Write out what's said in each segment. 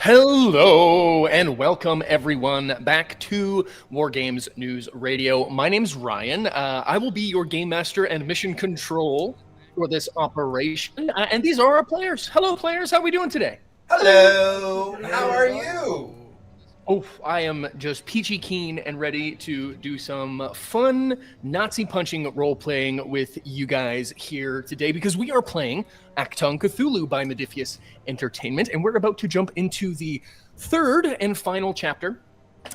Hello and welcome everyone back to War Games News Radio. My name's Ryan. I will be your game master and mission control for this operation. And these are our players. Hello, players. How are we doing today? Hello. How are you? Oh, I am just peachy keen and ready to do some fun Nazi punching role playing with you guys here today because we are playing Achtung, Cthulhu by Modiphius Entertainment, and we're about to jump into the third and final chapter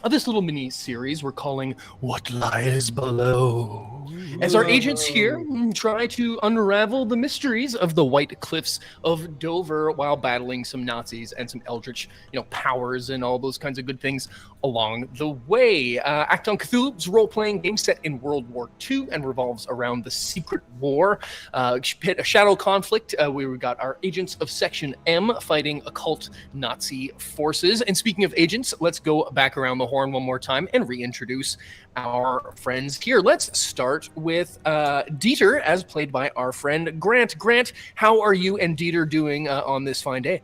of this little mini series we're calling What Lies Below. As our agents here try to unravel the mysteries of the White Cliffs of Dover while battling some Nazis and some eldritch, powers and all those kinds of good things along the way. Achtung Cthulhu is a role-playing game set in World War II and revolves around the Secret War, a shadow conflict where we got our agents of Section M fighting occult Nazi forces. And speaking of agents, let's go back around the horn one more time and reintroduce our friends here. Let's start with Dieter, as played by our friend Grant. Grant, how are you and Dieter doing on this fine day?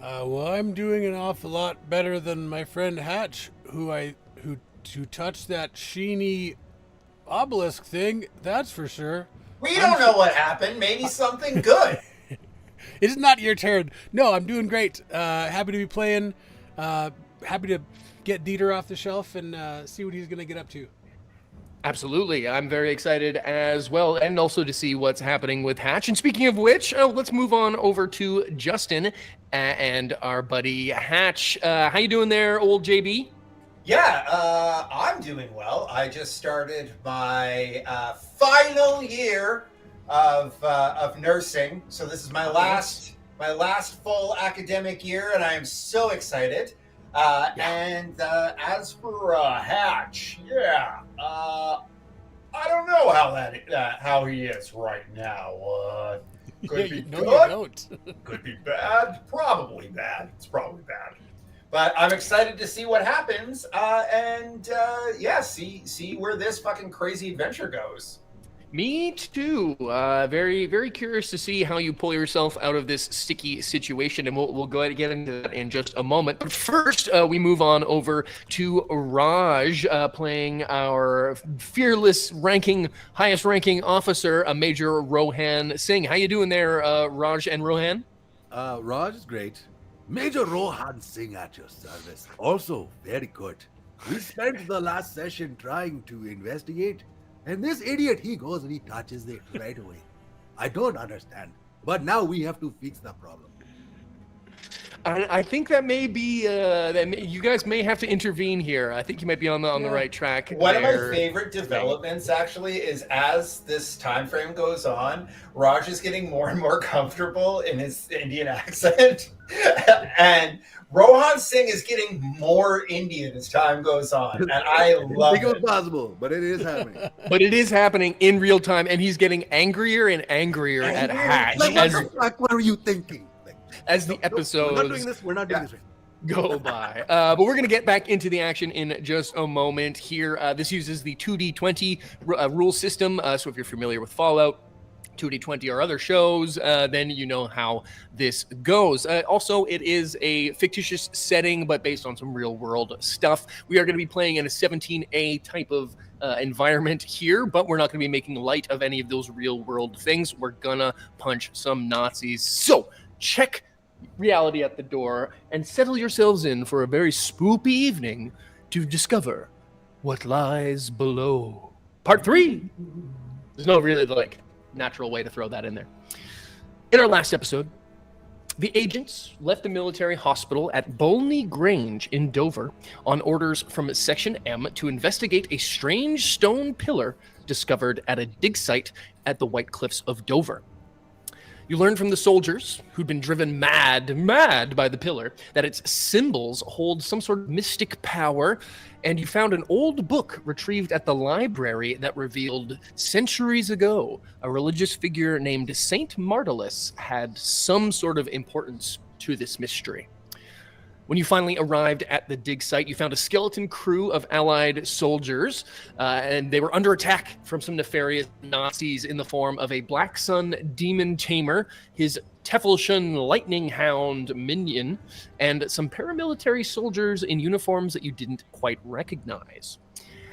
Well, I'm doing an awful lot better than my friend Hatch, who touched that sheeny obelisk thing. That's for sure. We don't know what happened. Maybe something good. It's not your turn. No, I'm doing great. Happy to be playing. Happy to get Dieter off the shelf and see what he's going to get up to. Absolutely. I'm very excited as well, and also to see what's happening with Hatch. And speaking of which, let's move on over to Justin and our buddy Hatch. How you doing there, old JB? Yeah, I'm doing well. I just started my final year of nursing, so this is my last full academic year, and I am so excited. And as for Hatch, I don't know how he is right now. Could be good. You don't. Could be bad. Probably bad. It's probably bad. But I'm excited to see what happens. And see where this fucking crazy adventure goes. Me too. Very, very curious to see how you pull yourself out of this sticky situation, and we'll go ahead and get into that in just a moment. But first, we move on over to Raj, playing our fearless highest ranking officer, Major Rohan Singh. How you doing there, Raj and Rohan? Raj is great. Major Rohan Singh at your service. Also very good. We spent the last session trying to investigate. And this idiot, he goes and he touches it right away. I don't understand. But now we have to fix the problem. I think that may be you guys may have to intervene here. I think you might be on the right track. One of my favorite developments actually is as this time frame goes on, Raj is getting more and more comfortable in his Indian accent, and Rohan Singh is getting more Indian as time goes on, and I love it. It's possible, but it is happening. But it is happening in real time, and he's getting angrier and angrier at Hatch. What are you thinking? As the episodes we're not doing this. We're not doing this right. Go by. But we're going to get back into the action in just a moment here. This uses the 2D20 rule system. So if you're familiar with Fallout, 2D20 or other shows, then you know how this goes. Also, it is a fictitious setting, but based on some real world stuff. We are going to be playing in a 17A type of environment here, but we're not going to be making light of any of those real world things. We're going to punch some Nazis. So check reality at the door and settle yourselves in for a very spoopy evening to discover what lies below. Part 3. There's no really natural way to throw that in there. In our last episode, the agents left the military hospital at Bolney Grange in Dover on orders from Section M to investigate a strange stone pillar discovered at a dig site at the White Cliffs of Dover. You learn from the soldiers, who'd been driven mad by the pillar, that its symbols hold some sort of mystic power, and you found an old book retrieved at the library that revealed centuries ago a religious figure named Saint Martellus had some sort of importance to this mystery. When you finally arrived at the dig site, you found a skeleton crew of allied soldiers, and they were under attack from some nefarious Nazis in the form of a Black Sun demon tamer, his Teflshun lightning hound minion, and some paramilitary soldiers in uniforms that you didn't quite recognize.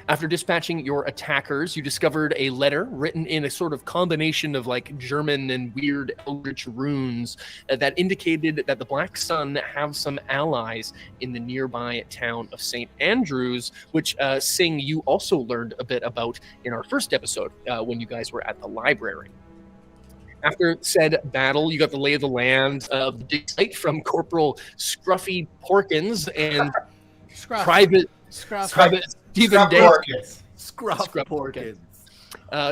After dispatching your attackers, you discovered a letter written in a sort of combination of like German and weird eldritch runes that indicated that the Black Sun have some allies in the nearby town of St. Andrews, which Sing, you also learned a bit about in our first episode when you guys were at the library. After said battle, you got the lay of the land of the dig site from Corporal Scruffy Porkins and Private Stephen Davis. Scruff Porkins.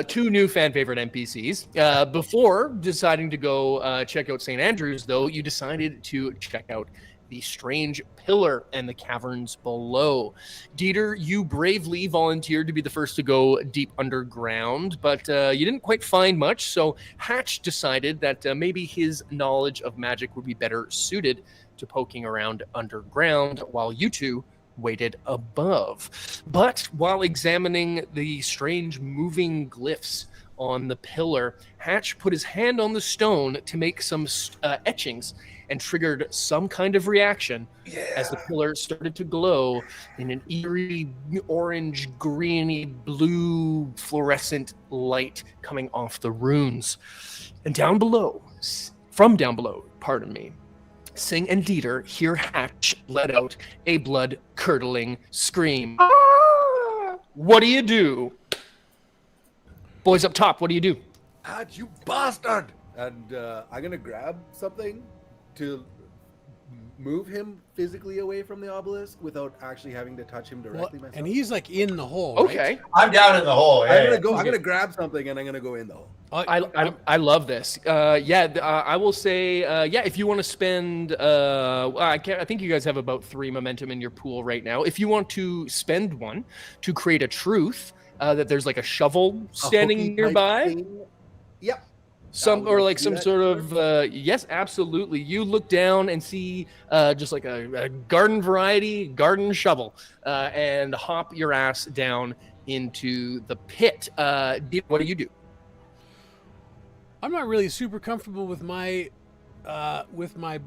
Two new fan favorite NPCs. Before deciding to go check out St. Andrews, though, you decided to check out the strange pillar and the caverns below. Dieter, you bravely volunteered to be the first to go deep underground, but you didn't quite find much, so Hatch decided that maybe his knowledge of magic would be better suited to poking around underground while you two waited above. But while examining the strange moving glyphs on the pillar, Hatch put his hand on the stone to make some etchings and triggered some kind of reaction as the pillar started to glow in an eerie orange, greeny, blue fluorescent light coming off the runes. And from down below, Sing and Dieter hear Hatch let out a blood-curdling scream. What do you do? Boys up top, what do you do? Hatch, you bastard! And I'm gonna grab something to move him physically away from the obelisk without actually having to touch him directly myself. And he's like in the hole. Okay. Right? I'm down in the hole. I'm gonna grab something and I'm gonna go in the hole. I love this. I will say, if you want to spend, I think you guys have about 3 momentum in your pool right now. If you want to spend one to create a truth, that there's like a shovel standing nearby. Yep. Some sort of yes, absolutely. You look down and see just like a garden variety garden shovel, and hop your ass down into the pit. What do you do? I'm not really super comfortable with my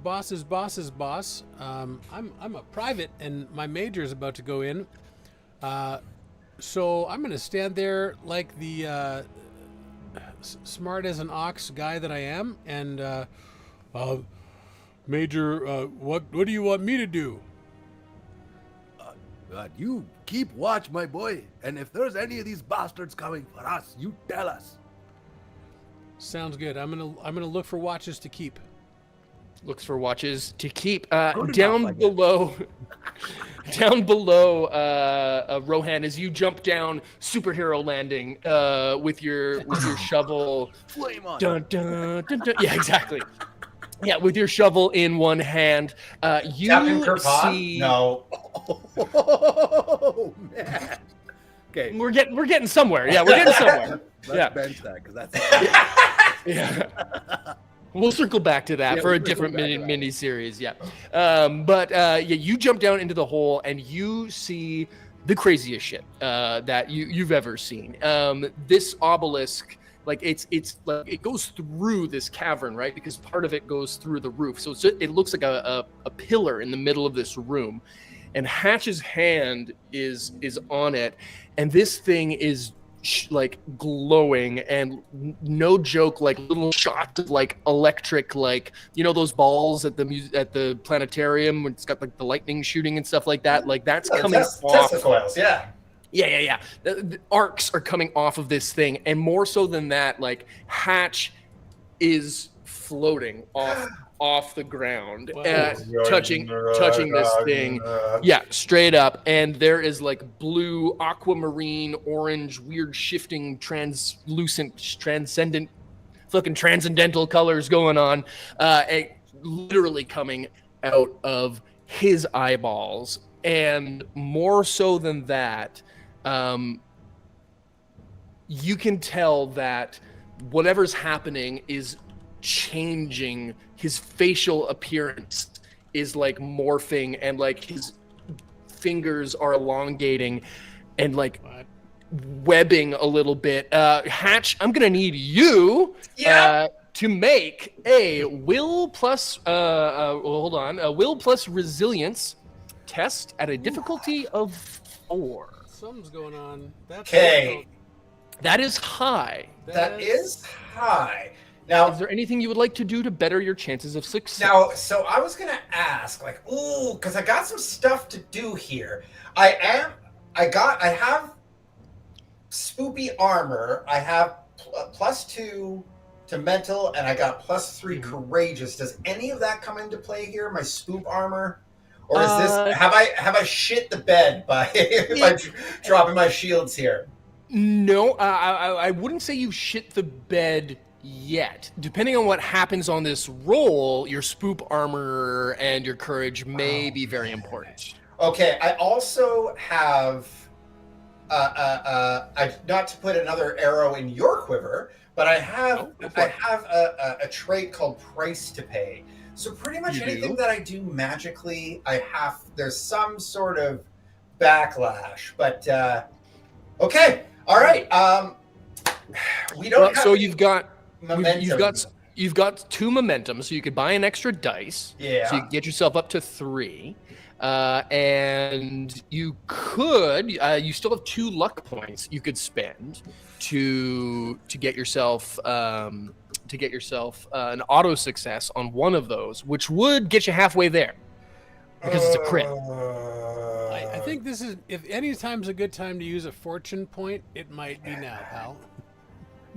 boss's boss. I'm a private, and my major is about to go in. So I'm gonna stand there like the smart as an ox guy that I am, and Major, what do you want me to do? You keep watch, my boy, and if there's any of these bastards coming for us, you tell us. Sounds good. I'm gonna look for watches to keep. Looks for watches to keep. Down below, Rohan, as you jump down superhero landing with your shovel. Flame on. Dun, dun, dun, dun. Yeah, exactly. Yeah, with your shovel in one hand, you see. No. Oh man. Okay. We're getting somewhere. Yeah, we're getting somewhere. Let's bench that because that's. Yeah. We'll circle back to that for a different mini series. Yeah. You jump down into the hole and you see the craziest shit that you've ever seen. This obelisk, like it goes through this cavern, right? Because part of it goes through the roof. So it looks like a pillar in the middle of this room, and Hatch's hand is on it, and this thing is like glowing, and no joke, like little shots of like electric, like those balls at the planetarium when it's got like the lightning shooting and stuff like that. Like that's coming off. Tesla coils, yeah. Yeah. The arcs are coming off of this thing, and more so than that, like Hatch is floating off the ground, touching this thing. Yeah, straight up. And there is like blue, aquamarine, orange, weird shifting, translucent, transcendent, fucking transcendental colors going on, literally coming out of his eyeballs. And more so than that, you can tell that whatever's happening is changing his facial appearance is like morphing and like his fingers are elongating and like What? webbing a little bit. Hatch, I'm gonna need you to make a will plus a will plus resilience test at a difficulty of 4. Something's going on. That's Okay. That is high. That is high. Now, Is there anything you would like to do to better your chances of success? Now, so I was gonna ask, like, ooh, because I got some stuff to do here. I have spoopy armor. I have +2 to mental, and I got +3 courageous. Does any of that come into play here? My spoop armor, or is this have I shit the bed by by dropping my shields here? No, I wouldn't say you shit the bed yet. Depending on what happens on this roll, your spoop armor and your courage may be very important. Okay, I also have not to put another arrow in your quiver, but I have a trait called price to pay. So pretty much anything that I do magically, there's some sort of backlash. But okay, all right. We don't. So you've got momentum. You've got 2 momentum, so you could buy an extra dice. Yeah. So you can get yourself up to 3. And you could you still have 2 luck points you could spend to get yourself an auto success on one of those, which would get you halfway there because it's a crit. I think this is, if any time's a good time to use a fortune point, it might be now, pal.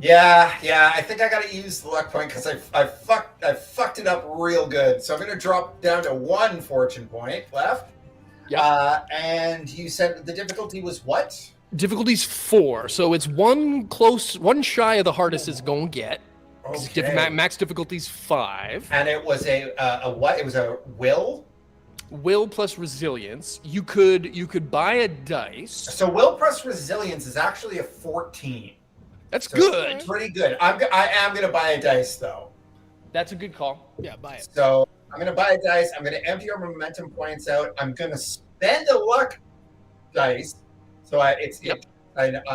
Yeah. I think I got to use the luck point because I fucked it up real good. So I'm going to drop down to 1 fortune point left. Yeah. And you said the difficulty was what? Difficulty's 4, so it's one shy of the hardest it's gonna get. Okay. Max difficulty's 5. And it was a what? It was a will. Will plus resilience. You could buy a dice. So will plus resilience is actually a 14. That's So good. it's pretty good. I am gonna buy a dice though. That's a good call. Yeah, buy it. So I'm gonna buy a dice. I'm gonna empty our momentum points out. I'm gonna spend a luck dice. So I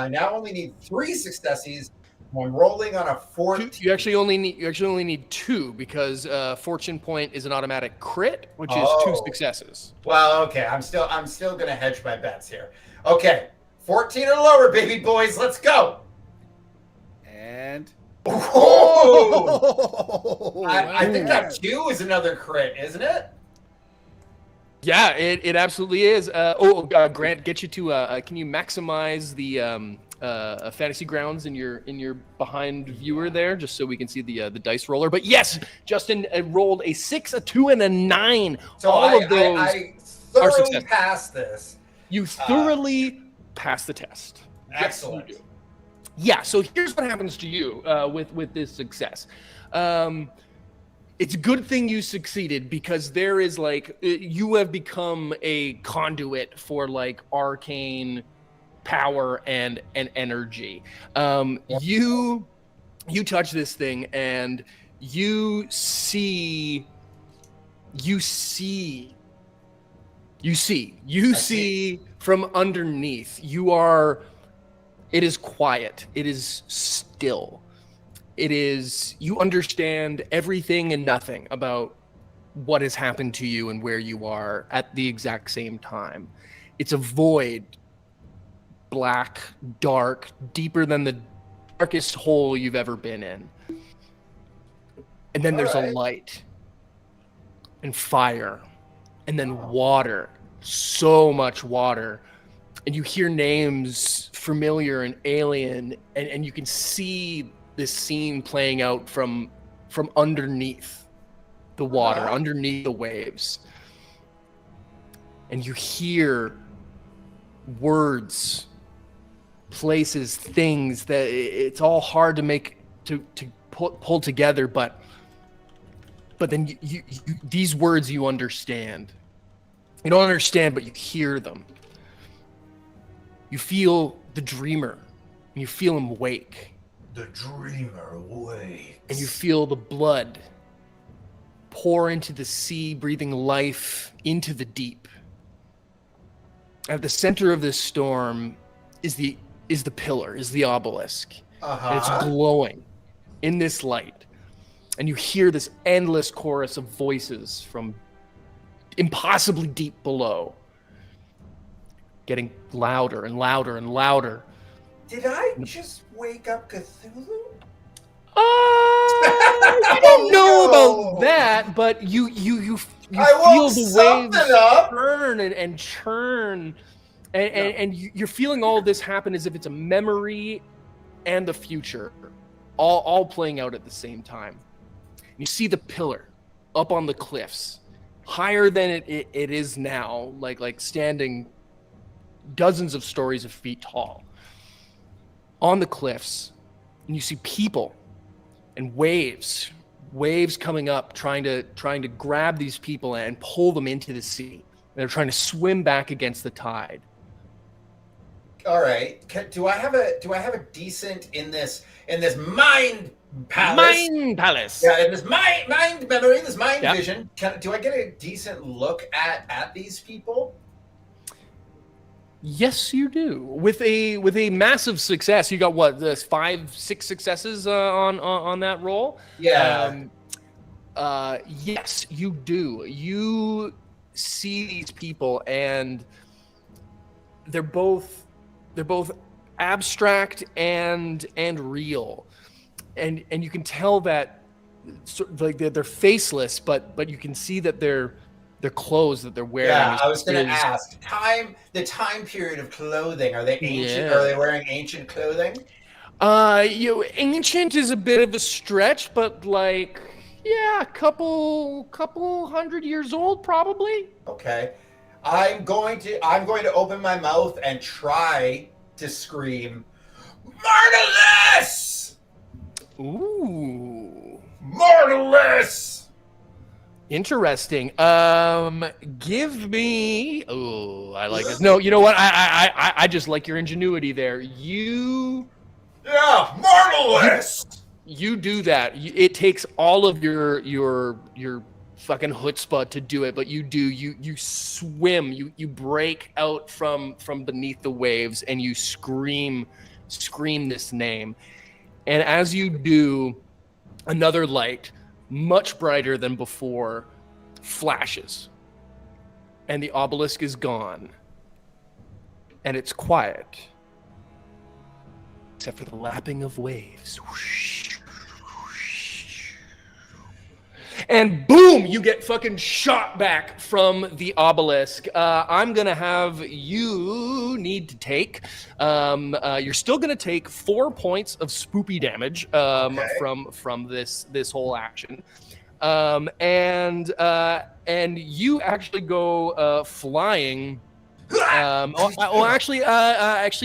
now only need 3 successes. I'm rolling on a 14. You actually only need 2 because fortune point is an automatic crit, which is 2 successes. Well, okay. I'm still gonna hedge my bets here. Okay, 14 or lower, baby boys. Let's go. And Oh! I think that 2 is another crit, isn't it? Yeah, it absolutely is. Grant, get you to. Can you maximize the fantasy grounds in your behind viewer there, just so we can see the dice roller? But yes, Justin rolled a 6, a 2, and a 9. So all of those I are thoroughly success. passed this. You thoroughly passed the test. Excellent. Yes, you do. Yeah. So here's what happens to you with this success. It's a good thing you succeeded because there is you have become a conduit for arcane power and energy. You touch this thing and you see from underneath. It is quiet. It is still. You understand everything and nothing about what has happened to you and where you are at the exact same time. It's a void, black, dark, deeper than the darkest hole you've ever been in. And then there's a light and fire and then water, so much water. And you hear names familiar and alien, and you can see this scene playing out from underneath the water, underneath the waves. And you hear words, places, things that it's all hard to pull together, but then you these words you understand. You don't understand, but you hear them. You feel the dreamer, and you feel him wake. The dreamer wakes. And you feel the blood pour into the sea, breathing life into the deep. At the center of this storm is the pillar, is the obelisk. And it's glowing in this light. And you hear this endless chorus of voices from impossibly deep below, getting louder and louder and louder. Did I just wake up Cthulhu? I don't know about that, but you feel the waves turn and churn, and you're feeling all of this happen as if it's a memory and the future, all playing out at the same time. You see the pillar up on the cliffs, higher than it is now, like standing dozens of stories of feet tall on the cliffs, and you see people and waves coming up, trying to grab these people and pull them into the sea. They're trying to swim back against the tide. All right. Do I have a decent in this mind palace? Mind palace. Yeah, in this mind memory, this mind vision. Do I get a decent look at these people? Yes, you do. With a massive success, you got what? 5-6 successes on that roll. Yeah. Yes, you do. You see these people, and they're both abstract and real, and you can tell that like they're faceless, but you can see that their clothes that they're wearing. Yeah, I was going to ask. The time period of clothing. Are they ancient? Yeah. Are they wearing ancient clothing? Ancient is a bit of a stretch, but like, yeah, a couple 100 years old, probably. Okay, I'm going to open my mouth and try to scream, "Marvelous!" Ooh, marvelous! Interesting. Give me. Oh, I like this. No, you know what? I just like your ingenuity there. Yeah, marvelous. You do that. It takes all of your fucking chutzpah to do it, but you do. You swim. You break out from beneath the waves and you scream this name. And as you do, another light, much brighter than before, flashes, and the obelisk is gone, and it's quiet, except for the lapping of waves. And boom, you get fucking shot back from the obelisk. I'm gonna have you need to take. You're still gonna take 4 points of spoopy damage from this whole action, and you actually go flying. Actually,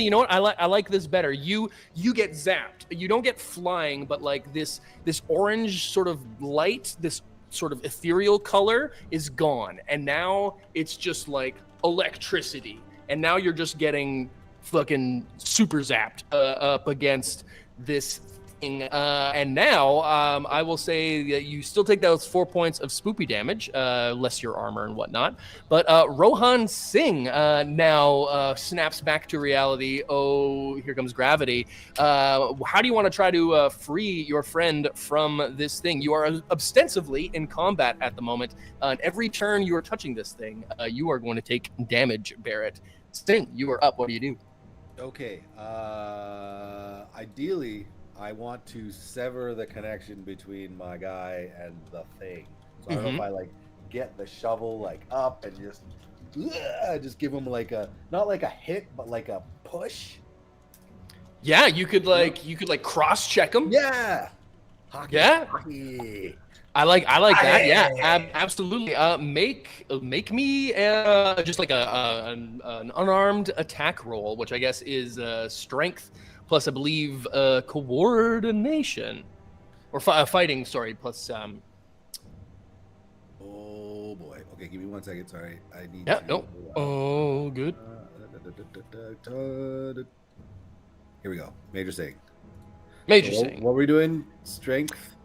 you know what? I like this better. You get zapped. You don't get flying, but like this orange sort of light, this sort of ethereal color is gone, and now it's just like electricity. And now you're just getting fucking super zapped up against this thing. And now I will say that you still take those 4 points of spoopy damage, less your armor and whatnot. But Rohan Singh now snaps back to reality. Oh, here comes gravity. How do you want to try to free your friend from this thing? You are ostensibly in combat at the moment. And every turn you are touching this thing, you are going to take damage, Barrett. Singh, you are up. What do you do? Okay. Ideally, I want to sever the connection between my guy and the thing. So I don't know if I like get the shovel like up and just give him like not like a hit, but like a push. Yeah, you could cross check him. Yeah. Hockey, yeah. Hockey. I like that. Yeah, absolutely. Make me just like an unarmed attack roll, which I guess is strength plus, I believe, coordination or fighting. Sorry, plus. Oh boy. Okay, give me 1 second. Sorry, I need. Yeah. No. Oh, good. Here we go. Major Sing. Major Sing. What were we doing? Strength.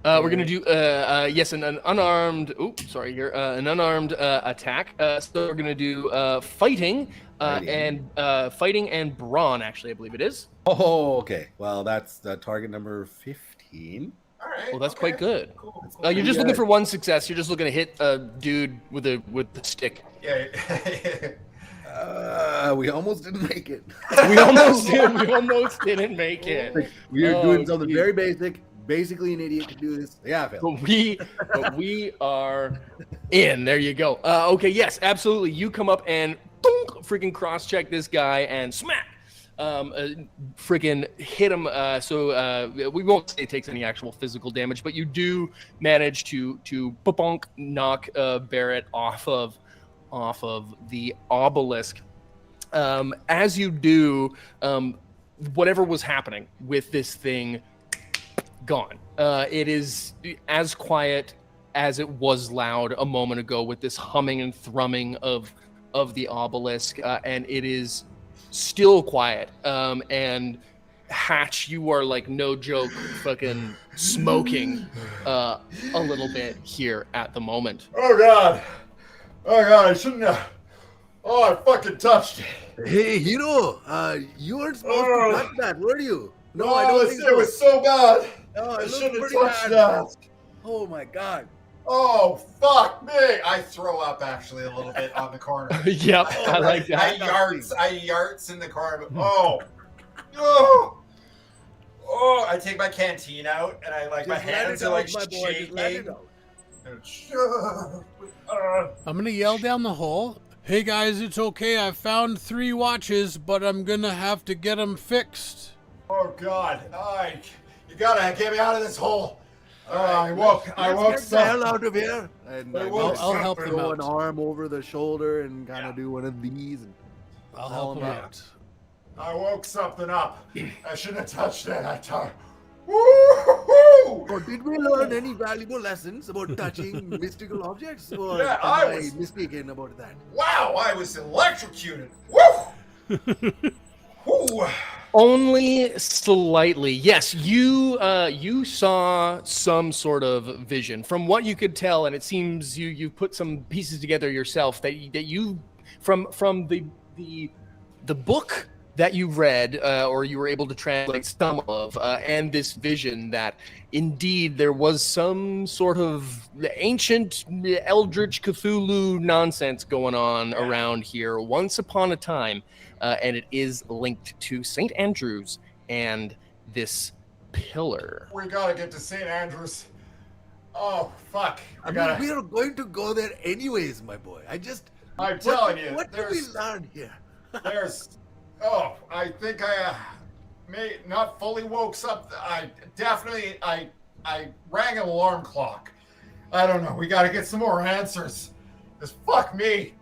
We're gonna do yes, an unarmed. An unarmed attack. So we're gonna do fighting, fighting and brawn. Actually, I believe it is. Oh, okay. Well, that's the target number 15. All right. Well, that's quite good. Cool. You're just looking for one success. You're just looking to hit a dude with the stick. Yeah. We almost didn't make it. We almost did. We almost didn't make it. We were doing something very basic. Basically, an idiot could do this. Yeah, I failed. But we are in. There you go. Okay, yes, absolutely. You come up and freaking cross-check this guy and smack. Freaking hit him. So we won't say it takes any actual physical damage, but you do manage to bonk knock Barrett off of the obelisk. As you do, whatever was happening with this thing, gone. It is as quiet as it was loud a moment ago with this humming and thrumming of the obelisk, and it is still quiet. And Hatch, you are like no joke fucking smoking a little bit here at the moment. Oh god, I shouldn't have. Oh, I fucking touched it. Hey, Hero, you weren't supposed to touch that, were you? No, I don't think so. It was so bad. No, I it shouldn't have looked touched pretty that. bad. Oh my god. Oh, fuck me. I throw up actually a little bit on the corner. Yep, I like that. I yarts in the corner. I take my canteen out and I like, my hands are like shaking. I'm gonna yell down the hole. Hey guys, it's okay. I found 3 watches, but I'm gonna have to get them fixed. Oh god, you gotta get me out of this hole. I woke Let's get the hell out of here. And I'll help them throw out. an arm over the shoulder and kind of do one of these. And I'll help them out. I woke something up. I shouldn't have touched it. Woo! Oh, did we learn any valuable lessons about touching mystical objects? Or Yeah, am I I was- mistaken about that? Wow, I was electrocuted. Woo! Woo! Only slightly. Yes, you saw some sort of vision. From what you could tell, and it seems you put some pieces together yourself that you from the book that you read or you were able to translate some of, and this vision that indeed there was some sort of ancient eldritch Cthulhu nonsense going on around here once upon a time. And it is linked to St. Andrews and this pillar. We gotta get to St. Andrews. Oh, fuck. I mean, we are going to go there anyways, my boy. I'm telling you, What did we learn here? I think I may not fully woke up. I rang an alarm clock. I don't know. We gotta get some more answers. Just fuck me.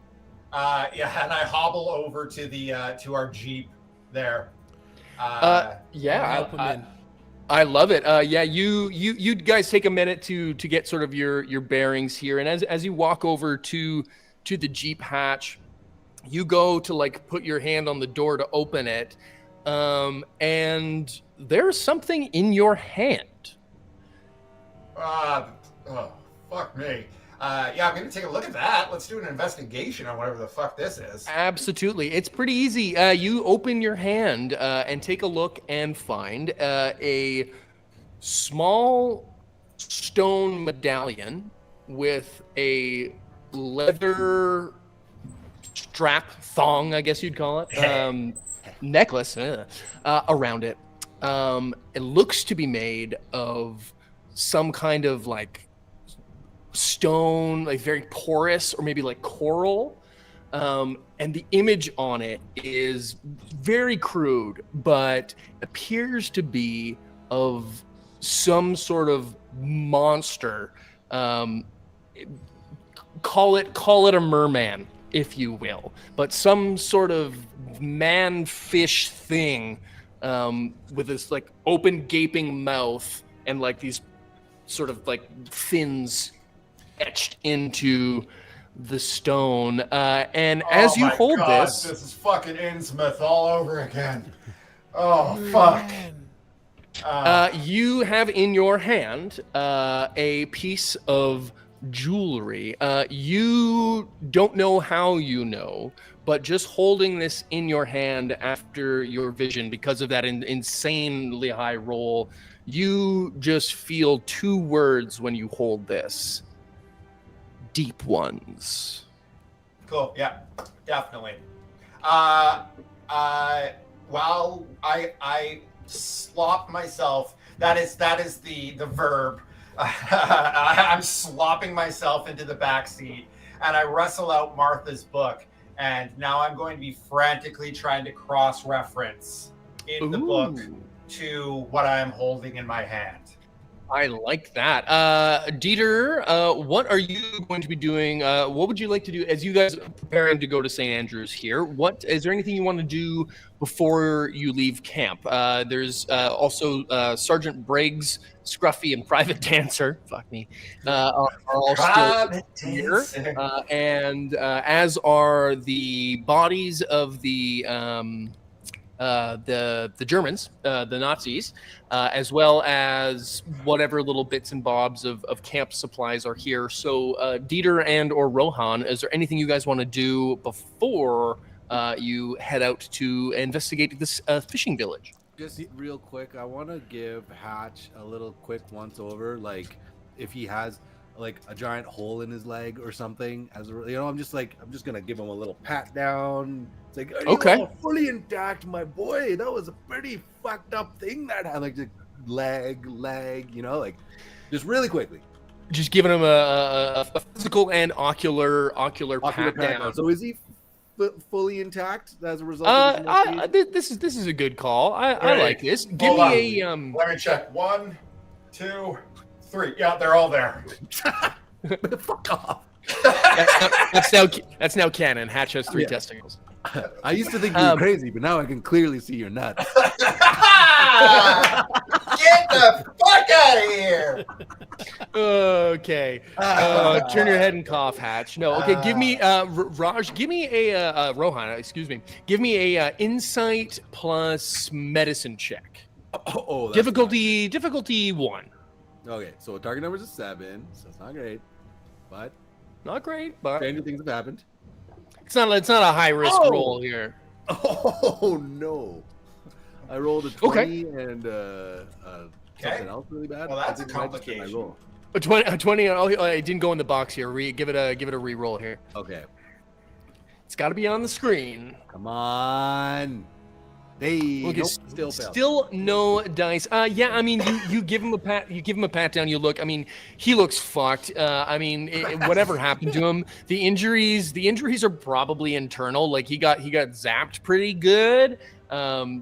And I hobble over to the to our Jeep there. I'll help them in. I love it. You guys take a minute to get sort of your bearings here, and as you walk over to the Jeep hatch, you go to like put your hand on the door to open it, and there's something in your hand. Fuck me. I'm gonna take a look at that. Let's do an investigation on whatever the fuck this is. Absolutely. It's pretty easy. You open your hand and take a look and find a small stone medallion with a leather strap, thong, I guess you'd call it, necklace around it. It looks to be made of some kind of like stone, like very porous, or maybe like coral, and the image on it is very crude, but appears to be of some sort of monster. Call it a merman, if you will, but some sort of man-fish thing with this like open gaping mouth and like these sort of like fins etched into the stone, and as you hold this is fucking Innsmouth all over again. Oh fuck. You have in your hand a piece of jewelry. You don't know how you know, but just holding this in your hand after your vision, because of that insanely high roll, you just feel two words when you hold this: deep ones. Cool. Yeah, definitely. While I slop myself, that is the verb. I'm slopping myself into the back seat, and I wrestle out Martha's book, and now I'm going to be frantically trying to cross-reference in the book to what I'm holding in my hand. I like that. Dieter, what are you going to be doing? What would you like to do as you guys are preparing to go to St. Andrews here? Is there anything you want to do before you leave camp? There's also Sergeant Briggs, Scruffy, and Private Dancer. Fuck me. Are all still here. And as are the bodies of the Germans, the Nazis, as well as whatever little bits and bobs of camp supplies are here. So Dieter and or Rohan, is there anything you guys want to do before you head out to investigate this fishing village? Just real quick, I want to give Hatch a little quick once over, like if he has like a giant hole in his leg or something, I'm just gonna give him a little pat down. It's like, are you all fully intact, my boy? That was a pretty fucked up thing that had, like, the leg, like just really quickly. Just giving him a physical and ocular pat down. So is he fully intact as a result of this is a good call. I like this. Give me a let me check. 1, 2, 3. Yeah, they're all there. Fuck off. That's now canon. Hatch has 3 testicles. I used to think you were crazy, but now I can clearly see your nuts. Get the fuck out of here! Okay. Turn your head and cough, Hatch. No. Okay. Give me Raj. Give me a Rohan. Excuse me. Give me a insight plus medicine check. Difficulty 1. Okay. So target numbers is 7. So it's not great, but stranger things have happened. It's not a high risk roll here. Oh no! I rolled a 20 and something else really bad. Well, that's a complication. A 20. Oh, it didn't go in the box here. Give it a re-roll here. Okay. It's got to be on the screen. Come on. Still no dice. Yeah, I mean, you give him a pat. You give him a pat down. You look. I mean, he looks fucked. I mean, whatever happened to him, the injuries are probably internal. Like he got zapped pretty good.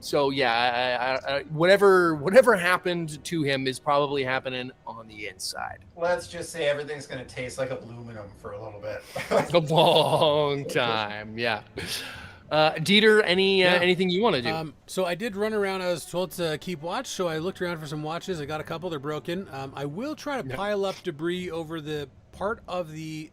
So yeah, whatever happened to him is probably happening on the inside. Let's just say everything's gonna taste like aluminum for a little bit. A long time. Yeah. Dieter, anything you want to do? So I did run around. I was told to keep watch, so I looked around for some watches. I got a couple. They're broken. I will try to pile up debris over the part of the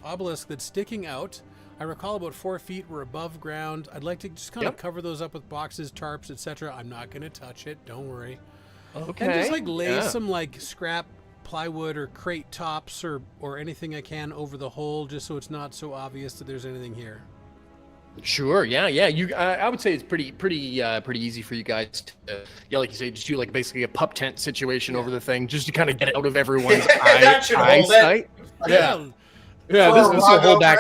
obelisk that's sticking out. I recall about 4 feet were above ground. I'd like to just kind of cover those up with boxes, tarps, etc. I'm not going to touch it. Don't worry. Okay. And just like lay some like scrap plywood or crate tops or anything I can over the hole, just so it's not so obvious that there's anything here. Sure. Yeah. You. I would say it's pretty easy for you guys to, like you say, just do like basically a pup tent situation over the thing, just to kind of get it out of everyone's eyesight. Yeah. This will hold back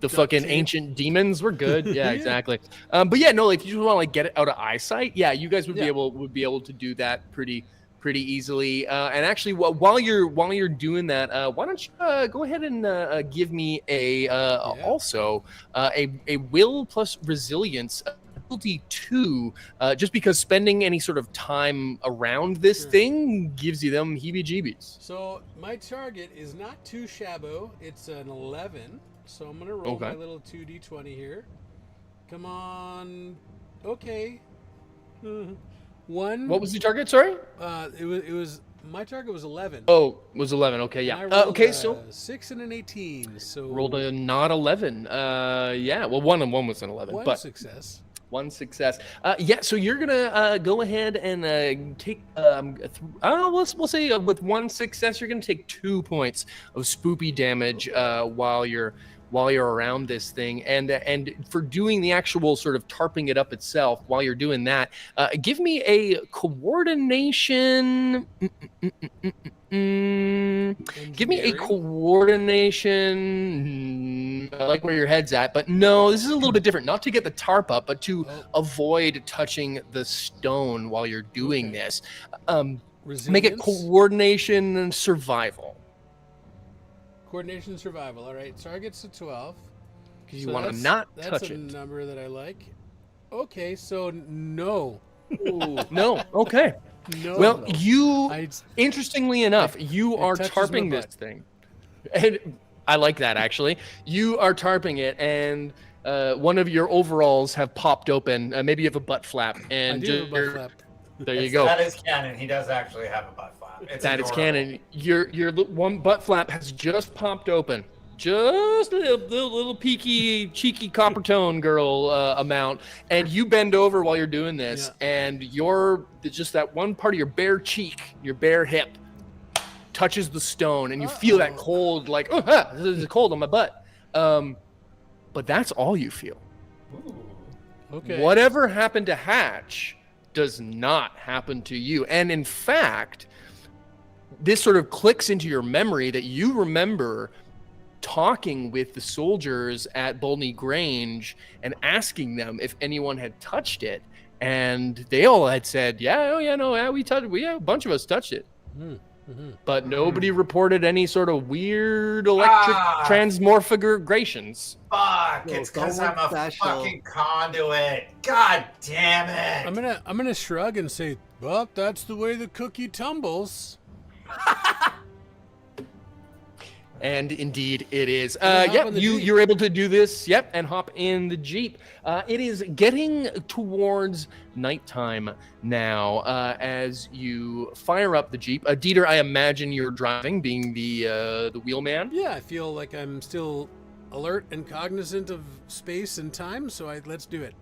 the fucking ancient demons. We're good. Yeah, exactly. But yeah, no, like if you just want to like get it out of eyesight, yeah, you guys would be able to do that pretty easily. And actually, while you're doing that, why don't you go ahead and give me also a will plus resilience, difficulty 2, just because spending any sort of time around this thing gives you them heebie-jeebies. So my target is not too shabbo. It's an 11. So I'm gonna roll my little 2d20 here. Come on. Okay. 1. What was the target? Sorry. It was my target was 11. Oh, it was 11. Okay, yeah. Okay, so 6 and an 18. So rolled a not 11. Yeah. Well, one was an 11. One but success. One success. Yeah, so you're gonna go ahead and take. We'll say with one success, you're gonna take 2 points of spoopy damage while you're around this thing, and for doing the actual sort of tarping it up itself. While you're doing that, give me a coordination. Give me a coordination. I like where your head's at, but no, this is a little bit different. Not to get the tarp up, but to avoid touching the stone while you're doing this. Make it coordination and survival. Coordination and survival. All right, target's to 12. Because you want to not touch That's it. a number that I like. Okay, so no. No. Okay. No. Well, interestingly enough, you are tarping this thing. And I like that, actually. You are tarping it, and one of your overalls have popped open. Maybe you have a butt flap. And I do have a butt flap. There you go. That is canon. He does actually have a butt flap. That is canon. Your one butt flap has just popped open. Just a little peaky, cheeky copper tone girl amount, and you bend over while you're doing this, and just that one part of your bare cheek, your bare hip, touches the stone, and you feel that cold, like, this is cold on my butt. But that's all you feel. Ooh. Okay. Whatever happened to Hatch does not happen to you, and in fact, this sort of clicks into your memory that you remember talking with the soldiers at Bolney Grange and asking them if anyone had touched it, and they all had said, we touched it. A bunch of us touched it. But nobody reported any sort of weird electric transmorphigrations. Fuck, it's because I'm a fucking conduit. God damn it. I'm gonna shrug and say, well, that's the way the cookie tumbles. And indeed it is. You're able to do this, and hop in the Jeep. It is getting towards nighttime now as you fire up the Jeep. Dieter, I imagine you're driving, being the wheelman. Yeah, I feel like I'm still alert and cognizant of space and time, so let's do it.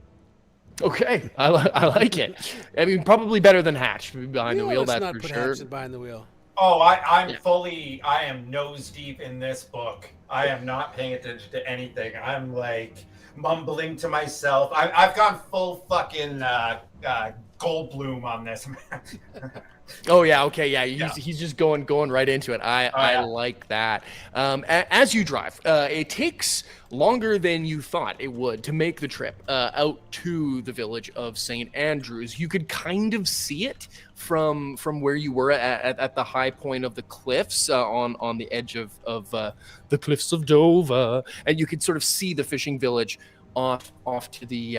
Okay, I like it. I mean, probably better than Hatch behind the wheel, let's that's not for put sure. Hatch behind the wheel. Oh, I am nose deep in this book. I am not paying attention to anything. I'm like mumbling to myself. I've gone full fucking Goldblum on this. Oh yeah, okay, yeah. He's just going right into it. I like that. As you drive, it takes longer than you thought it would to make the trip out to the village of St. Andrews. You could kind of see it from where you were at the high point of the cliffs on the edge of the cliffs of Dover, and you could sort of see the fishing village off to the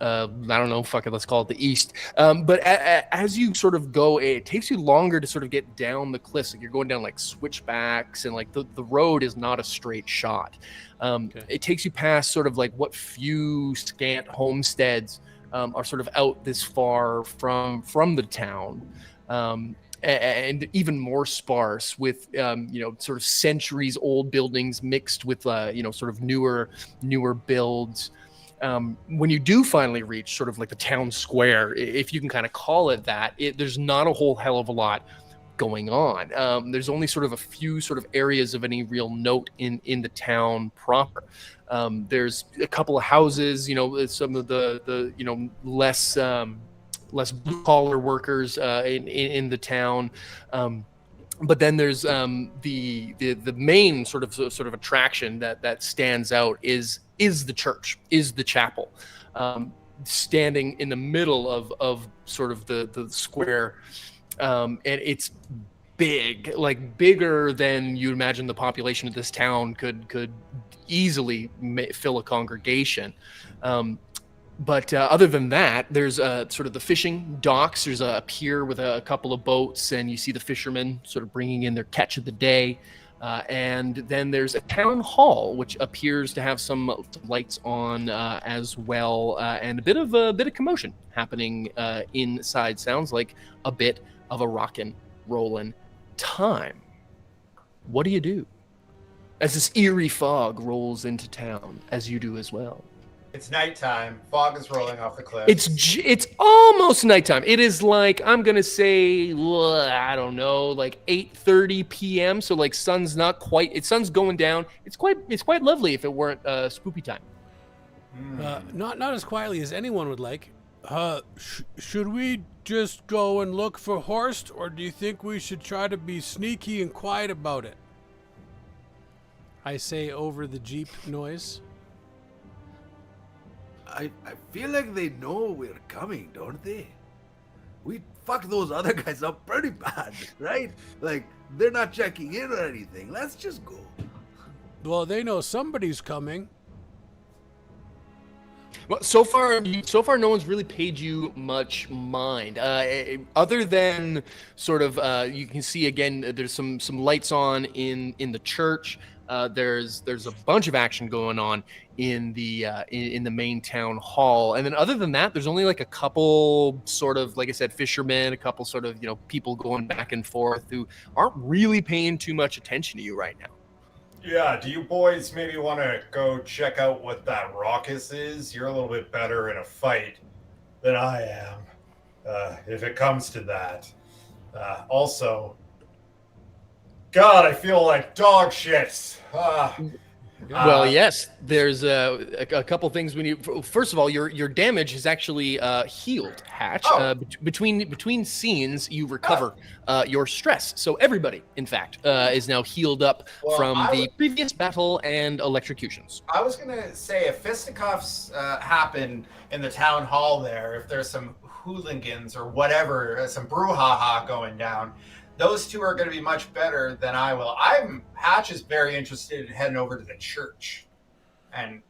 I don't know, let's call it the east. But as you sort of go, it takes you longer to sort of get down the cliffs. Like you're going down like switchbacks, and like the road is not a straight shot. It takes you past sort of like what few scant homesteads are sort of out this far from the town. And even more sparse with, sort of centuries old buildings mixed with, sort of newer builds. When you do finally reach sort of like the town square, if you can kind of call it that, there's not a whole hell of a lot going on. There's only sort of a few sort of areas of any real note in the town proper. There's a couple of houses, some of the less blue collar workers in the town. But then there's the main sort of attraction that stands out is the church, is the chapel, standing in the middle of sort of the square, and it's big, like bigger than you'd imagine the population of this town could easily fill a congregation. But other than that, there's sort of the fishing docks. There's a pier with a couple of boats, and you see the fishermen sort of bringing in their catch of the day. And then there's a town hall, which appears to have some lights on as well, and a bit of commotion happening inside. Sounds like a bit of a rockin' rollin' time. What do you do as this eerie fog rolls into town, as you do as well? It's nighttime. Fog is rolling off the cliff. It's almost nighttime. It is like, I'm gonna say, I don't know, like 8:30 p.m. So like sun's going down. It's quite lovely if it weren't spoopy time. Not as quietly as anyone would like. Should we just go and look for Horst, or do you think we should try to be sneaky and quiet about it? I say over the Jeep noise. I feel like they know we're coming, don't they? We fucked those other guys up pretty bad, right? Like, they're not checking in or anything. Let's just go. Well, they know somebody's coming. Well, so far, no one's really paid you much mind, other than sort of you can see again. There's some lights on in the church. There's a bunch of action going on in the main town hall, and then other than that, there's only like a couple sort of, like I said, fishermen, a couple sort of people going back and forth who aren't really paying too much attention to you right now. Yeah, do you boys maybe want to go check out what that raucous is? You're a little bit better in a fight than I am, if it comes to that. Also, God, I feel like dog shit. Well, yes, there's a couple things we need. First of all, your damage is actually healed, Hatch. Oh. Between scenes, you recover your stress. So everybody, in fact, is now healed up from the previous battle and electrocutions. I was going to say, if fisticuffs happen in the town hall there, if there's some hooligans or whatever, some brouhaha going down, those two are going to be much better than I will. Hatch is very interested in heading over to the church and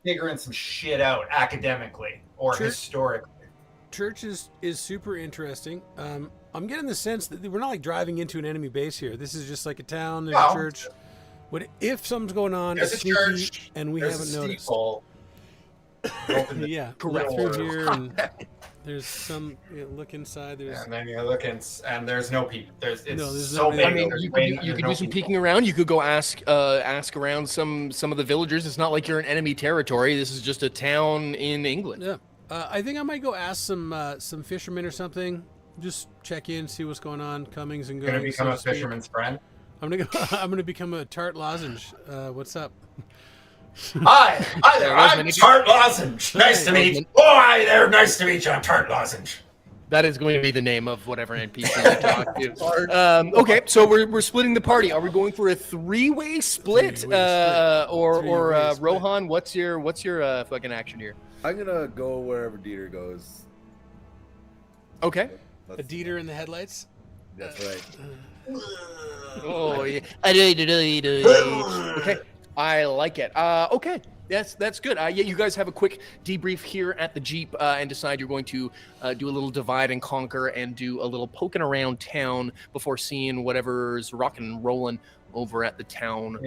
figuring some shit out academically or historically. Church is super interesting. I'm getting the sense that we're not like driving into an enemy base here. This is just like a town. There's a church. If something's going on, there's it's a church and we haven't noticed. Yeah, correct. Through here, and there's some look inside. And then you look and there's no people. There's so big. I mean, you could do some peeking around. You could go ask around some of the villagers. It's not like you're in enemy territory. This is just a town in England. Yeah, I think I might go ask some fishermen or something. Just check in, see what's going on, comings and goings. Gonna become a fisherman's friend. I'm gonna become a tart lozenge. What's up? Hi there. I'm Tart Lozenge. Nice to meet you. Oh, hi there. Nice to meet you. I'm Tart Lozenge. That is going to be the name of whatever NPC you talk to. Okay, so we're splitting the party. Are we going for a three-way split? Rohan, what's your fucking action here? I'm gonna go wherever Dieter goes. Okay. A Dieter in the headlights. That's right. Oh yeah. Okay. I like it. Okay, that's good. Yeah, you guys have a quick debrief here at the Jeep and decide you're going to do a little divide and conquer and do a little poking around town before seeing whatever's rocking and rolling over at the town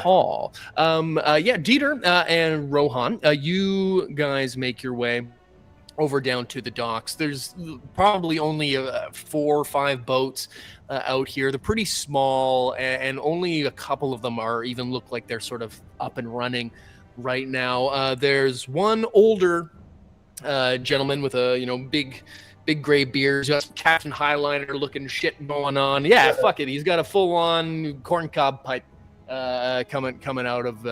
hall. Dieter and Rohan, you guys make your way over down to the docks. There's probably only 4 or 5 boats out here. They're pretty small, and only a couple of them look like they're sort of up and running right now. There's one older gentleman with a big gray beard, just Captain Highliner looking shit going on. Yeah, fuck it. He's got a full-on corncob pipe coming out of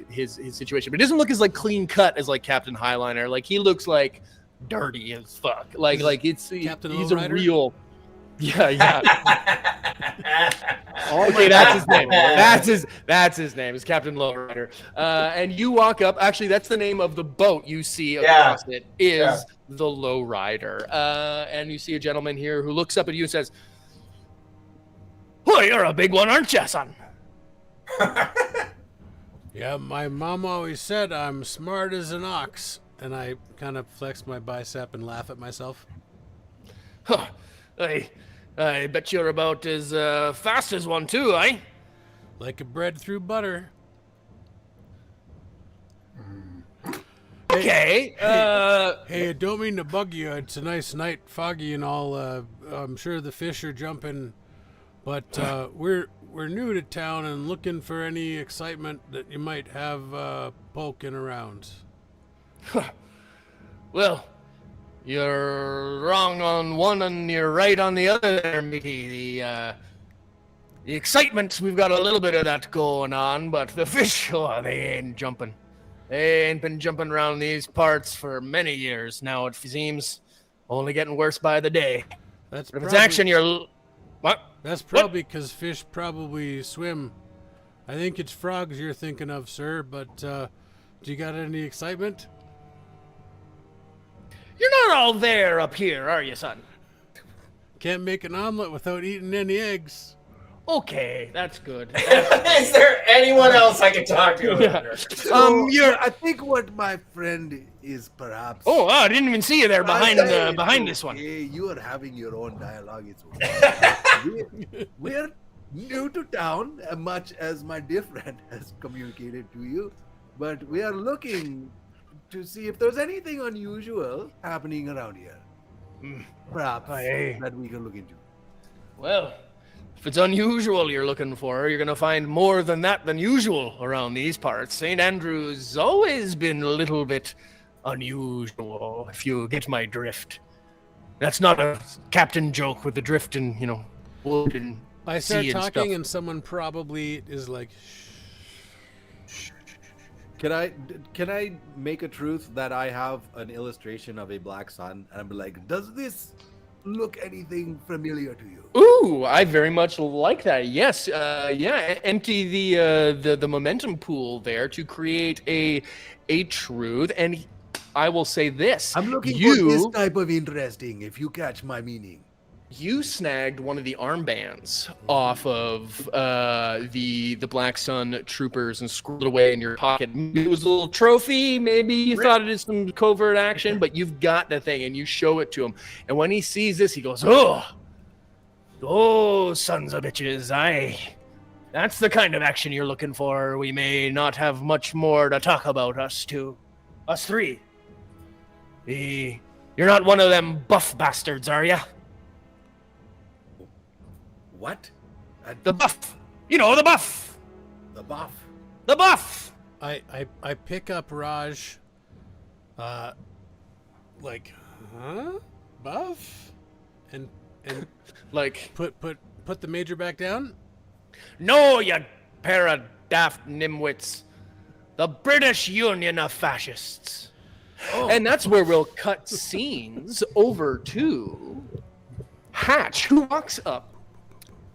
his situation, but it doesn't look as like clean cut as like Captain Highliner. Like he looks like dirty as fuck. Like he's a real. Yeah. Okay, that's his name. That's his name. It's Captain Lowrider. And you walk up. Actually, that's the name of the boat you see across it is the Lowrider. And you see a gentleman here who looks up at you and says, "Oh, you're a big one, aren't you, son?" Yeah, my mom always said I'm smart as an ox. And I kind of flex my bicep and laugh at myself. Huh. I bet you're about as fast as one too, eh? Like a bread through butter. Okay. Hey, I don't mean to bug you. It's a nice night, foggy and all. I'm sure the fish are jumping, but we're we're new to town and looking for any excitement that you might have poking around. Well, you're wrong on one and you're right on the other there, matey. The excitement, we've got a little bit of that going on, but the fish, oh, they ain't jumping. They ain't been jumping around these parts for many years now, it seems. Only getting worse by the day. That's But if it's probably- action, you're... What? That's probably because fish probably swim. I think it's frogs you're thinking of, sir, but do you got any excitement? You're not all there up here, are you, son? Can't make an omelet without eating any eggs. Okay, that's good. Is there anyone else I can talk to? You're... I think what my friend is perhaps. Oh, I didn't even see you there behind this one. Hey, you are having your own dialogue. It's okay. We're new to town, much as my dear friend has communicated to you, but we are looking to see if there's anything unusual happening around here. Perhaps that we can look into. Well, if it's unusual you're looking for, you're going to find more than that than usual around these parts. St. Andrew's always been a little bit unusual, if you get my drift. That's not a captain joke with the drift and, wood and I start sea and talking stuff. and someone probably is like, Can I make a truth that I have an illustration of a black sun, and I'm like, Does this look anything familiar to you? Ooh, I very much like that. Yes, empty the momentum pool there to create a truth, and I will say this: I'm looking for this type of interesting, if you catch my meaning. You snagged one of the armbands off of the Black Sun troopers and squirreled it away in your pocket. Maybe it was a little trophy. Maybe you thought it was some covert action, but you've got the thing, and you show it to him. And when he sees this, he goes, "Oh, sons of bitches! That's the kind of action you're looking for. We may not have much more to talk about, us three. You're not one of them buff bastards, are ya?" What? The buff. You know, the buff. The buff. The buff. I pick up Raj, like, huh? Buff? And Like, put the major back down? no, you pair of daft nimwits. The British Union of Fascists. And that's where we'll cut scenes over to Hatch, who walks up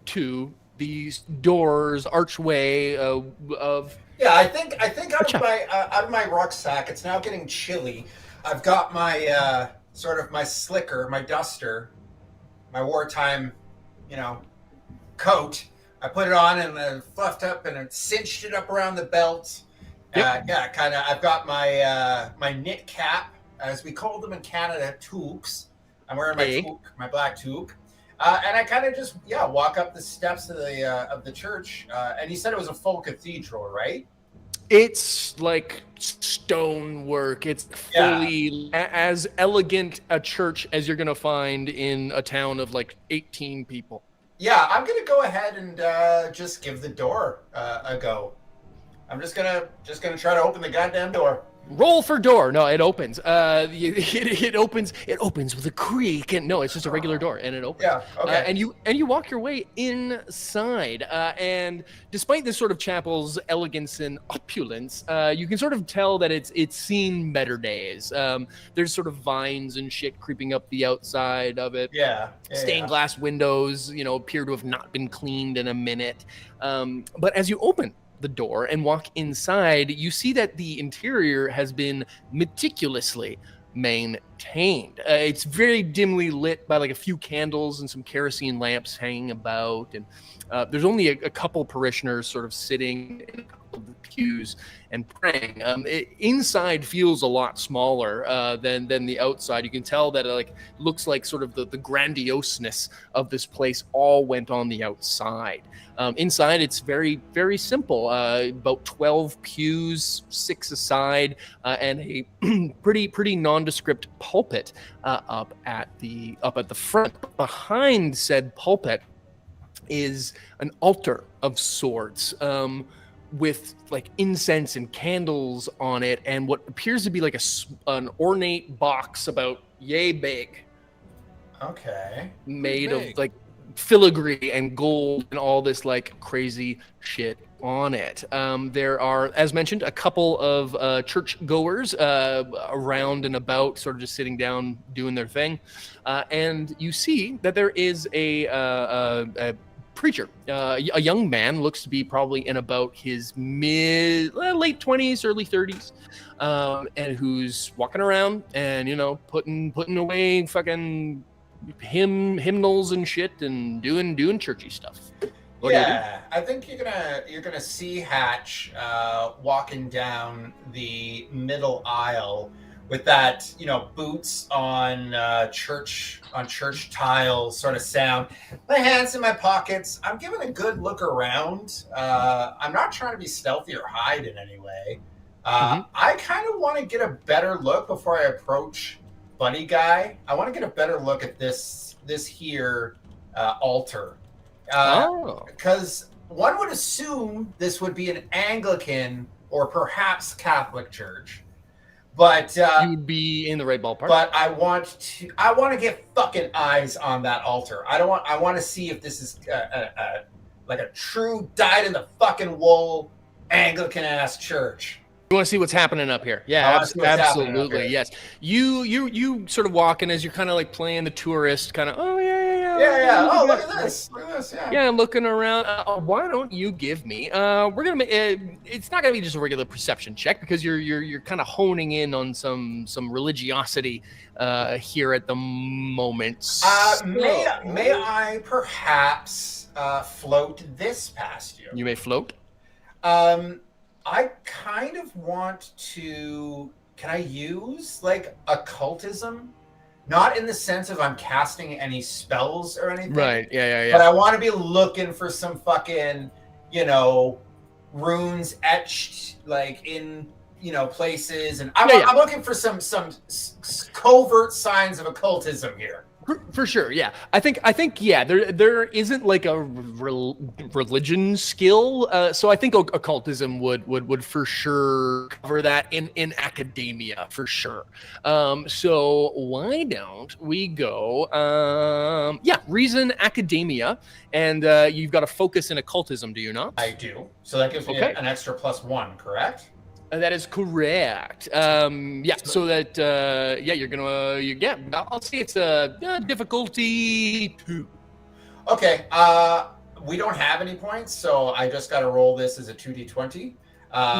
to these doors, archway of Yeah, I think out of my rucksack, it's now getting chilly. I've got my sort of my slicker, my duster, my wartime, coat. I put it on and fluffed up and cinched it up around the belt. Yep. Kind of. I've got my my knit cap, as we call them in Canada, toques. I'm wearing my toque, my black toque. And I kind of just walk up the steps of the church. And he said it was a full cathedral, right? It's like stonework. It's fully as elegant a church as you're gonna find in a town of like 18 people. Yeah, I'm gonna go ahead and just give the door a go. I'm just gonna try to open the goddamn door. Roll for door. No, it opens. It opens with a creak, and no, it's just a regular door, and it opens. Yeah. Okay. And you walk your way inside, and despite this sort of chapel's elegance and opulence, you can sort of tell that it's seen better days. There's sort of vines and shit creeping up the outside of it. Stained glass windows, appear to have not been cleaned in a minute. But as you open the door and walk inside, you see that the interior has been meticulously maintained. It's very dimly lit by like a few candles and some kerosene lamps hanging about, and there's only a couple parishioners sort of sitting in a couple of the pews and praying. Inside feels a lot smaller than the outside. You can tell that it looks like sort of the grandioseness of this place all went on the outside. Inside, it's very, very simple. About 12 pews, 6 aside, and a pretty nondescript pulpit up at the front. Behind said pulpit, is an altar of sorts, with like incense and candles on it, and what appears to be like an ornate box about yay big, Okay. made big. of like filigree and gold and all this like crazy shit on it. There are, as mentioned, a couple of church goers around and about, sort of just sitting down doing their thing, and you see that there is a preacher, a young man, looks to be probably in about his late 20s, early 30s, and who's walking around and putting away fucking hymnals and shit and doing churchy stuff. What do you do? Yeah, I think you're gonna see Hatch walking down the middle aisle with that, boots on church tiles sort of sound. My hands in my pockets. I'm giving a good look around. I'm not trying to be stealthy or hide in any way. I kind of want to get a better look before I approach Bunny Guy. I want to get a better look at this here altar. Because one would assume this would be an Anglican or perhaps Catholic church. But you would be in the right ballpark. But I want to get fucking eyes on that altar. I want to see if this is like a true dyed in the fucking wool Anglican ass church. You want to see what's happening up here? Yeah, absolutely. Yes. You sort of walking as you're kind of like playing the tourist, kind of. Oh yeah. Oh, look at this. Yeah. I'm looking around. Why don't you give me? We're gonna. It's not gonna be just a regular perception check because you're kind of honing in on some religiosity here at the moment. May I perhaps float this past you? You may float. I kind of want to. Can I use like occultism? Not in the sense of I'm casting any spells or anything. Right. Yeah. But I want to be looking for some fucking, runes etched like in, places, and I'm looking for some covert signs of occultism here. For sure, yeah. I think, yeah. There isn't like a religion skill, so I think occultism would for sure cover that in academia for sure. So why don't we go? Reason academia, and you've got a focus in occultism, do you not? I do. So that gives me an extra +1, correct? That is correct. So that you're gonna I'll say it's a difficulty 2. Okay. We don't have any points, so I just got to roll this as a 2d20. You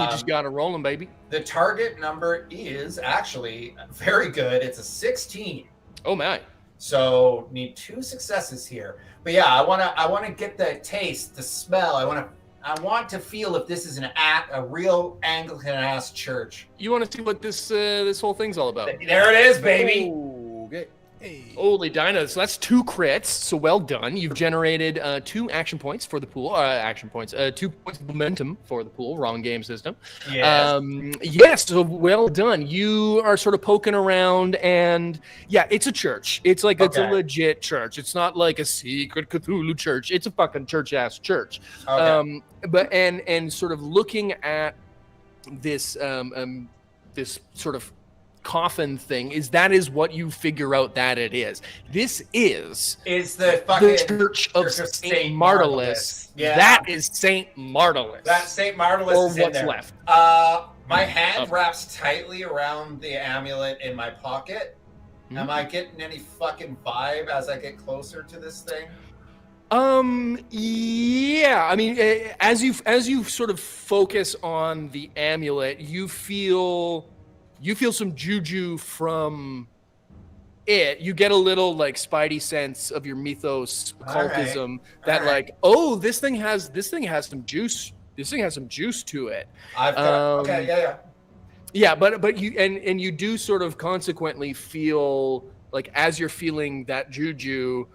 just got to roll them, baby. The target number is actually very good. It's a 16. Oh my! So need 2 successes here. But yeah, I wanna get the taste, the smell. I want to feel if this is a real Anglican-ass church. You want to see what this whole thing's all about? There it is, baby. Okay. Hey. Holy Dinah. So that's 2 crits. So well done. You've generated 2 action points for the pool. 2 points of momentum for the pool. Wrong game system. Yes. So well done. You are sort of poking around, and it's a church. It's like it's a legit church. It's not like a secret Cthulhu church. It's a fucking church-ass church. Okay. But sort of looking at this this sort of coffin thing is what you figure out that it is. This is the fucking Church of Saint Martellus. Yeah. That is Saint Martellus. That Saint Martellus or is what's in there. left. My hand wraps tightly around the amulet in my pocket. Mm-hmm. Am I getting any fucking vibe as I get closer to this thing? Yeah. I mean, as you sort of focus on the amulet, you feel some juju from it. You get a little like spidey sense of your mythos occultism that like, oh, this thing has some juice. This thing has some juice to it. Yeah, but you and you do sort of consequently feel like, as you're feeling that juju,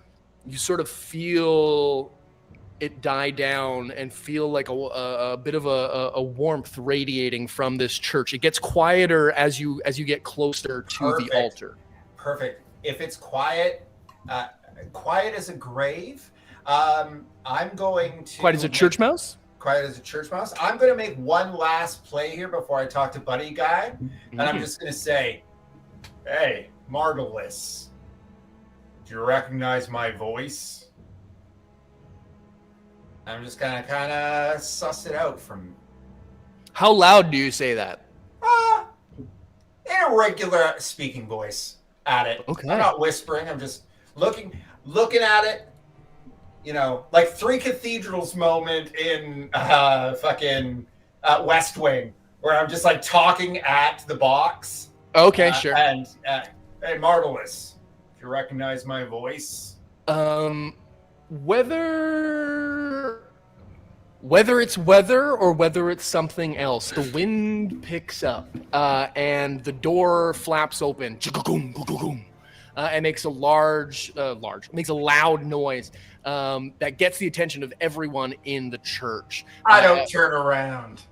you sort of feel it die down and feel like a bit of a warmth radiating from this church. It gets quieter as you get closer to the altar. Perfect. If it's quiet as a grave, I'm going to Quite as a church mouse? Quiet as a church mouse. I'm going to make one last play here before I talk to Buddy Guy, and I'm just going to say, "Hey, Marvelous, do you recognize my voice?" I'm just gonna kind of suss it out from. How loud do you say that? In a regular speaking voice at it. Okay. I'm not whispering. I'm just looking at it. You know, like Three Cathedrals moment in fucking West Wing, where I'm just like talking at the box. Okay, sure. And hey, Marvelous, if you recognize my voice. Whether it's weather or whether it's something else, the wind picks up and the door flaps open and makes a loud noise that gets the attention of everyone in the church. I don't turn around.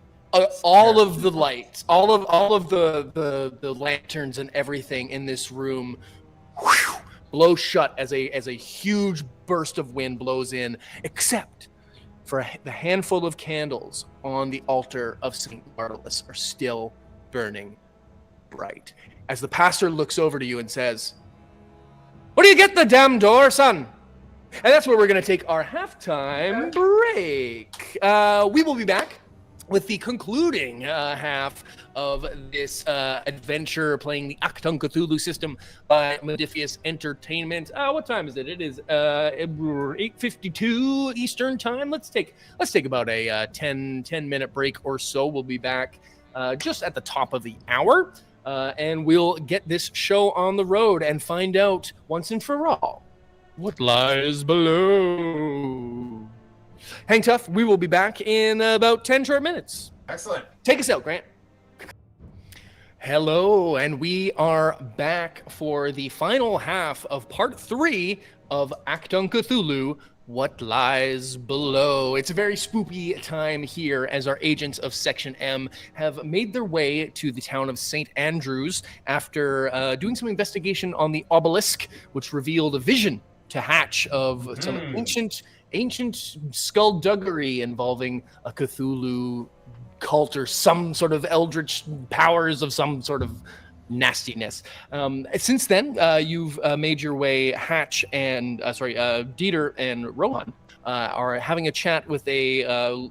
All of the lights, all of the lanterns and everything in this room blow shut as a huge burst of wind blows in, except for the handful of candles on the altar of St. Bartolus are still burning bright. As the pastor looks over to you and says, "What do you get the damn door, son?" And that's where we're going to take our halftime break. We will be back with the concluding half of this adventure playing the Achtung Cthulhu system by Modifius Entertainment. What time is it? It is 8:52 Eastern time. Let's take about a 10-minute break or so. We'll be back just at the top of the hour, and we'll get this show on the road and find out once and for all what lies below. Hang tough. We will be back in about 10 short minutes. Excellent. Take us out, Grant. Hello, and we are back for the final half of part 3 of Achtung Cthulhu, What Lies Below. It's a very spoopy time here as our agents of Section M have made their way to the town of St. Andrews after doing some investigation on the obelisk, which revealed a vision to Hatch of some ancient skullduggery involving a Cthulhu cult or some sort of eldritch powers of some sort of nastiness. Since then, you've made your way. Hatch and Dieter and Rohan are having a chat with a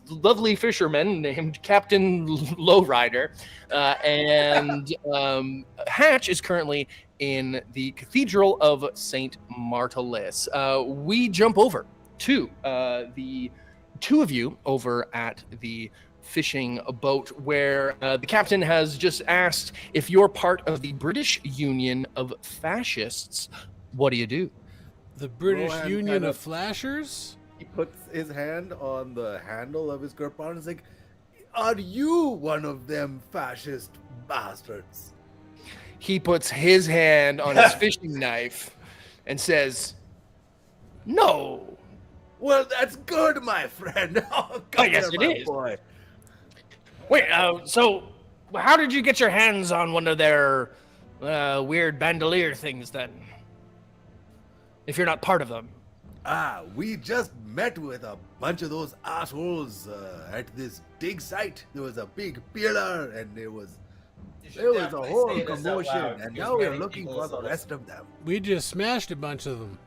lovely fisherman named Captain Lowrider, and Hatch is currently in the Cathedral of St. Martellus. We jump over to the two of you over at the fishing boat, where the captain has just asked if you're part of the British Union of Fascists. What do you do? The British Rohan Union kind of Flashers? He puts his hand on the handle of his kirpan and is like, "Are you one of them fascist bastards?" He puts his hand on his fishing knife and says, "No." Well, that's good, my friend. Oh, come yes, here, it my is. boy. Wait, so how did you get your hands on one of their weird bandolier things then? If you're not part of them. We just met with a bunch of those assholes at this dig site. There was a big pillar, and there was a whole commotion, and now we're looking for the rest of them. We just smashed a bunch of them.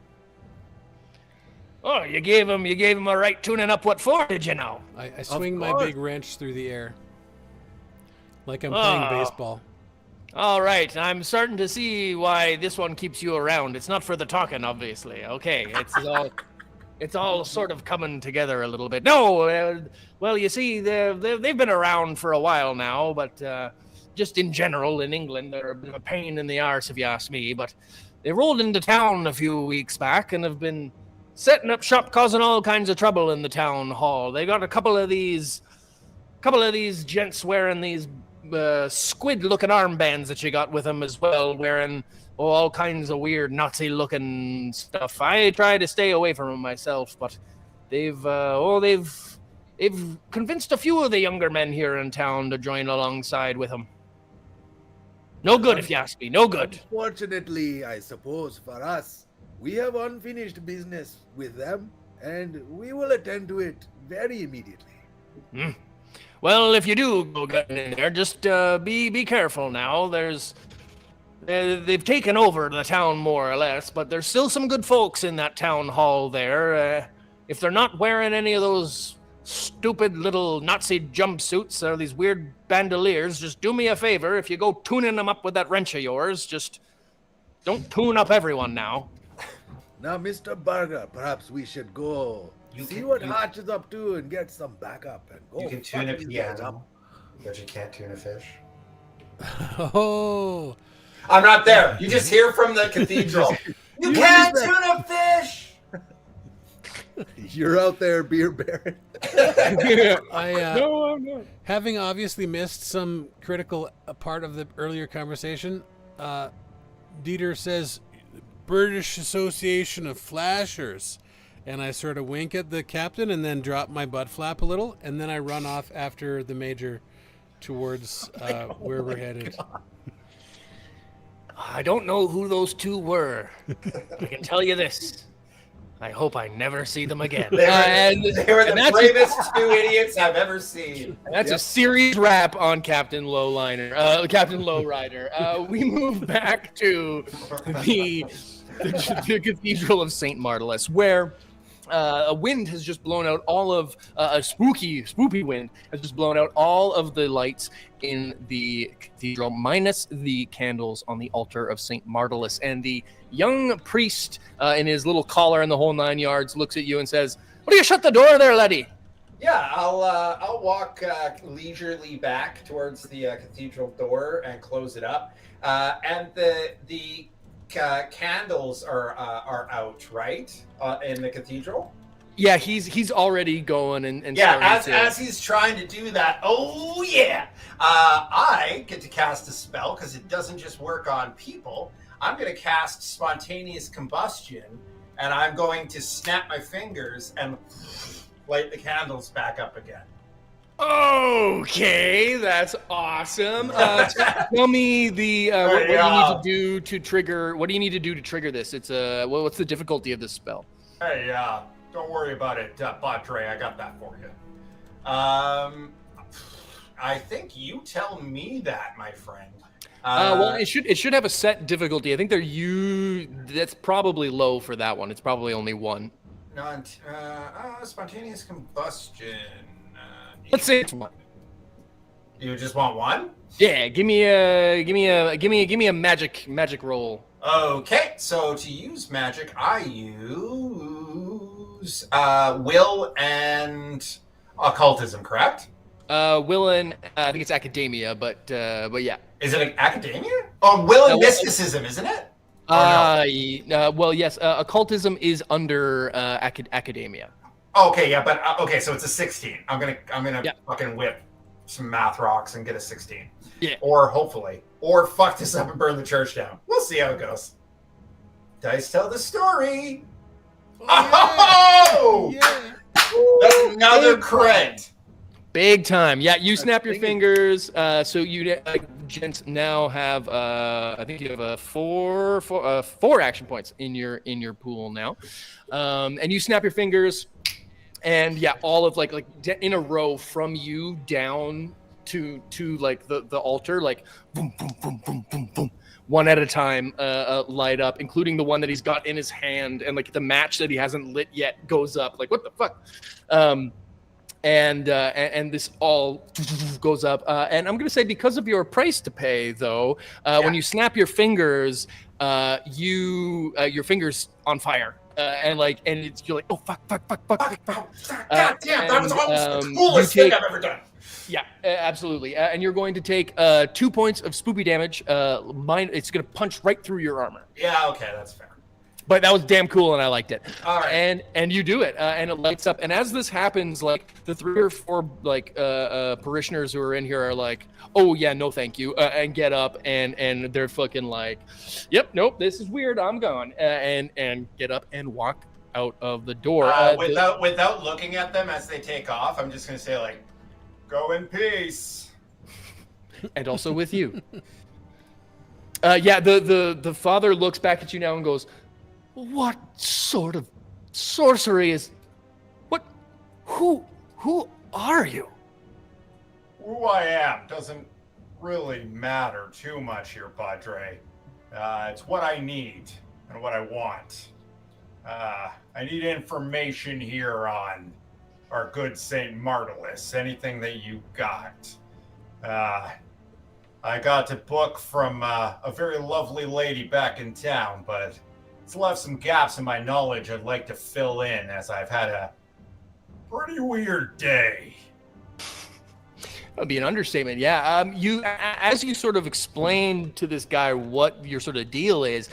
Oh, you gave him a right tuning up. What for, did you know? I swing my course. big wrench through the air. Like I'm playing baseball. All right, I'm starting to see why this one keeps you around. It's not for the talking, obviously. Okay, it's all sort of coming together a little bit. No, well, you see, they've been around for a while now, but just in general in England, they're a bit of a pain in the arse, if you ask me. But they rolled into town a few weeks back and have been setting up shop, causing all kinds of trouble in the town hall. They got a couple of these gents wearing these squid-looking armbands that you got with them as well, wearing all kinds of weird Nazi-looking stuff. I try to stay away from them myself, but they've convinced a few of the younger men here in town to join alongside with them. No good, if you ask me. No good. Fortunately, I suppose, for us, We have unfinished business with them, and we will attend to it very immediately. Well, if you do go getting in there, just be careful now. They've taken over the town more or less, but there's still some good folks in that town hall there. If they're not wearing any of those stupid little Nazi jumpsuits or these weird bandoliers, just do me a favor. If you go tuning them up with that wrench of yours, just don't tune up everyone now. Now, Mr. Burger, perhaps we should go see what Hotch is up to and get some backup and go. You can tune a fuck these guys piano, but you can't tune a fish. Oh, I'm not there. You just hear from the cathedral. You can't tune a fish. You're out there, beer baron. No, I'm not. Having obviously missed some critical part of the earlier conversation, Dieter says, British Association of Flashers. And I sort of wink at the captain and then drop my butt flap a little. And then I run off after the major towards where we're headed. I don't know who those two were. I can tell you this. I hope I never see them again. They were the bravest two idiots I've ever seen. That's a series wrap on Captain Captain Lowrider. We move back to the Cathedral of St. Martellus, where a wind has just blown out all of a spoopy wind has just blown out all of the lights in the cathedral, minus the candles on the altar of St. Martellus. And the young priest in his little collar and the whole 9 yards looks at you and says, "What do you shut the door there, laddie?" Yeah, I'll walk leisurely back towards the cathedral door and close it up. And the candles are out, right? In the cathedral. Yeah, he's already going and yeah. starting As he's trying to do that, oh yeah, I get to cast a spell because it doesn't just work on people. I'm going to cast spontaneous combustion, and I'm going to snap my fingers and light the candles back up again. Okay, that's awesome. Tell me what do you need to do to trigger? What do you need to do to trigger this? It's what's the difficulty of this spell? Hey, don't worry about it, Padre. I got that for you. I think you tell me that, my friend. Well, it should have a set difficulty. I think that's probably low for that one. It's probably only 1. Spontaneous combustion. Let's say it's 1. You just want 1? Yeah, give me a magic roll. Okay, so to use magic, I use will and occultism, correct? Will and I think it's academia, but yeah. Is it academia? Oh, will and mysticism, isn't it? Well, yes. Occultism is under academia. Okay, yeah, but okay, so it's a 16. I'm gonna fucking whip some math rocks and get a 16. Yeah. Or hopefully, or fuck this up and burn the church down. We'll see how it goes. Dice tell the story. Oh! Yeah. That's another crit. Big time. Yeah, you snap your fingers. So you gents now have I think you have four action points in your pool now. And you snap your fingers, and yeah, all of like in a row from you down to like the altar, like boom boom boom boom boom boom, one at a time, light up, including the one that he's got in his hand, and like the match that he hasn't lit yet goes up. Like what the fuck? And this all goes up. And I'm gonna say, because of your price to pay, though, when you snap your fingers, your fingers on fire. And you're like, oh fuck. God damn, that was almost the coolest thing I've ever done. Yeah, absolutely. And you're going to take 2 points of spoopy damage. It's going to punch right through your armor. Yeah, okay, that's fair. But that was damn cool, and I liked it. All right. And you do it, and it lights up. And as this happens, like the 3 or 4 parishioners who are in here are like, "Oh yeah, no, thank you," and get up, and they're fucking like, "Yep, nope, this is weird. I'm gone," and get up and walk out of the door. Without looking at them as they take off, I'm just gonna say like, "Go in peace," and also with you. Yeah, the father looks back at you now and goes, What sort of sorcery is... What... Who are you? Who I am doesn't really matter too much here, Padre. It's what I need and what I want. I need information here on our good Saint Martellus. Anything that you got. I got a book from a very lovely lady back in town, but it's left some gaps in my knowledge I'd like to fill in, as I've had a pretty weird day. That'd be an understatement. Yeah. As you sort of explain to this guy what your sort of deal is,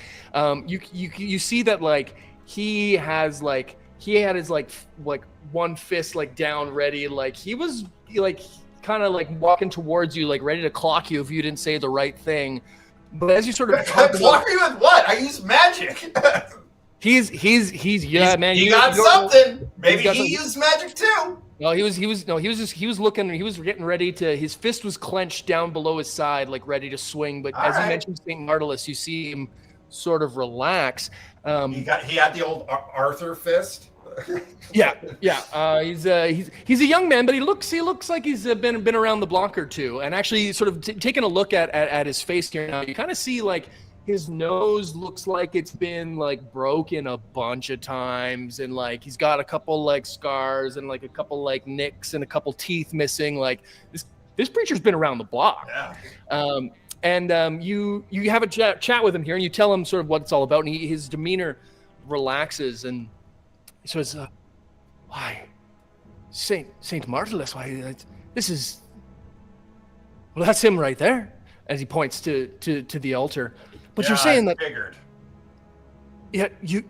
you see that like he had his like one fist like down ready, like he was like kind of like walking towards you, like ready to clock you if you didn't say the right thing. But as you sort of Clock me with what? I use magic. he's man. He got something. Maybe he used magic too. No, he was getting ready to, his fist was clenched down below his side, like ready to swing. But as you mentioned St. Martellus, you see him sort of relax. He had the old Arthur fist. Yeah. He's a young man, but he looks like he's been around the block or two. And actually, sort of taking a look at his face here now, you kind of see like his nose looks like it's been like broken a bunch of times, and like he's got a couple like scars and like a couple like nicks and a couple teeth missing. Like this preacher's been around the block. Yeah. You have a chat with him here, and you tell him sort of what it's all about, and his demeanor relaxes, and he says, "Why, Saint Martellus? Why, this is, well, that's him right there." As he points to the altar. But you're saying that. Figured. Yeah, you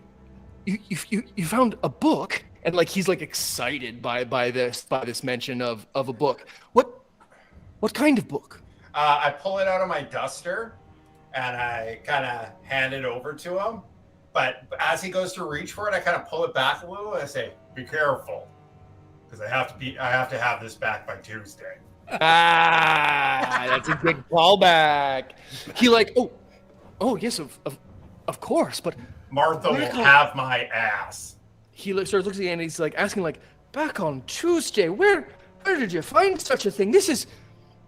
found a book, and like he's like excited by this mention of a book. What kind of book? I pull it out of my duster, and I kind of hand it over to him. But as he goes to reach for it, I kind of pull it back a little, and I say, "Be careful, because I have to have this back by Tuesday." That's a big callback. He like, oh yes, of course, but Martha will have my ass. He sort of looks at you and he's like asking like, back on Tuesday, where did you find such a thing? This is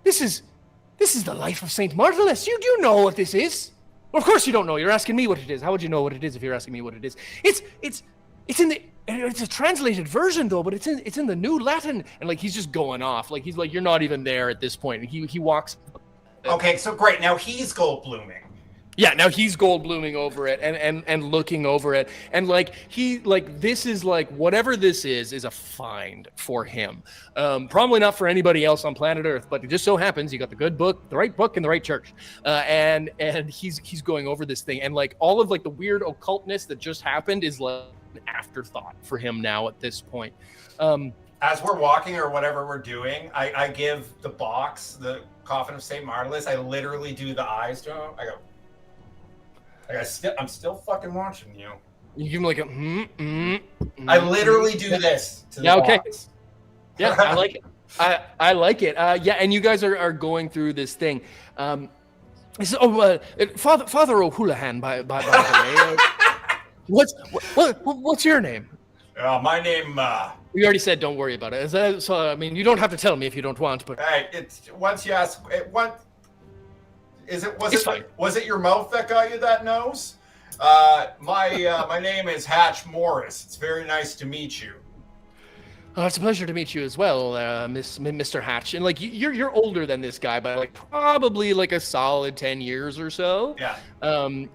the life of Saint Martellus. You do know what this is? Well, of course you don't know. You're asking me what it is. How would you know what it is if you're asking me what it is? It's a translated version though, but it's in the New Latin, and like he's just going off, like he's like, you're not even there at this point. And he walks. Okay, so great. Now he's gold blooming. Yeah, now he's gold blooming over it and looking over it, and like this is like whatever this is a find for him. Probably not for anybody else on planet Earth, but it just so happens you got the good book, the right book, in the right church. And he's going over this thing, and like all of like the weird occultness that just happened is like an afterthought for him now at this point. As we're walking or whatever we're doing, I give the box, the coffin of Saint Martellus. I literally do the eyes to him. I go. I'm still fucking watching you. You give him like a I literally do this to the box. Yeah, I like it. I like it. Yeah, and you guys are going through this thing. Father O'Houlihan, by the way. What's your name? My name. We already said don't worry about it. So I mean, you don't have to tell me if you don't want. But hey, it's once you ask. Was it your mouth that got you that nose? My name is Hatch Morris. It's very nice to meet you. It's a pleasure to meet you as well, Mr. Hatch. And like you're older than this guy by like probably like a solid 10 years or so. Yeah.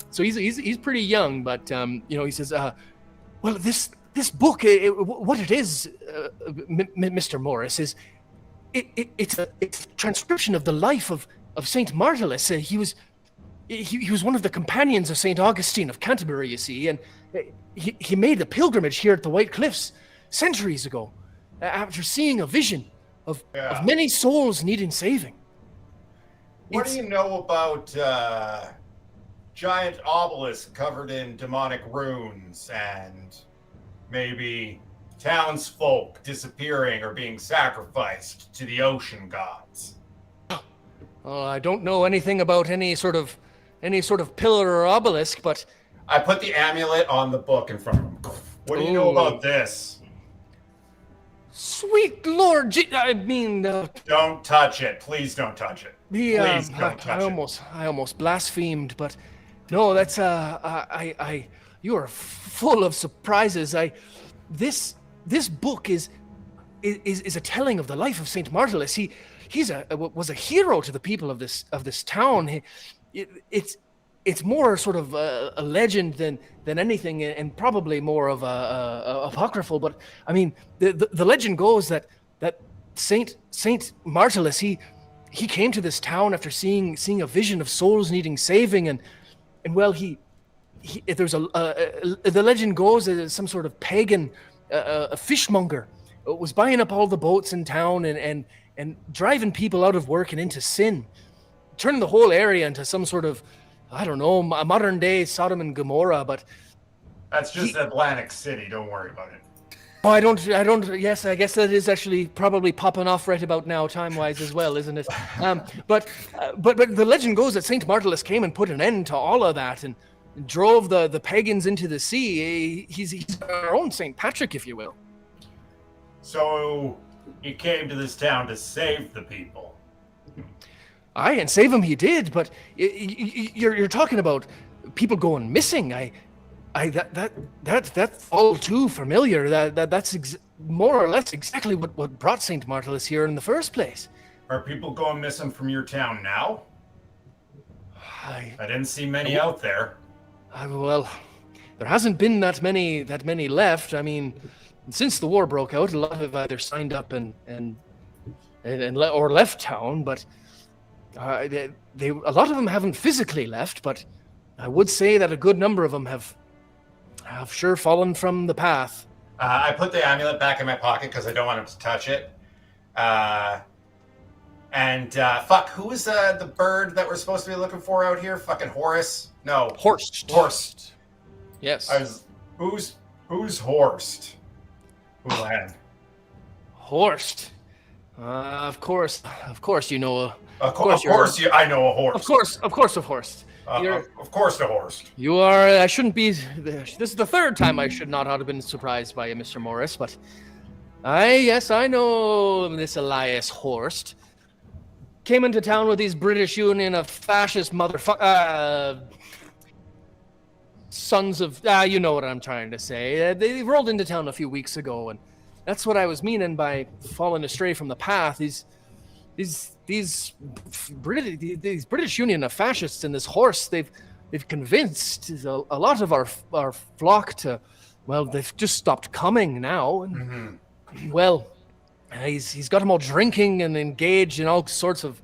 So he's pretty young, but he says, well, this book, what it is, Mr. Morris, is it's a transcription of the life of Saint Martellus. He was one of the companions of Saint Augustine of Canterbury, you see, and he made a pilgrimage here at the White Cliffs centuries ago, after seeing a vision of many souls needing saving. What do you know about giant obelisk covered in demonic runes and maybe townsfolk disappearing or being sacrificed to the ocean gods? I don't know anything about any sort of pillar or obelisk, but I put the amulet on the book in front of him. What do you know about this? Sweet Lord, I mean, Don't touch it. Please don't touch it. Please don't touch it. I almost blasphemed, but no, that's you are full of surprises. This book is a telling of the life of Saint Martellus. He was a hero to the people of this town. It's more sort of a legend than anything, and probably more of a apocryphal. But I mean, the legend goes that Saint Martellus he came to this town after seeing a vision of souls needing saving, and well, there's the legend goes that some sort of pagan a fishmonger was buying up all the boats in town and driving people out of work and into sin, turning the whole area into some sort of, I don't know, a modern day Sodom and Gomorrah. But that's just Atlantic City. Don't worry about it. Oh, I don't. Yes, I guess that is actually probably popping off right about now, time-wise as well, isn't it? But the legend goes that Saint Martellus came and put an end to all of that and drove the pagans into the sea. He's our own Saint Patrick, if you will. So he came to this town to save the people. Aye, and save him he did. But you're talking about people going missing. That's all too familiar. That's more or less exactly what brought Saint Martellus here in the first place. Are people going missing from your town now? I didn't see many out there. Well, there hasn't been that many left. I mean, since the war broke out, a lot have either signed up or left town. But a lot of them haven't physically left. But I would say that a good number of them have sure fallen from the path. I put the amulet back in my pocket because I don't want him to touch it. Fuck, who was the bird that we're supposed to be looking for out here? Fucking Horus? No. Horst. Yes. Who's Horst? Houlihan. Horst. Of course you know. I know a horse. Of course, of Horst. Of course, the horse. You are. I shouldn't be. This is the third time I should not have been surprised by you, Mr. Morris. But I know this Elias Horst. Came into town with these British Union of fascist sons of. You know what I'm trying to say. They rolled into town a few weeks ago, and that's what I was meaning by falling astray from the path. These British Union of fascists and this horse, they've convinced a lot of our flock to, well, they've just stopped coming now. And, well, he's got them all drinking and engaged in all sorts of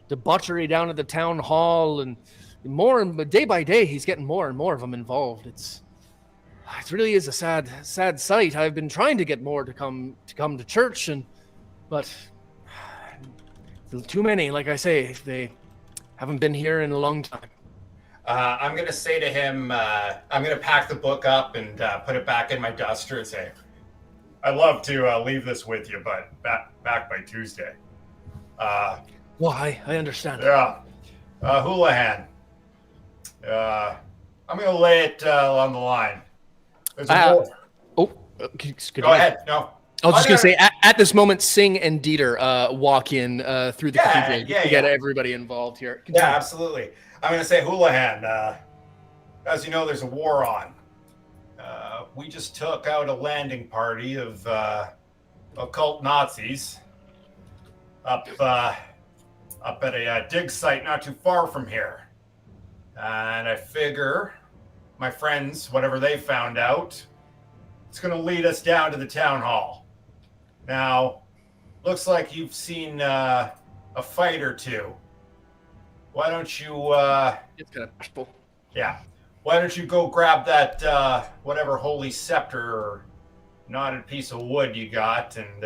debauchery down at the town hall, and day by day he's getting more and more of them involved. It really is a sad sight. I've been trying to get more to come to church, but too many, like I say, they haven't been here in a long time. I'm going to say to him, I'm going to pack the book up and put it back in my duster and say, I'd love to leave this with you, but back by Tuesday. Well, I understand. Yeah. Houlihan. I'm going to lay it on the line. There's a Go ahead. No. I was just going to say, at this moment, Singh and Dieter walk in through the cathedral to get everybody involved here. Continue. Yeah, absolutely. I'm going to say, Houlihan, as you know, there's a war on. We just took out a landing party of occult Nazis up at a dig site not too far from here. And I figure my friends, whatever they found out, it's going to lead us down to the town hall. Now, looks like you've seen a fight or two. Why don't you... it's kind of bashful. Yeah. Why don't you go grab that whatever holy scepter or knotted piece of wood you got and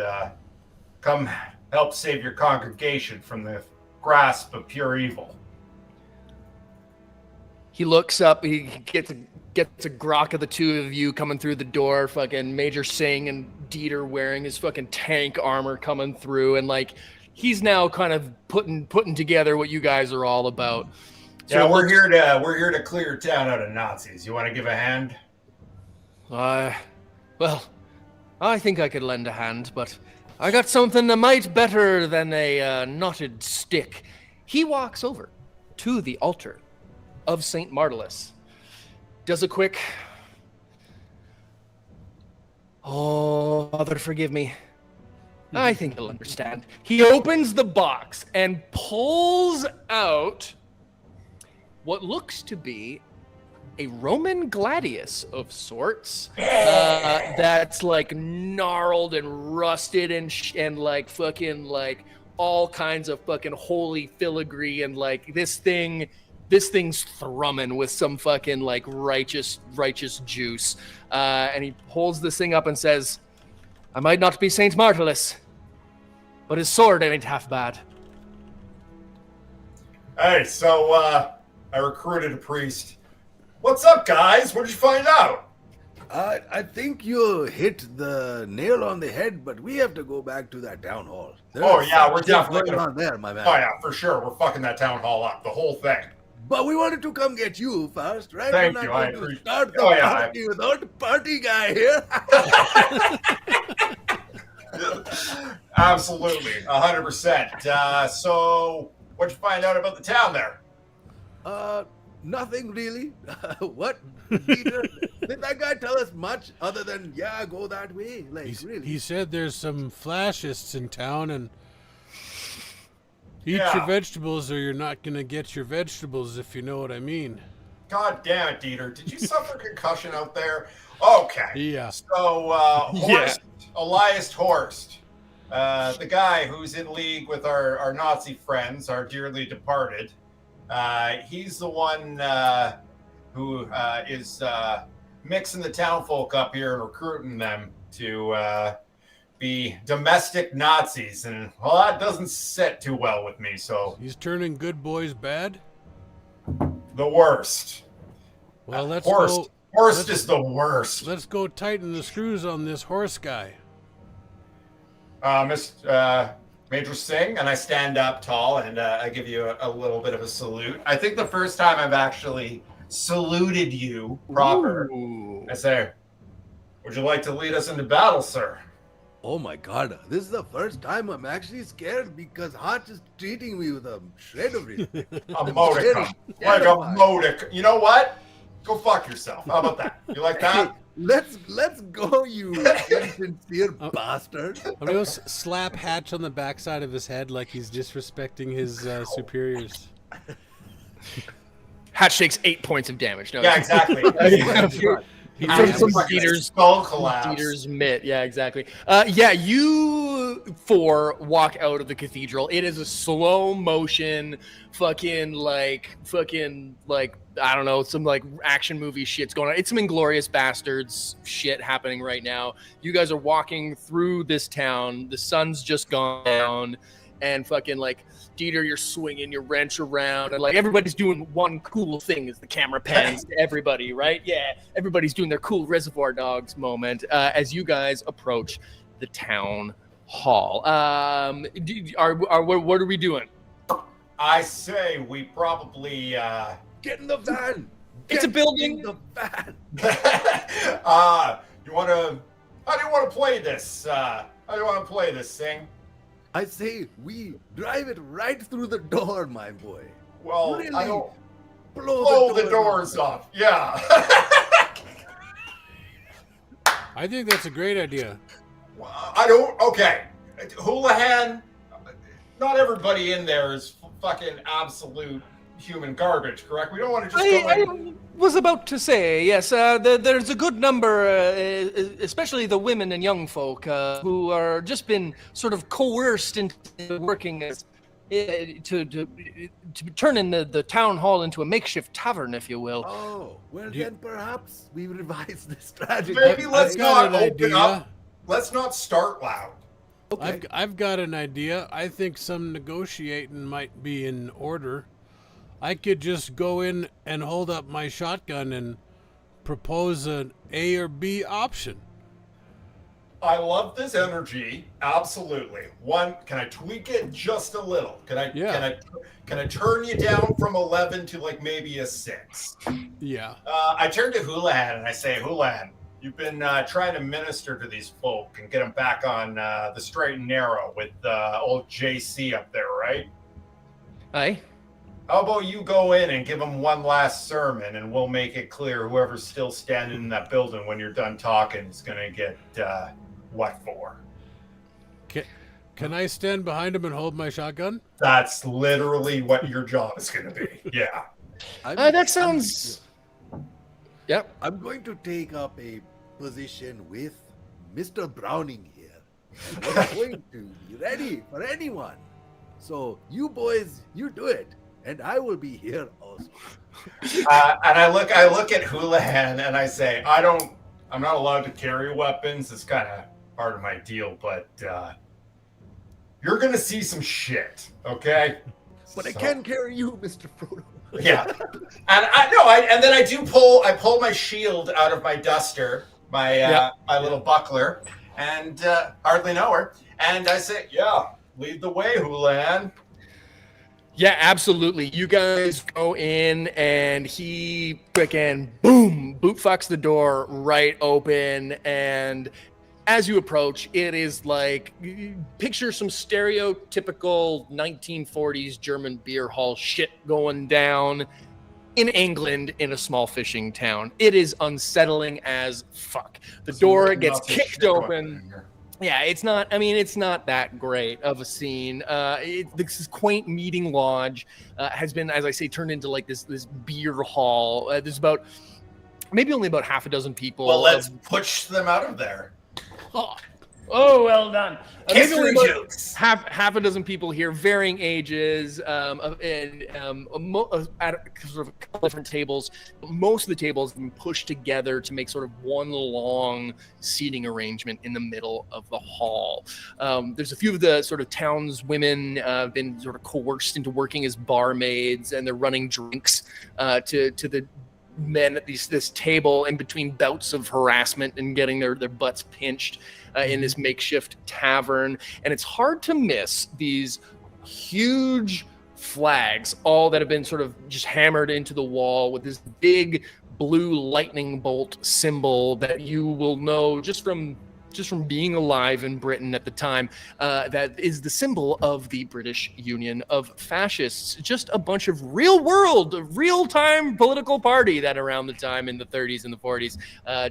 come help save your congregation from the grasp of pure evil. He looks up. He gets a grok of the two of you coming through the door. Fucking Major Singh and Dieter wearing his fucking tank armor coming through, and like he's now kind of putting together what you guys are all about. Yeah, So we're here to clear town out of Nazis. You want to give a hand? Well, I think I could lend a hand, but I got something that might better than a knotted stick. He walks over to the altar of Saint Martellus, does a quick, "Oh, Father, forgive me. I think he'll understand." He opens the box and pulls out what looks to be a Roman gladius of sorts that's like gnarled and rusted and like fucking like all kinds of fucking holy filigree, and like this thing's thrumming with some fucking like righteous juice, and he holds this thing up and says, "I might not be Saint Martellus, but his sword ain't half bad." Hey, so I recruited a priest. What's up, guys? What'd you find out? I think you hit the nail on the head, but we have to go back to that town hall. Oh, yeah, we're definitely going gonna... on there, my man. Oh, yeah, for sure. We're fucking that town hall up. The whole thing. But we wanted to come get you first, right? Thank We're you, not I going to appreciate- start the Oh, yeah, party without the party guy here. Absolutely. 100%. So, what'd you find out about the town there? Nothing really. What, Peter? Did that guy tell us much other than, yeah, go that way? Like, really? He said there's some fascists in town and eat Yeah. your vegetables or you're not going to get your vegetables, if you know what I mean. God damn it, Dieter. Did you suffer concussion out there? Okay. Yeah. So, Horst, Elias Horst, the guy who's in league with our Nazi friends, our dearly departed, he's the one who is mixing the townfolk up here and recruiting them to be domestic Nazis. And, well, that doesn't sit too well with me, so He's turning good boys bad? the worst. Well, let's Horst. go. Horst is the worst. Let's go tighten the screws on this horse guy. Major Singh, and I stand up tall and I give you a little bit of a salute. I think the first time I've actually saluted you proper. Ooh. I say, "Would you like to lead us into battle, sir?" Oh my god, this is the first time I'm actually scared because Hotch is treating me with a shred of respect. A modicum. Like a modicum. You know what? Go fuck yourself. How about that? You like Hey, that? let's go, you insincere bastard. I'm going to slap Hatch on the backside of his head like he's disrespecting his superiors. Hatch takes 8 points of damage. No, Yeah, exactly. From Fucking Dieter's skull collapse. Dieter's mitt. Yeah, exactly. Yeah, you four walk out of the cathedral. It is a slow motion, fucking like, I don't know, some like action movie shit's going on. It's some Inglourious Bastards shit happening right now. You guys are walking through this town. The sun's just gone down, and fucking like Dieter, you're swinging your wrench around, and like everybody's doing one cool thing as the camera pans to everybody, right? Yeah, everybody's doing their cool Reservoir Dogs moment as you guys approach the town hall. What are we doing? I say we probably Get in the van. It's a building. In the van. how do you want to play this? How do you want to play this thing? I say we drive it right through the door, my boy. Well, Really? I don't Blow blow the doors off. Yeah. I think that's a great idea. I don't. Okay, Houlihan. Not everybody in there is fucking absolute human garbage, correct? We don't want to just go I was about to say, yes, there's a good number, especially the women and young folk, who are just been sort of coerced into working as to turning the town hall into a makeshift tavern, if you will. Oh, well Do you- then perhaps we revise this strategy. Maybe let's I've got not an open idea. up. Let's not start loud. Okay. I've got an idea. I think some negotiating might be in order. I could just go in and hold up my shotgun and propose an A or B option. I love this energy. Absolutely. Can I tweak it just a little? Can I turn you down from 11 to like maybe a 6? Yeah. I turn to Houlihan and I say, Houlihan, you've been trying to minister to these folk and get them back on the straight and narrow with old JC up there, right? Aye. How about you go in and give them one last sermon, and we'll make it clear whoever's still standing in that building when you're done talking is going to get what for. Can I stand behind him and hold my shotgun? That's literally what your job is going to be. Yeah. That sounds... Yep. I'm going to take up a position with Mr. Browning here. I'm going to be ready for anyone. So you boys, you do it. And I will be here also. And I look at Houlihan and I say, I'm not allowed to carry weapons. It's kind of part of my deal, but you're gonna see some shit, okay? But I can carry you, Mr. Frodo. Yeah. And then I pull my shield out of my duster, my little buckler, and hardly know her. And I say, yeah, lead the way, Houlihan. Yeah, absolutely. You guys go in and he freaking boom, boot fucks the door right open. And as you approach, it is like, picture some stereotypical 1940s German beer hall shit going down in England in a small fishing town. It is unsettling as fuck. The door gets kicked open. Yeah, it's not that great of a scene. This quaint meeting lodge has been, as I say, turned into like this beer hall. There's maybe only about half a dozen people. Well, let's push them out of there. Oh, well done. Kiss your jokes. Half a dozen people here, varying ages, and at sort of a couple different tables. Most of the tables have been pushed together to make sort of one long seating arrangement in the middle of the hall. There's a few of the sort of townswomen been sort of coerced into working as barmaids, and they're running drinks to the men at this table in between bouts of harassment and getting their butts pinched in this makeshift tavern. And it's hard to miss these huge flags, all that have been sort of just hammered into the wall with this big blue lightning bolt symbol that you will know just from being alive in Britain at the time, that is the symbol of the British Union of Fascists. Just a bunch of real-time political party that around the time in the 30s and the 40s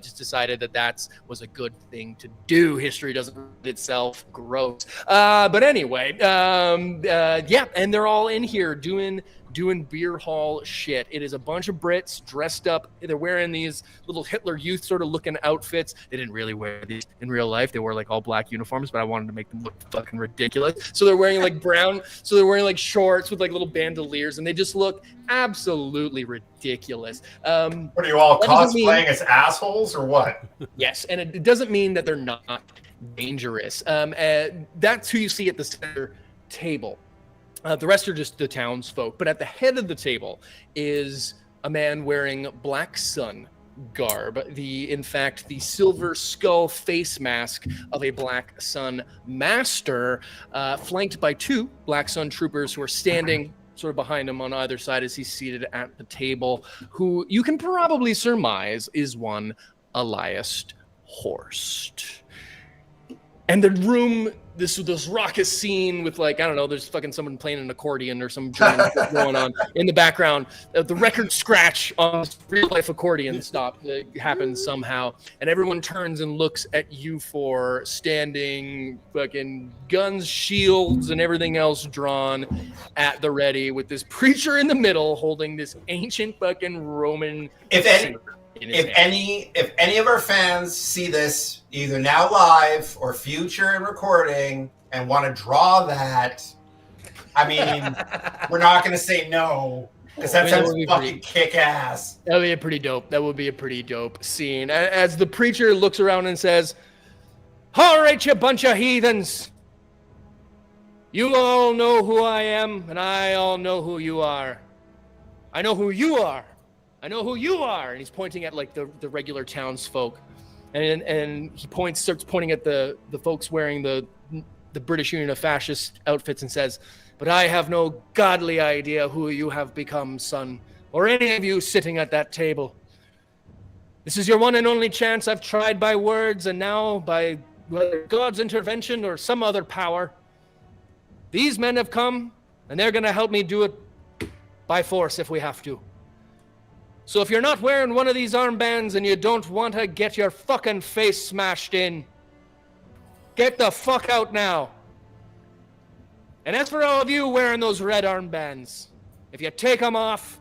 just decided that was a good thing to do. History doesn't repeat itself. Gross. But anyway, and they're all in here doing beer hall shit. It is a bunch of Brits dressed up. They're wearing these little Hitler Youth sort of looking outfits. They didn't really wear these in real life. They wore like all black uniforms, but I wanted to make them look fucking ridiculous. So they're wearing like shorts with like little bandoliers, and they just look absolutely ridiculous. What are you all cosplaying as assholes or what? Yes, and it doesn't mean that they're not dangerous. That's who you see at the center table. The rest are just the townsfolk. But at the head of the table is a man wearing Black Sun garb. In fact, the silver skull face mask of a Black Sun master, flanked by two Black Sun troopers who are standing sort of behind him on either side as he's seated at the table, who you can probably surmise is one Elias Horst. And the room, this raucous scene with like, I don't know, there's fucking someone playing an accordion or some German shit going on in the background. The record scratch on this real life accordion happens somehow. And everyone turns and looks at you four standing, fucking guns, shields, and everything else drawn at the ready with this preacher in the middle holding this ancient fucking Roman. If any of our fans see this either now live or future in recording and want to draw that, I mean, we're not going to say no because that sounds fucking kick ass. That would be a pretty dope scene. As the preacher looks around and says, "All right, you bunch of heathens. You all know who I am, and I all know who you are. I know who you are. I know who you are." And he's pointing at like the regular townsfolk. and he starts pointing at the folks wearing the British Union of Fascist outfits and says, "But I have no godly idea who you have become, son, or any of you sitting at that table. This is your one and only chance. I've tried by words, and now by whether God's intervention or some other power, these men have come, and they're going to help me do it by force if we have to. So if you're not wearing one of these armbands and you don't want to get your fucking face smashed in, get the fuck out now. And as for all of you wearing those red armbands, if you take them off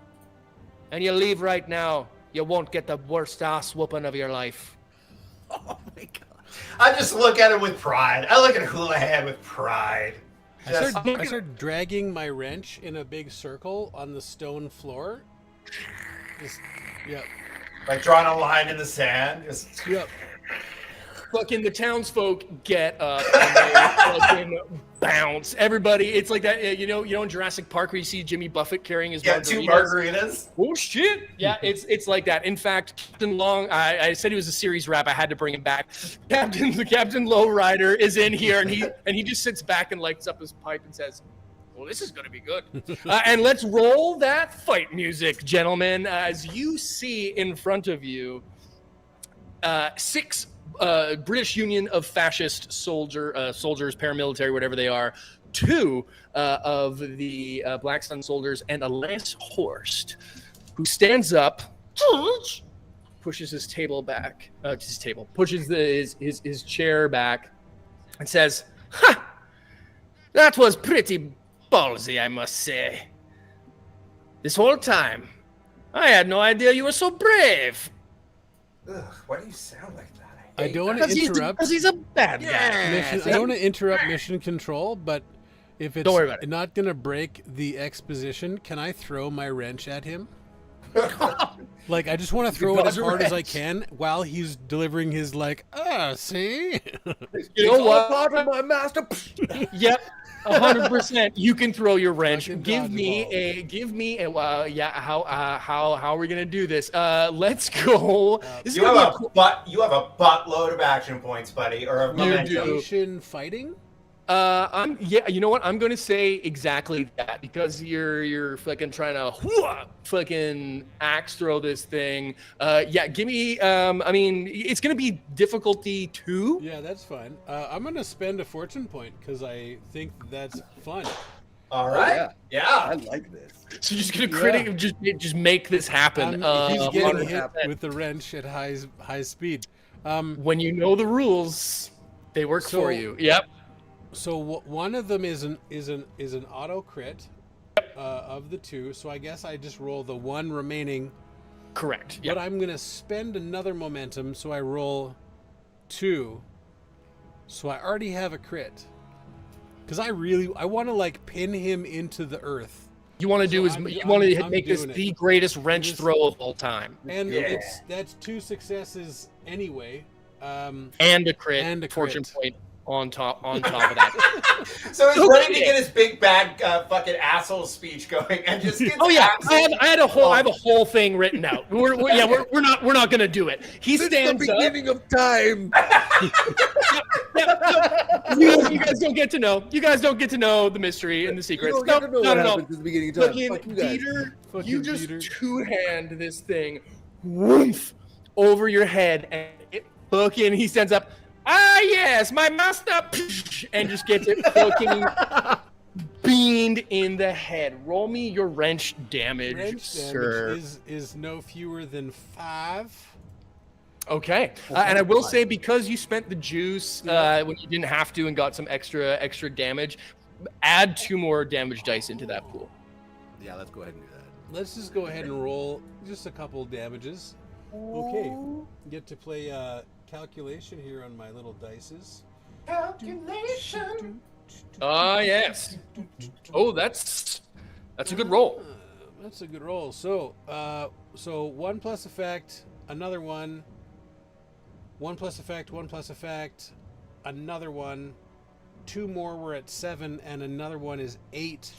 and you leave right now, you won't get the worst ass whooping of your life." Oh my god. I just look at him with pride. I look at Houlihan with pride. I start dragging my wrench in a big circle on the stone floor. Just, yep. Like drawing a line in the sand. Just... Yep. Fucking the townsfolk get up and they fucking bounce. Everybody, it's like that. You know, in Jurassic Park where you see Jimmy Buffett carrying his margaritas. 2 margaritas. Oh shit! Yeah, it's like that. In fact, Captain Long, I said he was a series rap. I had to bring him back. The Captain Lowrider is in here, and he just sits back and lights up his pipe and says, "Well, this is going to be good." And let's roll that fight music, gentlemen, as you see in front of you, 6 British Union of Fascist soldiers, paramilitary, whatever they are, 2 of the Black Sun soldiers, and a Lance Horst, who stands up, pushes his table back, pushes his chair back, and says, "Ha! That was pretty ballsy, I must say. This whole time, I had no idea you were so brave." Ugh, why do you sound like that? I don't want to interrupt. Because he's a bad guy. I don't want to interrupt mission control, but if it's Don't worry about it. not going to break the exposition, can I throw my wrench at him? Like, I just want to throw it as hard as I can while he's delivering his, see? You know what? Part of my master. Yep, 100%. You can throw your wrench. Fucking Give me a. How are we gonna do this? Let's go. This is You gonna have be you have a buttload of action points, buddy, or of momentum. Nation fighting? You know what? I'm gonna say exactly that because you're fucking trying to fucking axe throw this thing. Give me. I mean, it's gonna be difficulty 2. Yeah, that's fine. I'm going to spend a fortune point because I think that's fun. All right. I like this. So you're just gonna just make this happen. He's getting 100%. hit with the wrench at high speed. When you know the rules, they work for you. Yep. So one of them is an auto crit of the 2. So I guess I just roll the 1 remaining. Correct. But I'm gonna spend another momentum, so I roll 2. So I already have a crit. Because I want to pin him into the earth. You want to make this the greatest wrench throw of all time. And that's 2 successes anyway. And a crit. Fortune point on top of that. So he's ready to get his big bad fucking asshole speech going and just gets I have a whole thing written out. We're not gonna do it. He stands the beginning of time. You guys don't get to know. You guys don't get to know the mystery and the secrets. You don't get to know what happens at the beginning of time. Fucking Fuck you guys. Peter, you just 2-hand this thing, whoomph, over your head, and he stands up. "Ah, yes, my master," and just gets it fucking beamed in the head. Roll me your wrench damage, sir. Is no fewer than 5. Okay, and I will say because you spent the juice when you didn't have to and got some extra damage, add 2 more damage dice into that pool. Yeah, let's go ahead and do that. Let's just go ahead and roll just a couple damages. Okay, get to play calculation here on my little dices. Calculation. Yes. Oh, that's a good roll. That's a good roll. So 1 plus effect, another 1. 1 plus effect, 1 plus effect, another 1. 2 more, we're at 7, and another 1 is 8.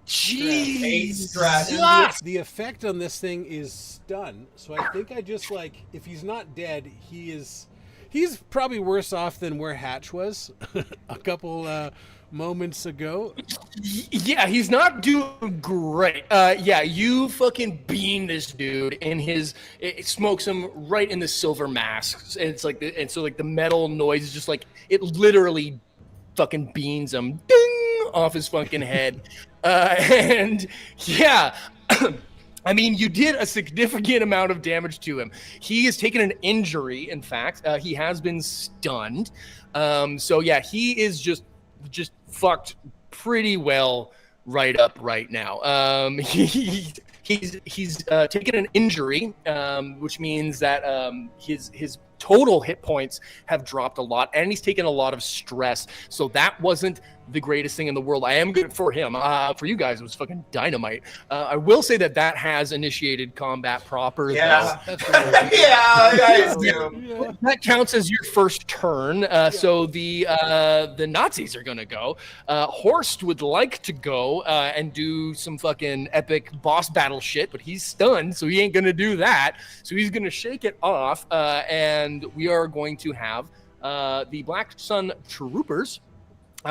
Jeez. 8 stress. The effect on this thing is stun. So I think I just if he's not dead, He's probably worse off than where Hatch was a couple moments ago. Yeah, he's not doing great. Yeah, you fucking bean this dude, and it smokes him right in the silver mask. And it's like, and so like the metal noise is just like it literally fucking beans him, ding, off his fucking head. And yeah. I mean, you did a significant amount of damage to him. He has taken an injury. In fact, he has been stunned. So yeah, he is just fucked pretty well right up right now. He's taken an injury, which means that his total hit points have dropped a lot, and he's taken a lot of stress. So that wasn't the greatest thing in the world. I am good for him. For you guys, it was fucking dynamite. I will say that has initiated combat proper. Yeah. That's Yeah, guys do. That counts as your first turn. So the Nazis are gonna go. Horst would like to go and do some fucking epic boss battle shit, but he's stunned, so he ain't gonna do that. So he's gonna shake it off, and we are going to have the Black Sun Troopers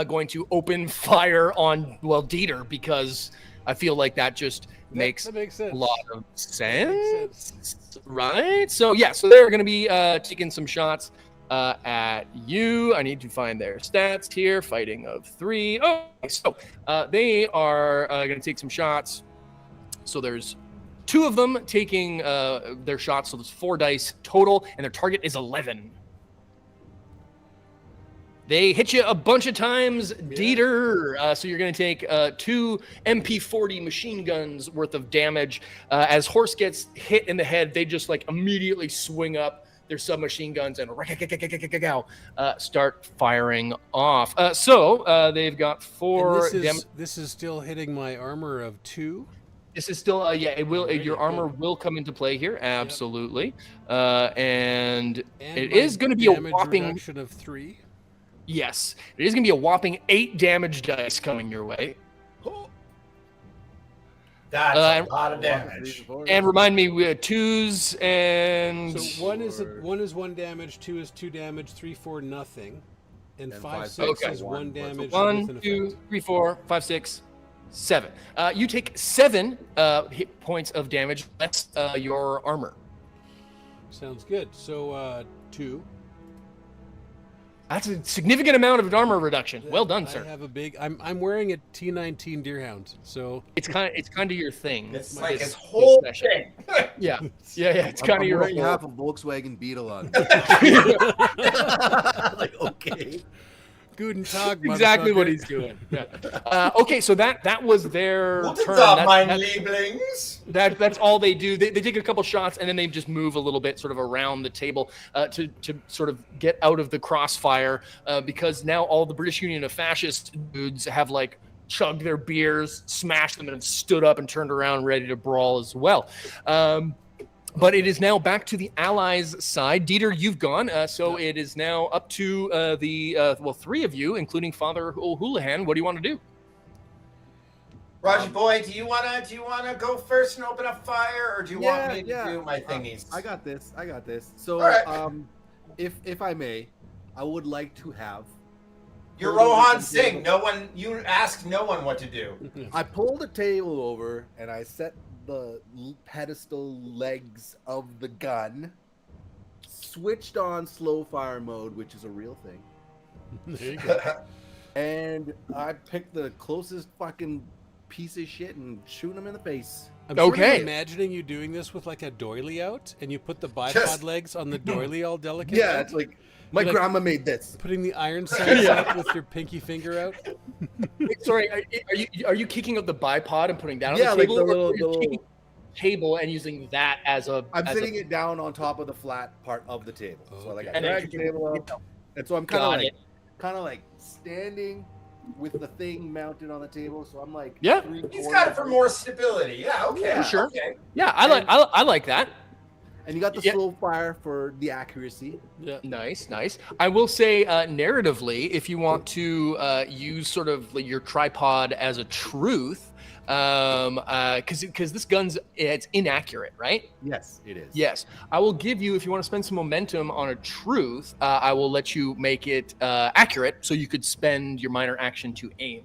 going to open fire on Dieter, because I feel like that just makes sense. a lot of sense, right? So yeah, so they're going to be taking some shots at you. I need to find their stats here. Fighting of 3. Oh, so they are going to take some shots. So there's 2 of them taking their shots. So there's 4 dice total, and their target is 11. They hit you a bunch of times, Dieter. So you're going to take 2 MP40 machine guns worth of damage. As Horse gets hit in the head, they just like immediately swing up their submachine guns and start firing off. So they've got 4. This is still hitting my armor of 2. This is still, it will. Alright, your armor good. will come into play here, absolutely. And it my is going to be a damage whopping. reduction of 3. Yes, it is going to be a whopping 8 damage dice coming your way. That's a lot of damage. And remind me, we had 2s and. So one is 1 damage, 2 is 2 damage, 3, 4 nothing, and 5, 6 Okay. is 1 damage. 1, with an 2, effect. 3, 4, 5, 6, 7. You take 7 hit points of damage less your armor. Sounds good. So 2. That's a significant amount of armor reduction. Well done, sir. I have a big. I'm wearing a T19 Deerhound, so It's kind of your thing. It's My- like this- his whole this session. thing. Yeah. It's kind of your wearing whole- half a Volkswagen Beetle on. Like, okay. Guten Tag, exactly what motherfucker. he's doing. Yeah. Okay, so that was their Guten turn. Tag, That- mein that- Lieblings. that's all they do. They take a couple shots and then they just move a little bit sort of around the table to sort of get out of the crossfire because now all the British Union of Fascist dudes have like chugged their beers, smashed them, and stood up and turned around ready to brawl as well. But it is now back to the Allies' side. Dieter, you've gone, so it is now up to the 3 of you, including Father O'Houlihan. What do you want to do? Roger boy, do you wanna go first and open up fire, or do you want me to do my thingies? I got this. So, All right. if I may, I would like to have. You're pulled Rohan the Singh. table- You asked no one what to do. I pulled the table over and I set the pedestal legs of the gun, switched on slow fire mode, which is a real thing, There you go. and I picked the closest fucking piece of shit and shooting him in the face. I'm sort Okay. of imagining you doing this with like a doily out, and you put the bipod Just- legs on the doily, all delicate. Yeah, out, it's like my Like- grandma made this. putting the iron sights up with your pinky finger out. Wait, sorry, are you kicking up the bipod and putting that on Yeah, the like table? the or little- are you the taking little- the table and using that as a. I'm as sitting a, it down on top of the flat part of the table. So like I And then drag the kicking- table up, and so I'm kind Got of it. like standing with the thing mounted on the table. So I'm like, Yeah. He's got it for more stability. Yeah, okay. Yeah. For sure. Okay. Yeah, I like that. And you got the Yeah. slow fire for the accuracy. Yeah. Nice. I will say, narratively, if you want to use sort of like your tripod as a truth, Because this it's inaccurate, right? Yes, it is. Yes. I will give you, if you want to spend some momentum on a truth, I will let you make it accurate, so you could spend your minor action to aim.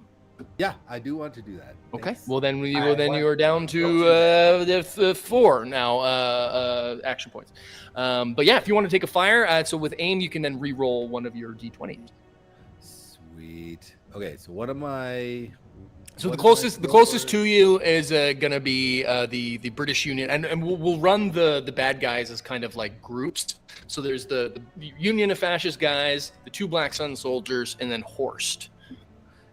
Yeah, I do want to do that. Okay. Thanks. Well, then you I want are down to the 4 now action points. But yeah, if you want to take a fire, so with aim, you can then re-roll one of your d20s. Sweet. Okay, so what am I? So what the is my closest score? to you is gonna be the British Union, and we'll run the bad guys as kind of like groups. So there's the Union of Fascist guys, the 2 Black Sun soldiers, and then Horst.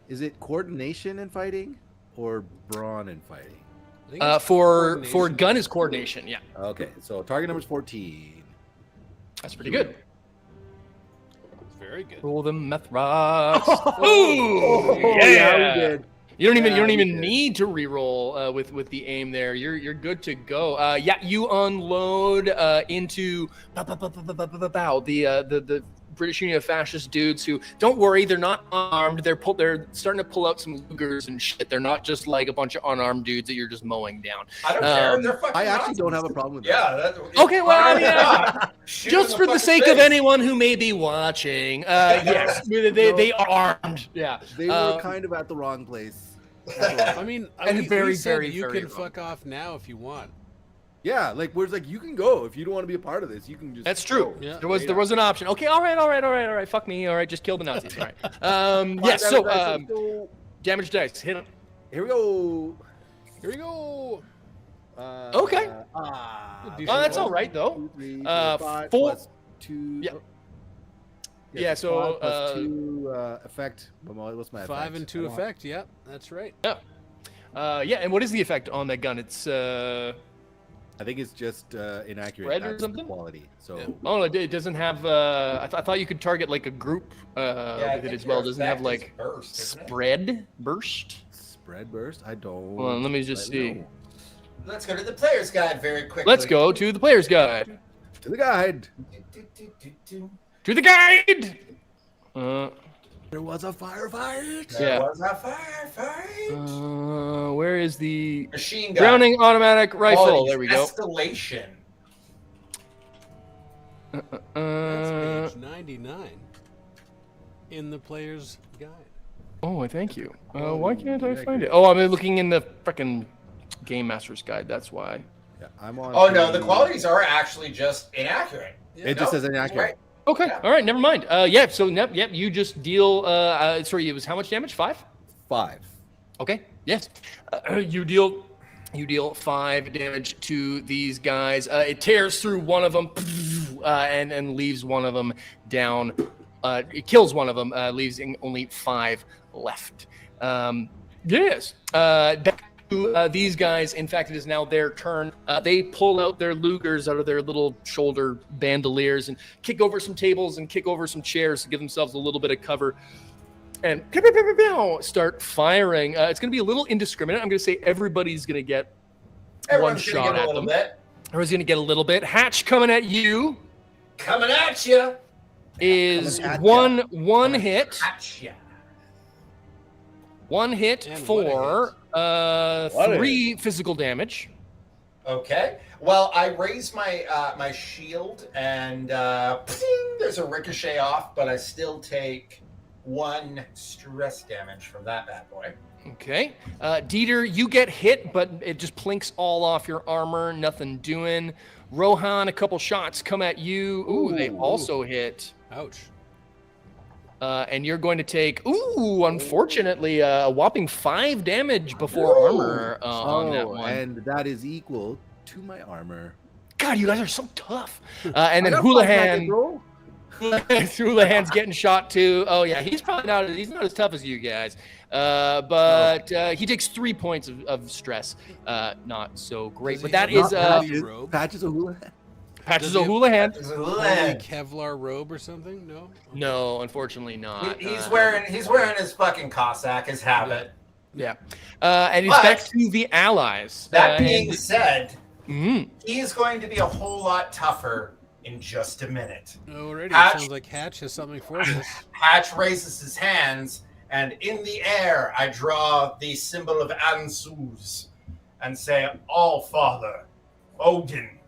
Is it coordination and fighting, or brawn and fighting? I think it's For coordination. gun is coordination. Yeah, Okay, so target number is 14. that's pretty good. It's very good. Roll them meth rocks. Oh, yeah. we did. You don't Yeah, we even did. need to re-roll with the aim there. You're good to go. Yeah, you unload into the British Union of Fascist dudes who, don't worry, they're not armed. They're starting to pull out some Lugers and shit. They're not just like a bunch of unarmed dudes that you're just mowing down. I don't care. Um, They're fucking I actually Nazis. don't have a problem with that. Yeah. That, Okay, well, I mean, Shoot just in for the fucking sake of face. anyone who may be watching, yes, they are armed. Yeah. They were kind of at the wrong place. I mean, And we very, said very, you very can wrong. fuck off now if you want. Yeah, like where's like you can go if you don't want to be a part of this. You can just. That's true. Yeah. There was an option. Okay, all right. Fuck me. All right, just kill the Nazis. All right. Yes. Damage So dice, let's go. damage dice. Hit him. Here we go. Here we go. Okay. Good Oh, that's all right though. 2, 3, Uh, 5 4 plus 2. Yeah. oh. Yeah, so, 5 plus 2 effect. What's my 5 effect? and 2 I want- effect. Yep, that's right. Yeah. And what is the effect on that gun? It's I think it's just inaccurate. Spread or That's the something? quality. So Yeah. oh no, it doesn't have. I thought you could target like a group Yeah, I with it think as well. your Doesn't have effect like is burst, isn't it? spread burst. spread burst. I don't. Hold on, let me just really see. know. Let's go to the player's guide very quickly. Let's go to the player's guide. To the guide. To the guide. There was a firefight. There Yeah. was a firefight. Where is the Machine gun. Browning automatic rifle? Qualities, There we go. Escalation. That's page 99 in the player's guide. Oh, thank you. Why can't I find it? Oh, I'm looking in the frickin' Game Master's Guide. That's why. Yeah, I'm on. Oh no, the page- qualities are actually just inaccurate. It just No, says inaccurate. right. Okay. Yeah. All right. Never mind. Yeah. So, yep. You just deal. Sorry. It was how much damage? 5. 5. Okay. Yes. You deal 5 damage to these guys. It tears through one of them, and leaves one of them down. It kills one of them, leaves only 5 left. Yes. Back to these guys. In fact, it is now their turn. They pull out their Lugers out of their little shoulder bandoliers and kick over some tables and kick over some chairs to give themselves a little bit of cover. And start firing. It's going to be a little indiscriminate. I'm going to say everybody's going to get Everyone's one gonna shot get a at little them. bit. Everyone's going to get a little bit. Hatch coming at you Coming at you. is Coming at one hit. At ya. One hit And for What a 3 physical damage. Okay. Well, I raise my my shield and ping, there's a ricochet off, but I still take 1 stress damage from that bad boy. Okay. Dieter, you get hit, but it just plinks all off your armor. Nothing doing. Rohan, a couple shots come at you. Ooh, they Ooh. also hit. Ouch. And you're going to take, unfortunately, a whopping 5 damage before Ooh. armor on that one. And that is equal to my armor. God, you guys are so tough. And I then got Houlihan, five bro. Houlihan's getting shot too. Oh yeah, he's probably not. He's not as tough as you guys. But he takes 3 points of stress. Not so great. Does But he that have is a Patches, robe? patches of hula. Patches Does he have- O'Houlihan. There's a Holy leg. Kevlar robe or something? No. No, unfortunately not. He's wearing his fucking Cossack, his habit. Yeah. And he's But- back to the allies. That being and- said, Mhm. he is going to be a whole lot tougher in just a minute. Alrighty. Hatch. Sounds like Hatch has something for this. Hatch raises his hands And in the air, I draw the symbol of Anzus and say, All Father, Odin,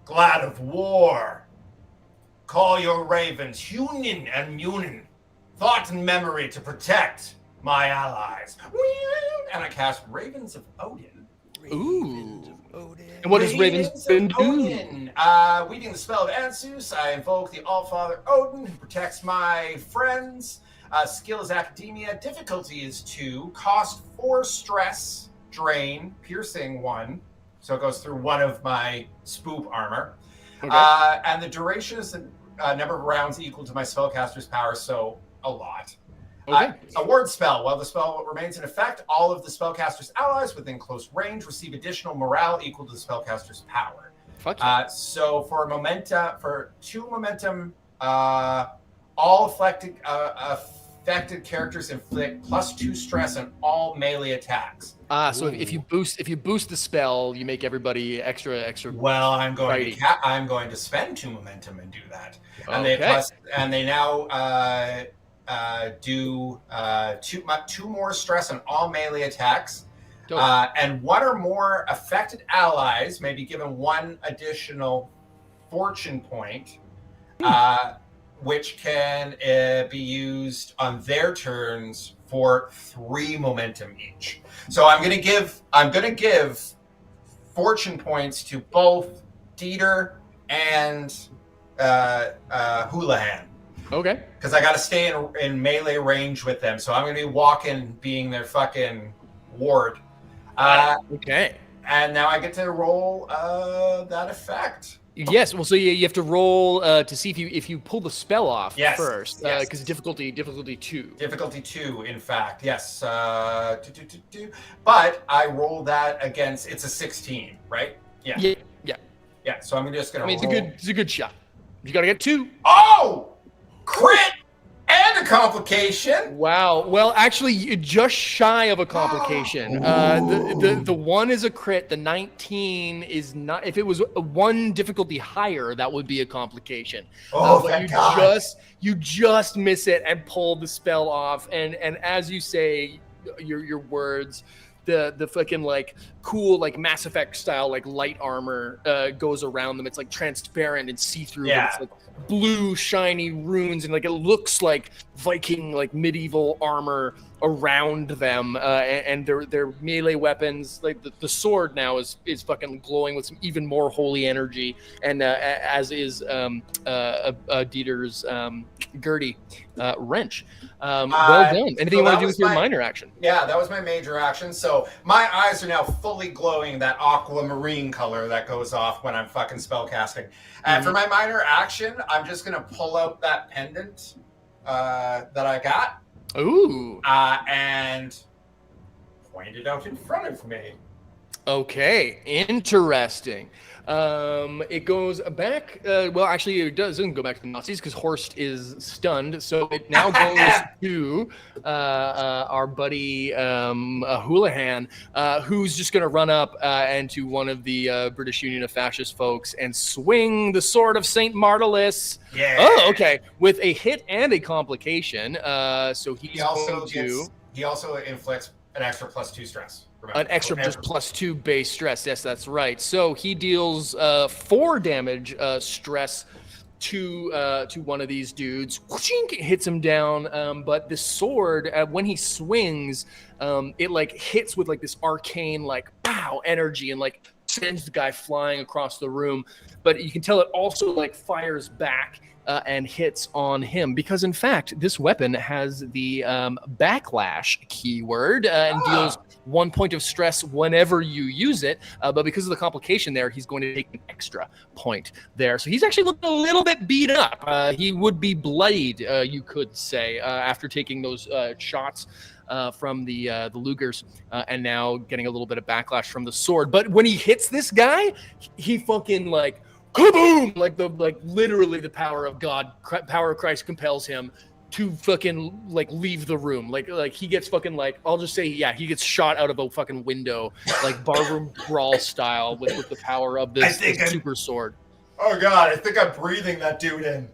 glad of war, call your ravens, Hunin and Munin, thought and memory to protect my allies. And I cast Ravens of Odin. Ooh. And what does Ravens do? Weeding the spell of Anzus, I invoke the All-Father Odin, who protects my friends. Skill is Academia. Difficulty is 2. Cost 4 stress. Drain. Piercing 1. So it goes through one of my spoop armor. Okay. And the duration is the number of rounds equal to my spellcaster's power, so a lot. Okay. A word spell. While the spell remains in effect, all of the spellcaster's allies within close range receive additional morale equal to the spellcaster's power. Fuck yeah. So for 2 momentum, all affected characters inflict +2 stress on all melee attacks. So if you boost the spell, you make everybody extra. Well, I'm going Righty. to spend 2 momentum and do that, Okay. and they now do 2 more stress on all melee attacks. And 1 or more affected allies may be given 1 additional fortune point, which can be used on their turns for 3 momentum each. So I'm gonna give fortune points to both Dieter and Houlihan. Okay. Because I got to stay in melee range with them. So I'm going to be walking, being their fucking ward. Okay. And now I get to roll that effect. Yes. Well, so you have to roll to see if you pull the spell off first. Yes. Because difficulty 2. Difficulty 2, in fact. Yes. But I roll that against. It's a 16, right? Yeah. Yeah. So I'm just going to. It's a good shot. You got to get 2. Oh! Crit and a complication. Wow. Well, actually, just shy of a complication. The 1 is a crit. The 19 is not. If it was a 1 difficulty higher, that would be a complication. Thank God. You just miss it and pull the spell off. And as you say, your words, the fucking like cool like Mass Effect style like light armor goes around them. It's like transparent and see-through. Yeah. But it's like blue shiny runes and like it looks like Viking like medieval armor around them, and their melee weapons, like the sword now is fucking glowing with some even more holy energy, and as is Dieter's Gertie wrench. Well done. Anything you want to do with your minor action? Yeah, that was my major action. So my eyes are now fully glowing that aquamarine color that goes off when I'm fucking spellcasting. And for my minor action, I'm just gonna pull out that pendant that I got. Ooh. And point it out in front of me. Okay, interesting. It goes back. Well, actually, it doesn't go back to the Nazis because Horst is stunned. So it now goes to our buddy Houlihan, who's just going to run up and to one of the British Union of Fascist folks and swing the sword of Saint Martellus. Yeah. Oh, okay. With a hit and a complication. So he also inflicts an extra +2 stress. Remember, an extra just +2 base stress. Yes, that's right. So he deals 4 damage stress to one of these dudes. Whooshing, hits him down. But the sword, when he swings, it like hits with like this arcane like pow energy and like sends the guy flying across the room. But you can tell it also like fires back and hits on him because in fact this weapon has the backlash keyword and deals 1 point of stress whenever you use it, but because of the complication there, he's going to take an extra point there. So he's actually looking a little bit beat up. He would be bloodied, you could say, after taking those shots from the Lugers, and now getting a little bit of backlash from the sword. But when he hits this guy, he fucking like kaboom! Like literally the power of God, power of Christ compels him to fucking like leave the room. Like he gets fucking like, I'll just say, yeah, he gets shot out of a fucking window, like barroom brawl style with the power of this super sword. Oh God, I think I'm breathing that dude in.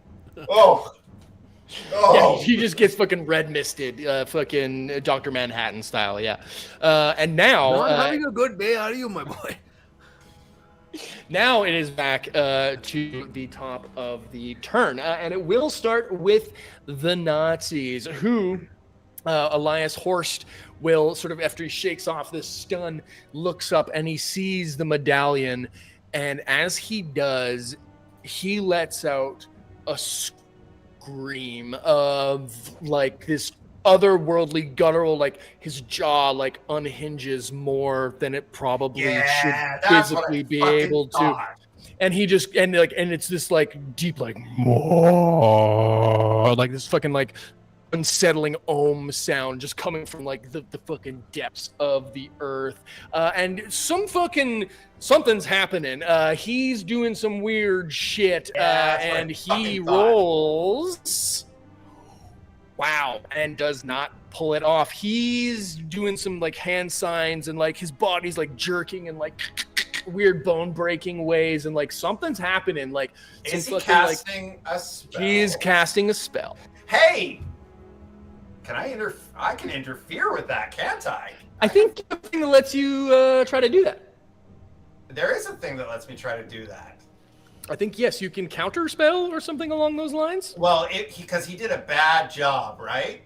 Oh. Oh, Yeah, he just gets fucking red misted, fucking Dr. Manhattan style, yeah. And now, Not having a good day, are you, my boy? now it is back to the top of the turn, and it will start with the Nazis, who Elias Horst will sort of, after he shakes off this stun, looks up and he sees the medallion, and as he does, he lets out a scream of like this otherworldly guttural, like his jaw like unhinges more than it probably should that's what I physically be fucking able to, thought. and he just and it's this like deep like more like this fucking like unsettling ohm sound just coming from like the fucking depths of the earth, and something's happening. He's doing some weird shit, Yeah, that's what I and he fucking thought. rolls. Wow, and does not pull it off. He's doing some like hand signs and like his body's like jerking and like weird bone breaking ways, and like something's happening. Like Is he some fucking, casting a spell? he's casting a spell. Hey, I can interfere with that, can't I? I think the thing that lets you try to do that. There is a thing that lets me try to do that. I think yes, you can counter spell or something along those lines. Well, because he did a bad job, right?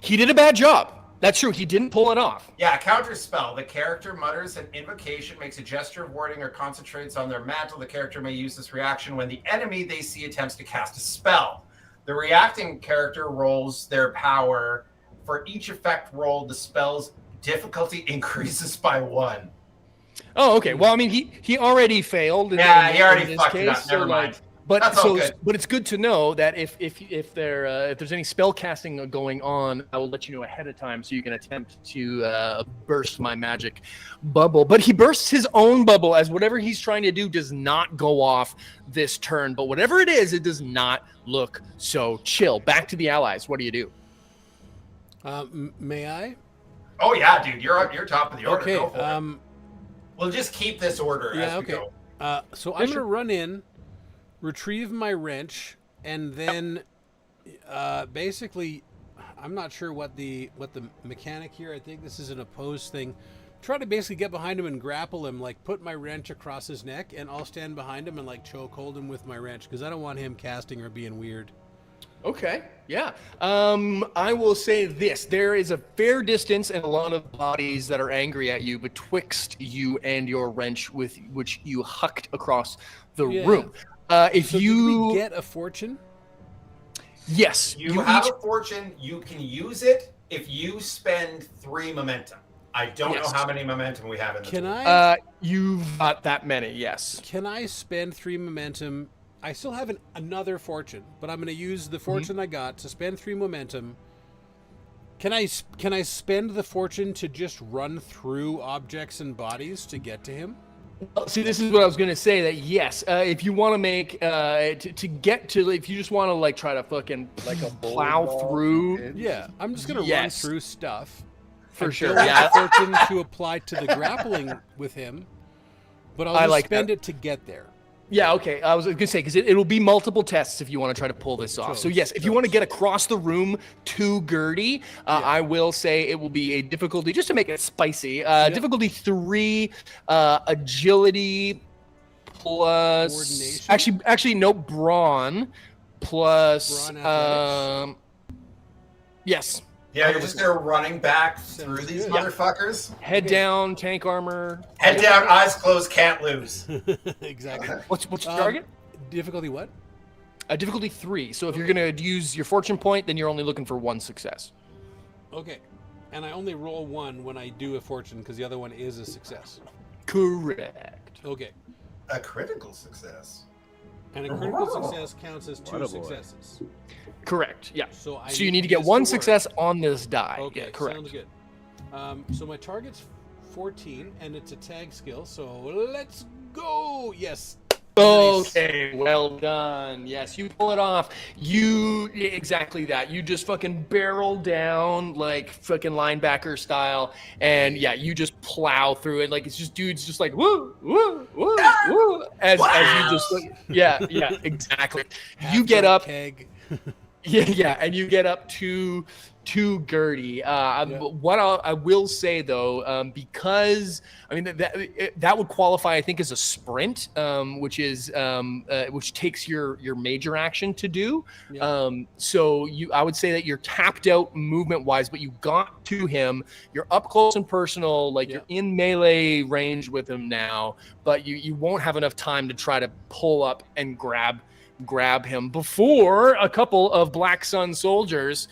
He did a bad job. That's true. He didn't pull it off. Yeah, counter spell. The character mutters an invocation, makes a gesture of warding, or concentrates on their mantle. The character may use this reaction when the enemy they see attempts to cast a spell. The reacting character rolls their power. For each effect rolled, the spell's difficulty increases by 1. Oh, okay. Well, I mean, he already failed. He already fucked it up. So, Never mind. But That's all good. but it's good to know that if there's any spell casting going on, I will let you know ahead of time so you can attempt to burst my magic bubble. But he bursts his own bubble as whatever he's trying to do does not go off this turn. But whatever it is, it does not look so chill. Back to the allies. What do you do? May I? Oh yeah, dude, you're top of the order. Okay. Go for it. We'll just keep this order as we okay. go. So I'm gonna run in, retrieve my wrench, and then basically, I'm not sure what the mechanic here. I think this is an opposed thing. Try to basically get behind him and grapple him, like put my wrench across his neck, and I'll stand behind him and like choke hold him with my wrench because I don't want him casting or being weird. Okay, yeah. I will say this. There is a fair distance and a lot of bodies that are angry at you betwixt you and your wrench with which you hucked across the room. If so you did we get a fortune? Yes. You have a fortune. You can use it if you spend 3 momentum. I don't know how many momentum we have in the Can tool. I? You've got that many, yes. Can I spend 3 momentum? I still have another fortune, but I'm going to use the fortune I got to spend 3 momentum. Can I spend the fortune to just run through objects and bodies to get to him? Well, see, this is what I was going to say. That yes, if you want to make to get to, if you just want to like try to fucking Like a plow bowling ball through, in. Yeah, I'm just going to run Yes. through stuff. for I sure. don't Yeah, have fortune to apply to the grappling with him, but I'll I just like spend that. it to get there. Yeah, okay. I was going to say, because it'll be multiple tests if you want to try to pull this off. So, yes, if you want to get across the room to Gertie, I will say it will be a difficulty, just to make it spicy, difficulty 3, agility plus... Coordination? Actually, no, brawn plus... Brawn athletics? Yes. Yeah, you're just gonna running back through Sounds these good. motherfuckers. Head down, tank armor. Head down, eyes closed, can't lose. Exactly. What's your target? Difficulty what? Difficulty 3. So if you're going to use your fortune point, then you're only looking for 1 success. Okay. And I only roll 1 when I do a fortune because the other one is a success. Correct. Okay. A critical success. And a critical success counts as 2 What a boy. successes. Correct. Yeah. So So you need to get this 1 work. success on this die. Okay, Yeah, correct. sounds good. So my target's 14, and it's a tag skill. So let's go. Yes. Okay, well done. Yes, you pull it off. Exactly that. You just fucking barrel down like fucking linebacker style, and yeah, you just plow through it. Like it's just dudes just like woo, woo, woo, woo, as you just like, yeah, exactly. You get up. Keg. Yeah, and you get up to Gertie. What I will say though, because I mean that would qualify, I think, as a sprint, which takes your major action to do. Yeah. So I would say that you're tapped out movement wise, but you got to him. You're up close and personal, like you're in melee range with him now, but you won't have enough time to try to pull up and grab him before a couple of Black Sun soldiers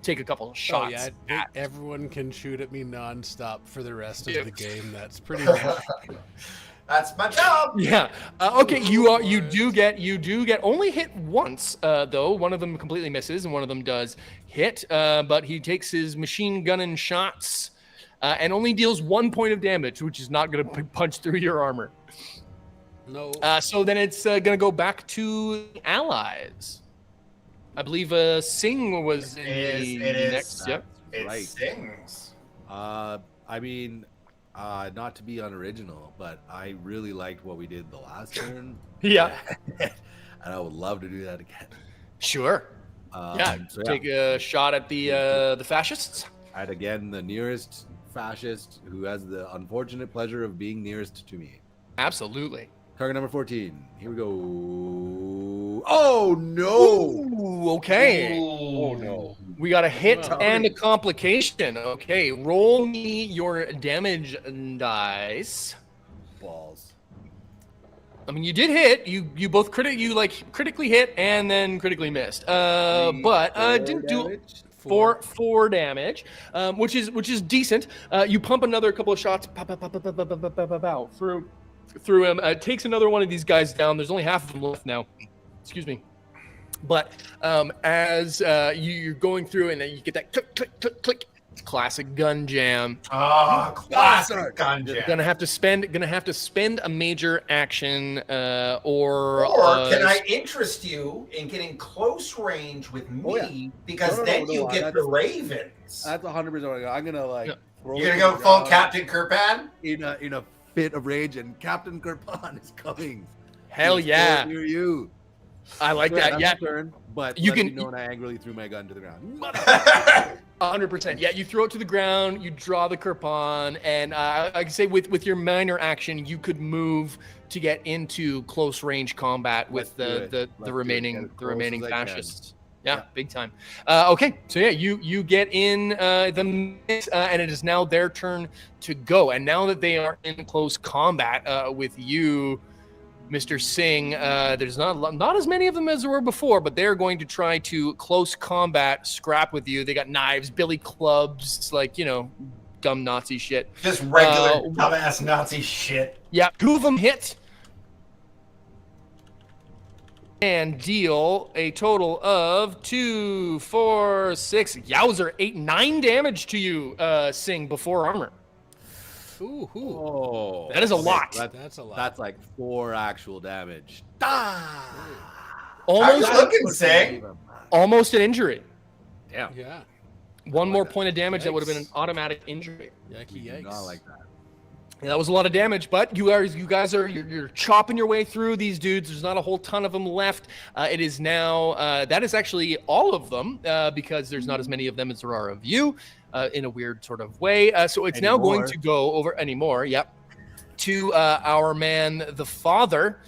take a couple of shots. Oh yeah, I think everyone can shoot at me nonstop for the rest of the game. That's pretty much. That's my job. Yeah. Okay. You do get only hit once though. One of them completely misses, and one of them does hit. But he takes his machine gunning shots and only deals 1 point of damage, which is not going to punch through your armor. No. So then it's going to go back to allies. I believe Singh was in the next. Yep. It Right. sings. I mean, not to be unoriginal, but I really liked what we did the last turn. Yeah. And I would love to do that again. Sure. Take a shot at the fascists. And again, the nearest fascist who has the unfortunate pleasure of being nearest to me. Absolutely. Target number 14. Here we go. Oh, no. Ooh, okay. Oh, no. We got a hit and a complication. Okay, roll me your damage dice. Balls. I mean, you did hit. You both critically hit and then critically missed. But didn't do four damage, which is decent. You pump another couple of shots through him. Takes another one of these guys down. There's only half of them left now. Excuse me. But as you're going through, and then you get that click, click, click, click, classic gun jam. Oh, classic gun jam. Gonna have to spend a major action, or can I interest you in getting close range with me? Because then you get the Ravens. That's 100%. I'm gonna throw You're it gonna go to the full ground Captain Kirpan? In a fit of rage, and Captain Kirpan is coming. Hell He's yeah! still near you. I like Sure, that. that's Yeah, my turn, but You let can- me know when I angrily threw my gun to the ground. 100%. Yeah, you throw it to the ground. You draw the Kirpan, and I can say with your minor action, you could move to get into close range combat with Let's do it. the remaining As close as I can. fascists. Yeah, big time. Okay, so yeah, you get in the mix, and it is now their turn to go. And now that they are in close combat with you, Mr. Singh, there's not as many of them as there were before, but they're going to try to close combat scrap with you. They got knives, billy clubs, like, dumb Nazi shit. Just regular dumbass Nazi shit. Yeah, 2 of them hit and deal a total of 2, 4, 6, yowzer, 8, 9 damage to you, Singh, before armor. Ooh. Oh, That is a lot. That's a lot. That's like 4 actual damage. Almost, How's it looking, Sing? almost an injury. Damn. Yeah. One more that. point of damage that would have been an Yikes. automatic injury. Yikes. Not like that. Yeah, that was a lot of damage, but you guys are you're chopping your way through these dudes. There's not a whole ton of them left. It is now that is actually all of them because there's not as many of them as there are of you in a weird sort of way. So it's now going to go over anymore. Yep. To our man, the father,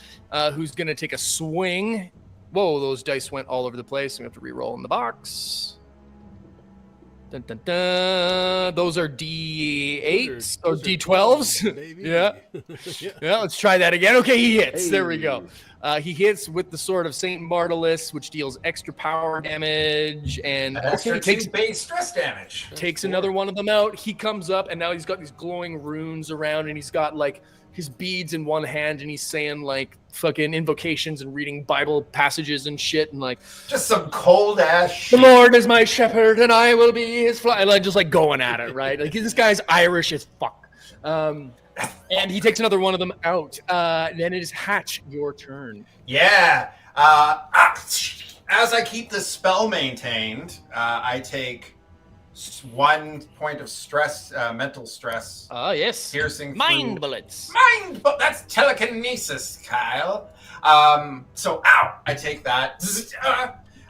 who's going to take a swing. Whoa, those dice went all over the place. We have to re-roll in the box. Dun, dun, dun. Those are D8s or D12s. Baby. Yeah. Yeah, let's try that again. Okay, he hits. There we go. He hits with the sword of Saint Bartolus, which deals extra power damage and Extra takes 2 base stress damage. takes another one of them out. He comes up and now he's got these glowing runes around, and he's got like his beads in one hand, and he's saying like fucking invocations and reading Bible passages and shit, and like, Just some cold ass the shit. Lord is my shepherd and I will be his fly. Like, just like going at it, right? Like this guy's Irish as fuck. And he takes another one of them out. Then it is Hatch, your turn. Yeah. As I keep the spell maintained, I take 1 point of stress, mental stress, Yes. piercing Mind through- bullets. Mind, but that's telekinesis, Kyle. So, ow, I take that.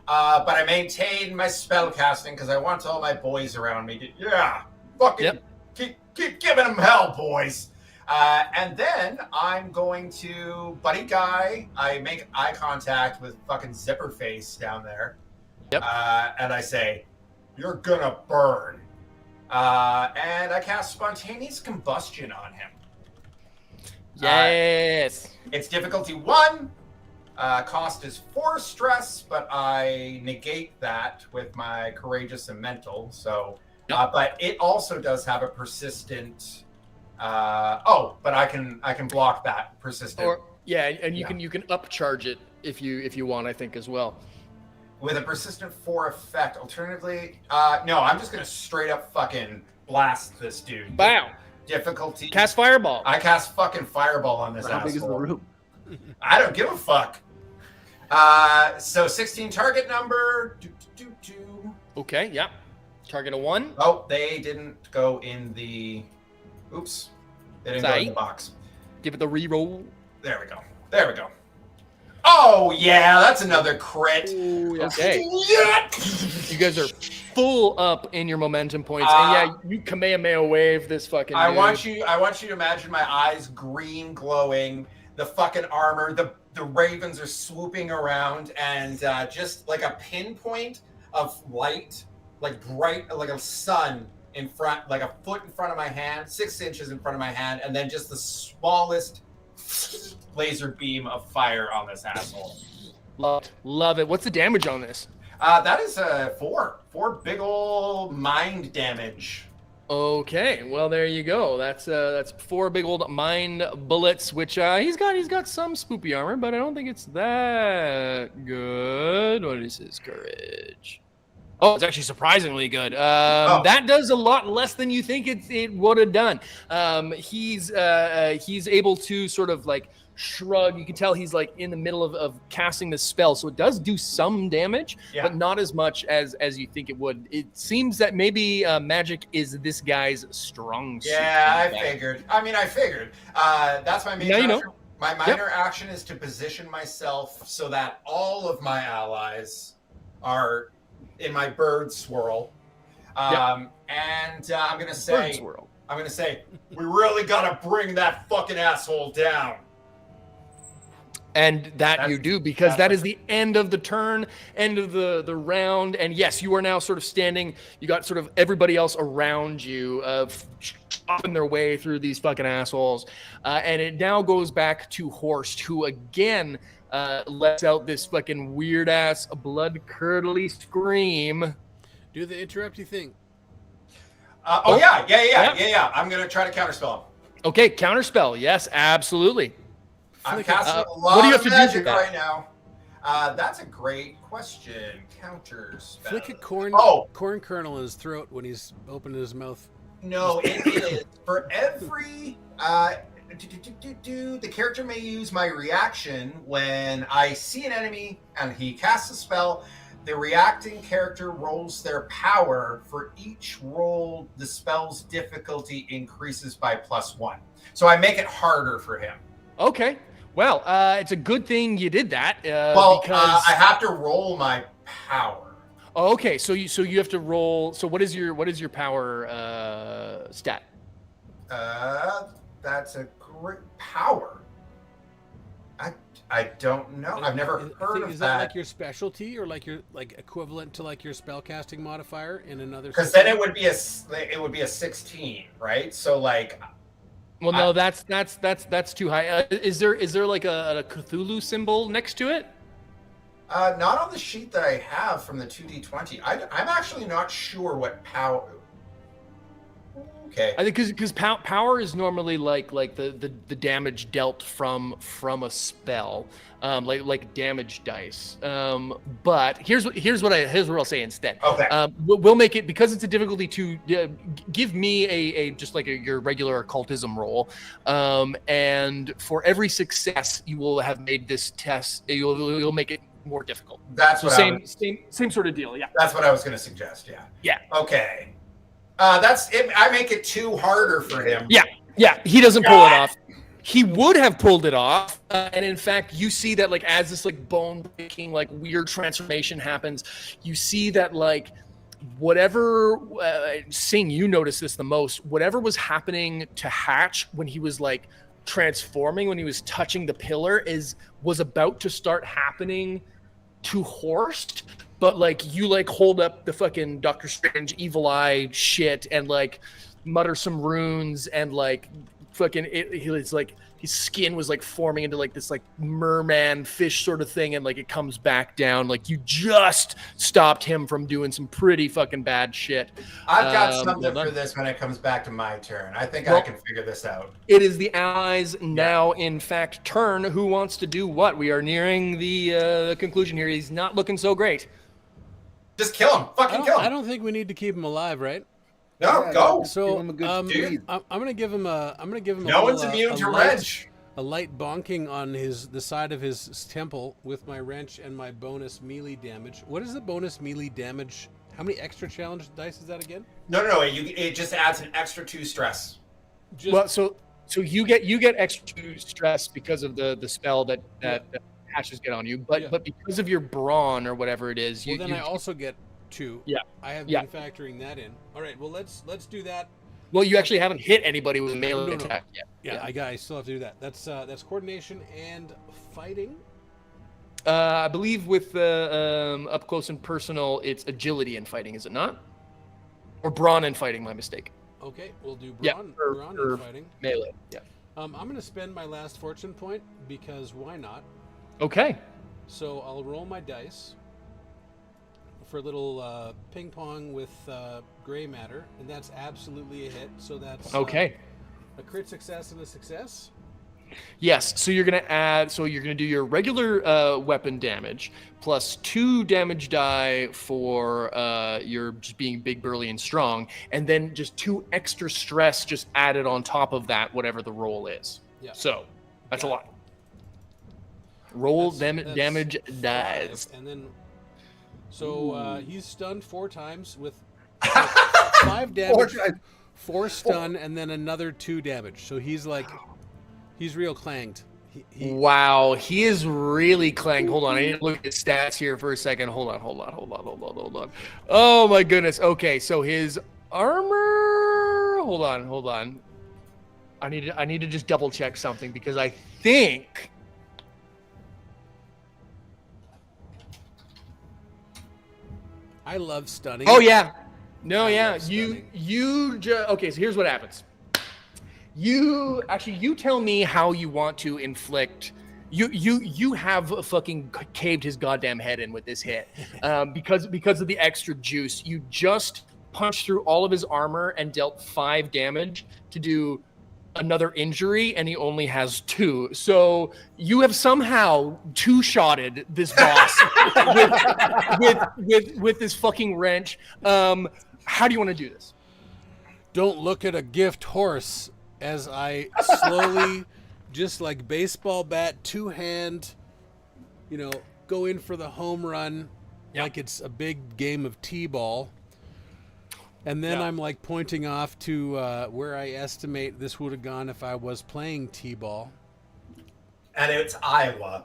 but I maintain my spell casting because I want all my boys around me to, fucking keep giving them hell, boys. And then I'm going to Buddy Guy. I make eye contact with fucking Zipper Face down there. Yep. And I say, "You're gonna burn." And I cast Spontaneous Combustion on him. Yes. It's difficulty 1. Cost is 4 stress, but I negate that with my Courageous and Mental. So, but it also does have a persistent. But I can block that persistent. And you can upcharge it if you want, I think, as well. With a persistent 4 effect. Alternatively, no, I'm just gonna straight up fucking blast this dude. Wow. Difficulty. Cast Fireball. I cast fucking Fireball on this How asshole. big is the room? I don't give a fuck. So 16 target number. Okay, yeah. Target a 1. Oh, they didn't go in the. Oops. They didn't go in the box. Give it the reroll. There we go. Oh, yeah, that's another crit. Okay. Yeah. You guys are full up in your momentum points. And you Kamehameha wave this fucking I dude. want you to imagine my eyes green glowing, the fucking armor, the ravens are swooping around, and just like a pinpoint of light, like bright, like a sun in front, like a foot in front of my hand, 6 inches in front of my hand, and then just the smallest laser beam of fire on this asshole. Love it. What's the damage on this? That is 4 big ol' mind damage. Okay, well there you go. That's 4 big old mind bullets, which he's got some spoopy armor, but I don't think it's that good. What is his courage? Oh, it's actually surprisingly good. That does a lot less than you think it would have done. He's able to sort of like shrug. You can tell he's like in the middle of casting this spell, so it does do some damage, but not as much as you think it would. It seems that maybe magic is this guy's strong suit. Yeah, I figured. That's my main action. My minor action is to position myself so that all of my allies are in my bird swirl. And I'm gonna say, we really gotta bring that fucking asshole down. And that's you do, because that is the end of the turn, end of the round. And yes, you are now sort of standing. You got sort of everybody else around you, chopping their way through these fucking assholes. And it now goes back to Horst, who again lets out this fucking weird ass blood curdly scream. Do the interrupty thing. Yeah. I'm gonna try to counterspell him. Okay, counterspell. Yes, absolutely. I'm casting a lot of magic right now. That's a great question. Counterspell. Flick a corn kernel in his throat when he's opening his mouth. No, it is for every. The character may use my reaction when I see an enemy and he casts a spell. The reacting character rolls their power. For each roll, the spell's difficulty increases by +1. So I make it harder for him. Okay. Well, it's a good thing you did that. Because I have to roll my power. Oh, okay. So you have to roll. So what is your power stat? That's a great power. I don't know. I've never heard of that. Is that like your specialty, or like your equivalent to like your spellcasting modifier in another? Because then it would be a 16, right? So like. Well, no, that's too high. Is there like a Cthulhu symbol next to it? Not on the sheet that I have from the 2d20. I'm actually not sure what power. Okay. I think because power is normally like the damage dealt from a spell, like damage dice. But here's what I'll say instead. Okay. We'll make it, because it's a difficulty 2. Give me a just like your regular occultism roll, and for every success you will have made this test, you'll make it more difficult. That's so what same sort of deal. Yeah. That's what I was going to suggest. Yeah. Yeah. Okay. That's it. I make it too harder for him. Yeah. He doesn't pull it off. he would have pulled it off, and in fact, you see that like as this like bone breaking like weird transformation happens, you see that like whatever Sing, you notice this the most. Whatever was happening to Hatch when he was like transforming, when he was touching the pillar, was about to start happening to Horst. But like you like hold up the fucking Doctor Strange evil eye shit and like mutter some runes and like fucking it's like his skin was like forming into like this like merman fish sort of thing, and like it comes back down. Like you just stopped him from doing some pretty fucking bad shit. I've got something for this when it comes back to my turn. I think I can figure this out. It is the allies now, in fact, turn. Who wants to do what? We are nearing the conclusion here. He's not looking so great. Just kill him. Fucking kill him. I don't think we need to keep him alive, right? No, go. So Give him a good speed. I'm gonna give him a. No one's immune to wrench. A light bonking on the side of his temple with my wrench and my bonus melee damage. What is the bonus melee damage? How many extra challenge dice is that again? No. It just adds an extra 2 stress. Well, so you get extra 2 stress because of the spell that Hatches get on you, but because of your brawn or whatever it is, then I also get 2. Yeah, I have been factoring that in. All right, well let's do that. Well, you actually haven't hit anybody with a melee attack yet. Yeah, I still have to do that. That's coordination and fighting. I believe with up close and personal, it's agility and fighting, is it not? Or brawn and fighting? My mistake. Okay, we'll do brawn and fighting. Melee. Yeah. I'm going to spend my last fortune point because why not? Okay. So I'll roll my dice for a little ping pong with gray matter, and that's absolutely a hit. So that's okay. A crit success and a success. Yes. So you're gonna do your regular weapon damage plus 2 damage die for your just being big, burly, and strong, and then just 2 extra stress just added on top of that, whatever the roll is. Yeah. So that's a lot. Roll damage dies. And then, so he's stunned 4 times with 5 damage, 4 stun, and then another 2 damage. So he's real clanged. Wow, he is really clanged. Hold on, I need to look at his stats here for a second. Hold on. Oh my goodness. Okay, so his armor. Hold on. I need to just double check something because I think. I love stunning. Oh yeah, no, yeah. Okay. So here's what happens. You tell me how you want to inflict. You have fucking caved his goddamn head in with this hit, because of the extra juice. You just punched through all of his armor and dealt 5 damage to do another injury, and he only has 2. So you have somehow 2-shotted this boss with this fucking wrench. How do you want to do this? Don't look at a gift horse as I slowly, just like baseball bat, 2-hand, go in for the home run like it's a big game of t-ball. And then I'm like pointing off to where I estimate this would have gone if I was playing t-ball. And it's Iowa.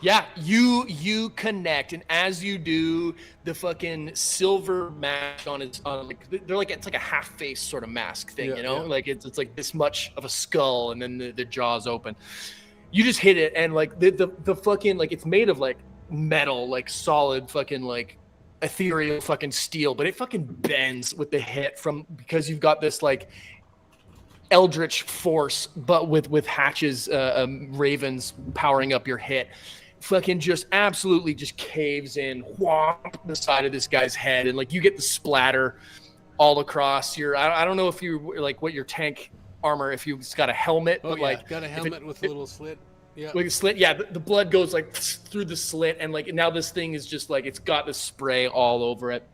Yeah, you connect, and as you do, the fucking silver mask it's like a half face sort of mask thing, like it's like this much of a skull, and then the jaw's open. You just hit it, and like the fucking like it's made of like metal, like solid fucking like ethereal fucking steel, but it fucking bends with the hit because you've got this like eldritch force, but with Hatch's ravens powering up your hit. Fucking just absolutely just caves in, whomp, the side of this guy's head, and like you get the splatter all across your. I don't know if you like what your tank armor, if you've got a helmet, but like got a helmet with a little slit. Yeah, like a slit. Yeah, the blood goes like through the slit, and like now this thing is just like it's got the spray all over it,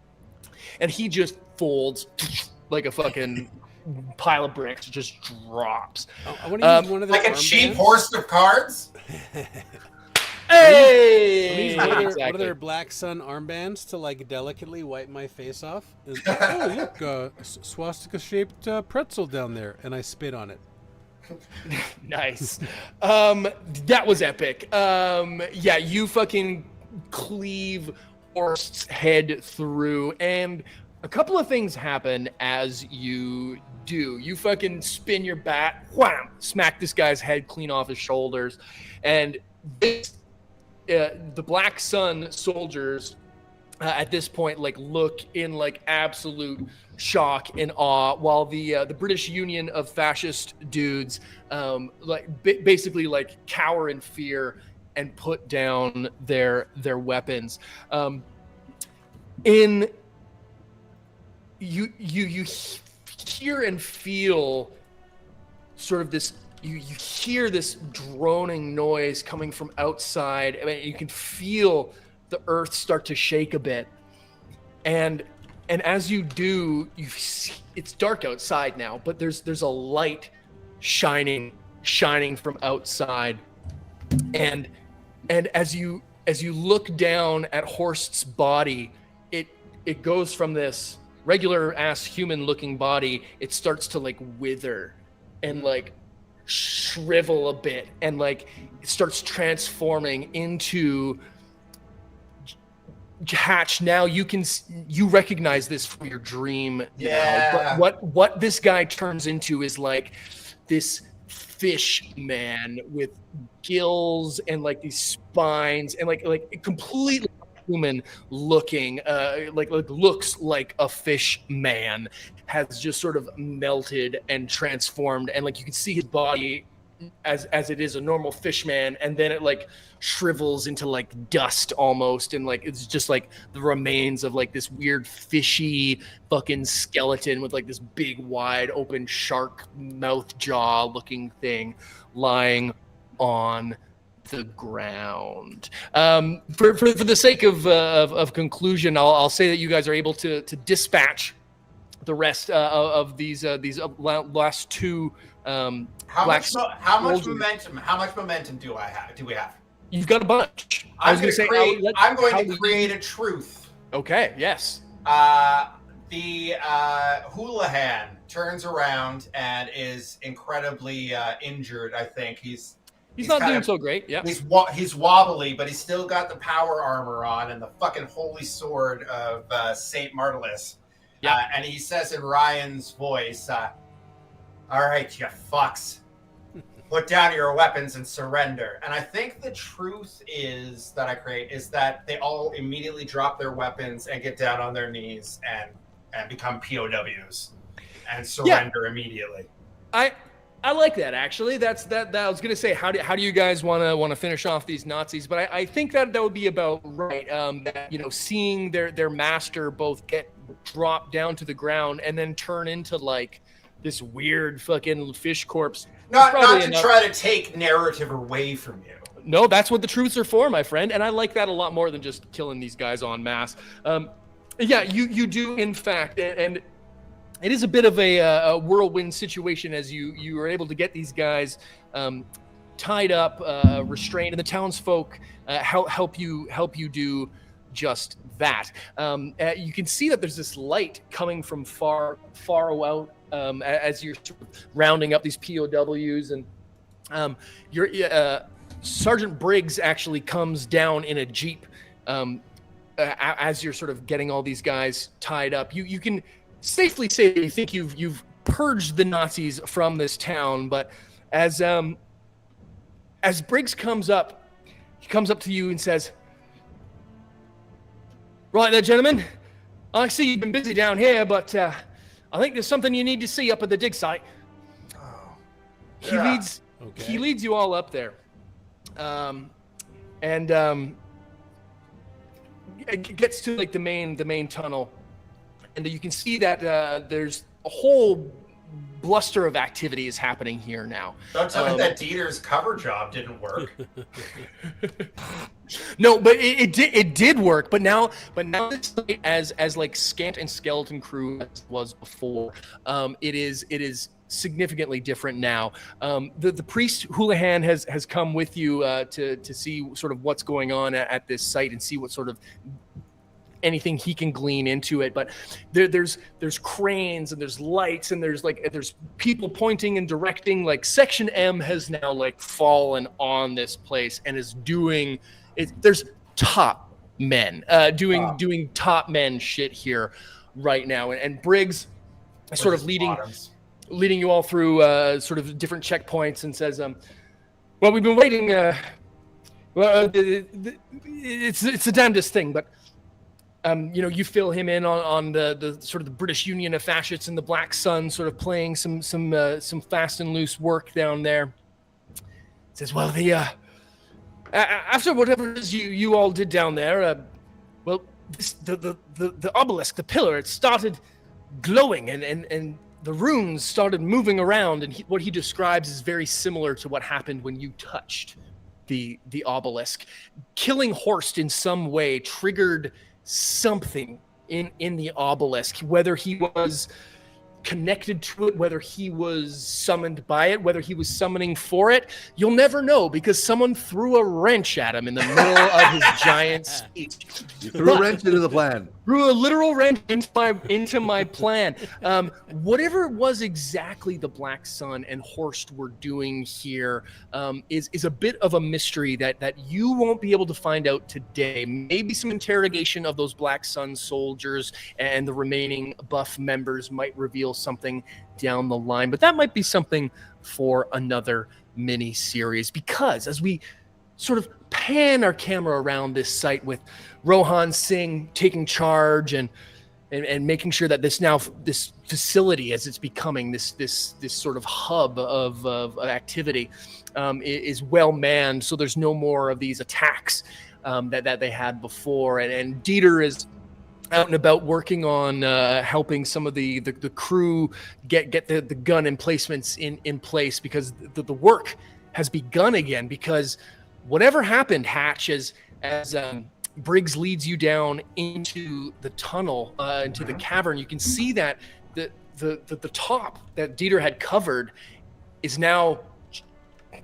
and he just folds like a fucking pile of bricks. Just drops. I want to use one of the like a cheap horse of cards. Hey! What are their Exactly. black sun armbands to like delicately wipe my face off? Oh look, swastika shaped pretzel down there, and I spit on it. Nice. That was epic. Yeah, you fucking cleave Horst's head through, and a couple of things happen as you do. You fucking spin your bat, wham, smack this guy's head clean off his shoulders, and this, the Black Sun soldiers at this point like look in like absolute shock and awe, while the British Union of fascist dudes basically like cower in fear and put down their weapons. You hear and feel sort of this. You hear this droning noise coming from outside. I mean, you can feel the earth start to shake a bit, and as you do, you see, it's dark outside now, but there's a light shining from outside, and as you look down at Horst's body, it goes from this regular ass human looking body, it starts to like wither and like shrivel a bit, and like it starts transforming into Hatch. Now you recognize this from your dream. Yeah. But what this guy turns into is like this fish man with gills and like these spines and like completely human looking, like looks like a fish man, has just sort of melted and transformed, and like you can see his body as it is a normal fish man, and then it like shrivels into like dust almost, and like it's just like the remains of like this weird fishy fucking skeleton with like this big wide open shark mouth jaw looking thing lying on the ground. For the sake of conclusion, I'll say that you guys are able to dispatch the rest of these last two. How much momentum do we have? You've got a bunch. I'm going to create a truth. Okay. Yes. The Houlihan turns around and is incredibly injured. I think he's not doing so great. Yeah. He's wobbly, but he's still got the power armor on and the fucking holy sword of Saint Martellus. Yeah. And he says in Ryan's voice, "All right, you fucks, put down your weapons and surrender." And I think the truth is that I create is that they all immediately drop their weapons and get down on their knees and become POWs and surrender immediately. I like that, actually. That I was gonna say, how do you guys want to finish off these Nazis? But I think that would be about right. That, seeing their master both get dropped down to the ground and then turn into like this weird fucking fish corpse. Not to try to take narrative away from you. No, that's what the truths are for, my friend. And I like that a lot more than just killing these guys en masse. Yeah, you do in fact, and it is a bit of a whirlwind situation as you are able to get these guys tied up, restrained, and the townsfolk help you do just that. You can see that there's this light coming from far out as you're sort of rounding up these POWs, and Sergeant Briggs actually comes down in a jeep as you're sort of getting all these guys tied up. You can safely say that you think you've purged the Nazis from this town, but as Briggs comes up, he comes up to you and says, "Right there, gentlemen. I see you've been busy down here, but I think there's something you need to see up at the dig site." Oh. He leads you all up there, and it gets to like the main tunnel, and you can see that there's a whole bluster of activity is happening here now. Don't tell me that Dieter's cover job didn't work. No, but it did work. But now this site, as like scant and skeleton crew as was before, it is significantly different now. The priest Houlihan has come with you to see sort of what's going on at this site and see what sort of anything he can glean into it. But there's cranes and there's lights and there's people pointing and directing. Like Section M has now like fallen on this place and is doing it. There's top men doing top men shit here right now, and Briggs is sort of leading you all through sort of different checkpoints and says, well, we've been waiting. It's the damnedest thing, but you fill him in on the sort of the British Union of Fascists and the Black Sun sort of playing some fast and loose work down there. Says, well, after whatever it is you all did down there, well, the obelisk, the pillar, it started glowing and the runes started moving around, and what he describes is very similar to what happened when you touched the obelisk. Killing Horst in some way triggered something in the obelisk, whether he was connected to it, whether he was summoned by it, whether he was summoning for it. You'll never know, because someone threw a wrench at him in the middle of his giant speech. You threw a wrench into the plan. Threw a literal wrench into my plan. Whatever it was exactly the Black Sun and Horst were doing here is a bit of a mystery that you won't be able to find out today. Maybe some interrogation of those Black Sun soldiers and the remaining buff members might reveal something down the line, but that might be something for another mini series, because as we sort of pan our camera around this site with Rohan Singh taking charge and making sure that this facility, as it's becoming this sort of hub of activity, is well manned, so there's no more of these attacks that they had before, and Dieter is out and about working on helping some of the crew get the gun emplacements in place, because the work has begun again. Because whatever happened, Hatch, as Briggs leads you down into the tunnel, into the cavern, you can see that the top that Dieter had covered is now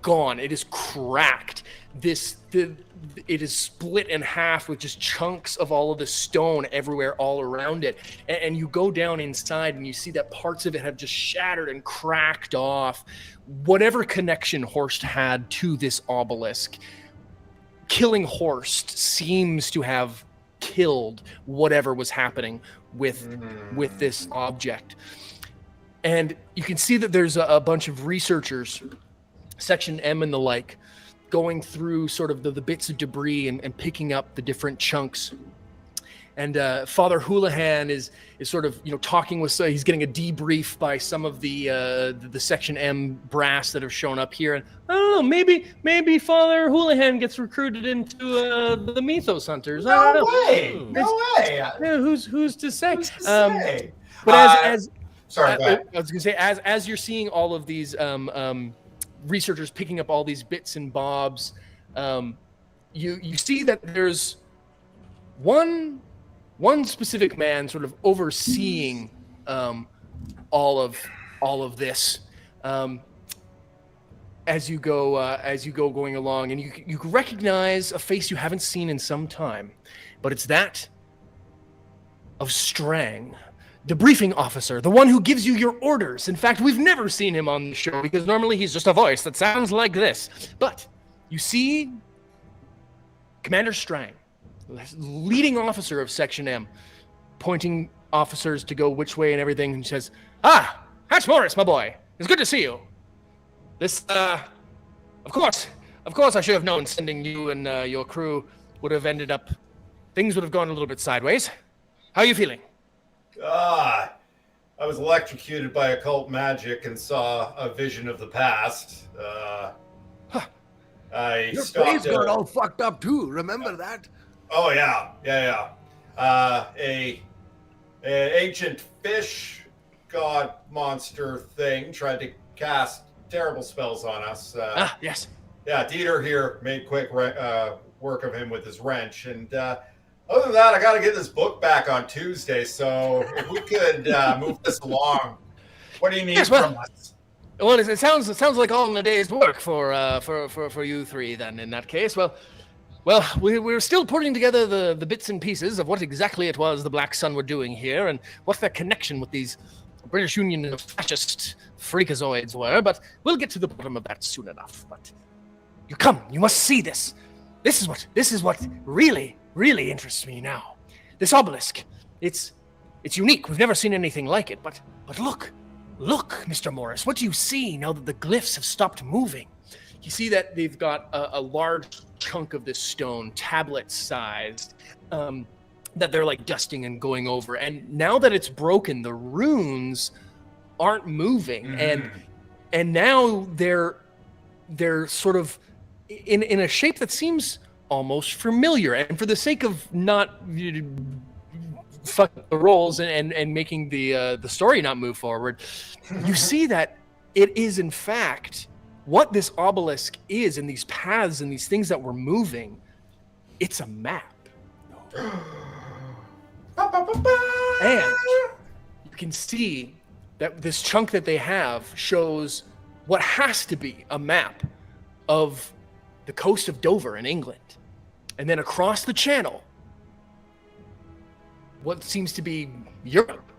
gone. It is cracked. It is split in half with just chunks of all of the stone everywhere all around it. And you go down inside and you see that parts of it have just shattered and cracked off. Whatever connection Horst had to this obelisk, killing Horst seems to have killed whatever was happening with this object. And you can see that there's a bunch of researchers, Section M and the like, going through sort of the bits of debris and picking up the different chunks. And Father Houlihan is sort of talking with. He's getting a debrief by some of the Section M brass that have shown up here. And I don't know, maybe Father Houlihan gets recruited into the Mythos Hunters. No way! Yeah, who's to say? But sorry, go ahead. I was gonna say, as you're seeing all of these researchers picking up all these bits and bobs, you see that there's one specific man sort of overseeing all of this as you go going along, and you recognize a face you haven't seen in some time, but it's that of Strang, the briefing officer, the one who gives you your orders. In fact, we've never seen him on the show because normally he's just a voice that sounds like this. But you see Commander Strang, leading officer of Section M, pointing officers to go which way and everything, and he says, Hatch Morris, my boy, it's good to see you. This, of course I should have known sending you and your crew things would have gone a little bit sideways. How are you feeling? I was electrocuted by occult magic and saw a vision of the past. Your face got all fucked up too. Remember that? Oh yeah. A ancient fish god monster thing tried to cast terrible spells on us. Yes. Yeah, Dieter here made quick work of him with his wrench, and other than that, I got to get this book back on Tuesday. So if we could move this along, what do you need from us? Well, it sounds like all in a day's work for you three. Then, in that case, well, we're still putting together the bits and pieces of what exactly it was the Black Sun were doing here, and what their connection with these British Union fascist freakazoids were. But we'll get to the bottom of that soon enough. But you must see this. This is what really interests me now. This obelisk. It's unique. We've never seen anything like it. But look, Mr. Morris. What do you see now that the glyphs have stopped moving? You see that they've got a large chunk of this stone, tablet-sized, that they're like dusting and going over. And now that it's broken, the runes aren't moving, and now they're sort of in a shape that seems almost familiar. And for the sake of not fuck the rolls and making the story not move forward, you see that it is in fact what this obelisk is, and these paths and these things that were moving. It's a map. And you can see that this chunk that they have shows what has to be a map of the coast of Dover in England. And then across the channel, what seems to be Europe.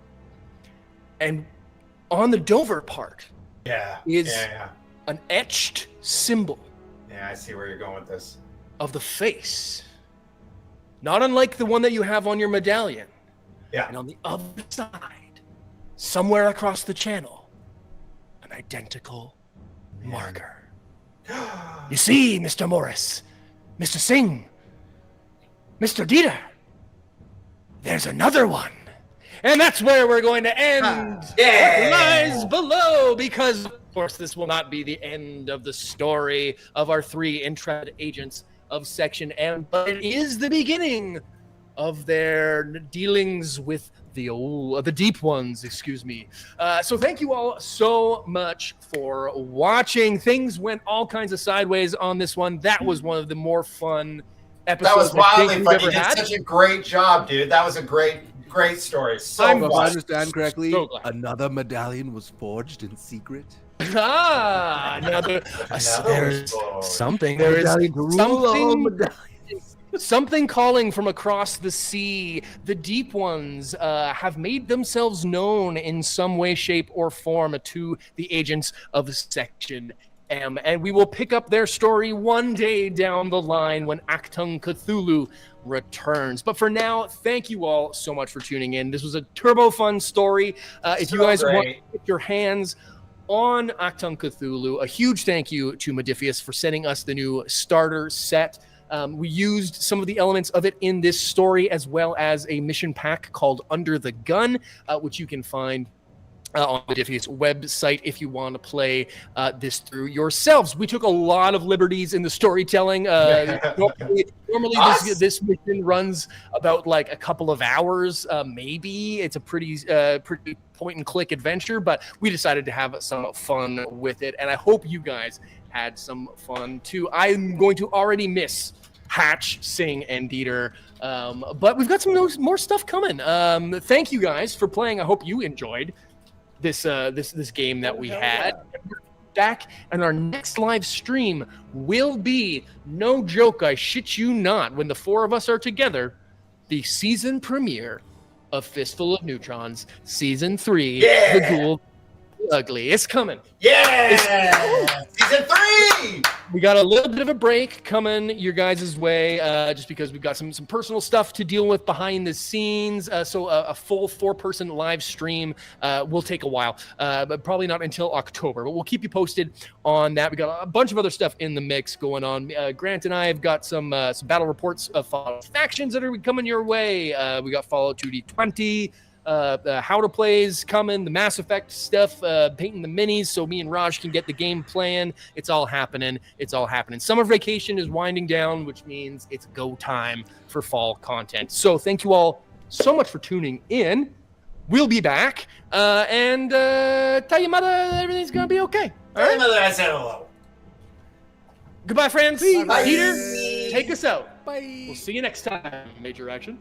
And on the Dover part is an etched symbol. Yeah, I see where you're going with this. Of the face. Not unlike the one that you have on your medallion. Yeah. And on the other side, somewhere across the channel, an identical marker. You see, Mr. Morris, Mr. Singh, Mr. Dieter, there's another one. And that's where we're going to end what lies below, because, of course, this will not be the end of the story of our three intrepid agents of Section M, but it is the beginning of their dealings with the deep ones, excuse me. So thank you all so much for watching. Things went all kinds of sideways on this one. That was one of the more fun episodes. That was wildly fun. You did had. such a great job, dude. That was a great story. So If I fun. understand correctly, So glad. another medallion was forged in secret. Another there's something. There is Medallion to rule all something. medallions. Something calling from across the sea. The deep ones have made themselves known in some way, shape, or form to the agents of Section M. And we will pick up their story one day down the line when Achtung, Cthulhu returns. But for now, thank you all so much for tuning in. This was a turbo fun story. If you guys want to get your hands on Achtung, Cthulhu, a huge thank you to Modifius for sending us the new starter set. We used some of the elements of it in this story, as well as a mission pack called Under the Gun, which you can find on the Modifius website if you want to play this through yourselves. We took a lot of liberties in the storytelling. Normally this mission runs about like a couple of hours, maybe. It's a pretty point-and-click adventure, but we decided to have some fun with it, and I hope you guys had some fun too. I'm going to already miss Hatch, Singh, and Dieter, but we've got some more stuff coming. Thank you guys for playing. I hope you enjoyed this game that we had. Back, and our next live stream will be, no joke, I shit you not, when the four of us are together, the season premiere of Fistful of Neutrons, Season 3, The Ghoul Ugly. It's coming. Yeah! Season 3! We got a little bit of a break coming your guys' way, just because we've got some personal stuff to deal with behind the scenes. So a full 4-person live stream will take a while, but probably not until October. But we'll keep you posted on that. We got a bunch of other stuff in the mix going on. Grant and I have got some battle reports of Fallout factions that are coming your way. We got Fallout 2D20. How to plays coming, the Mass Effect stuff, painting the minis so me and Raj can get the game plan. It's all happening. Summer vacation is winding down, which means it's go time for fall content. So thank you all so much for tuning in. We'll be back, and tell your mother everything's gonna be okay. Tell your mother I said hello. Goodbye, friends. Bye. Peter, take us out. Bye. We'll see you next time. Major action.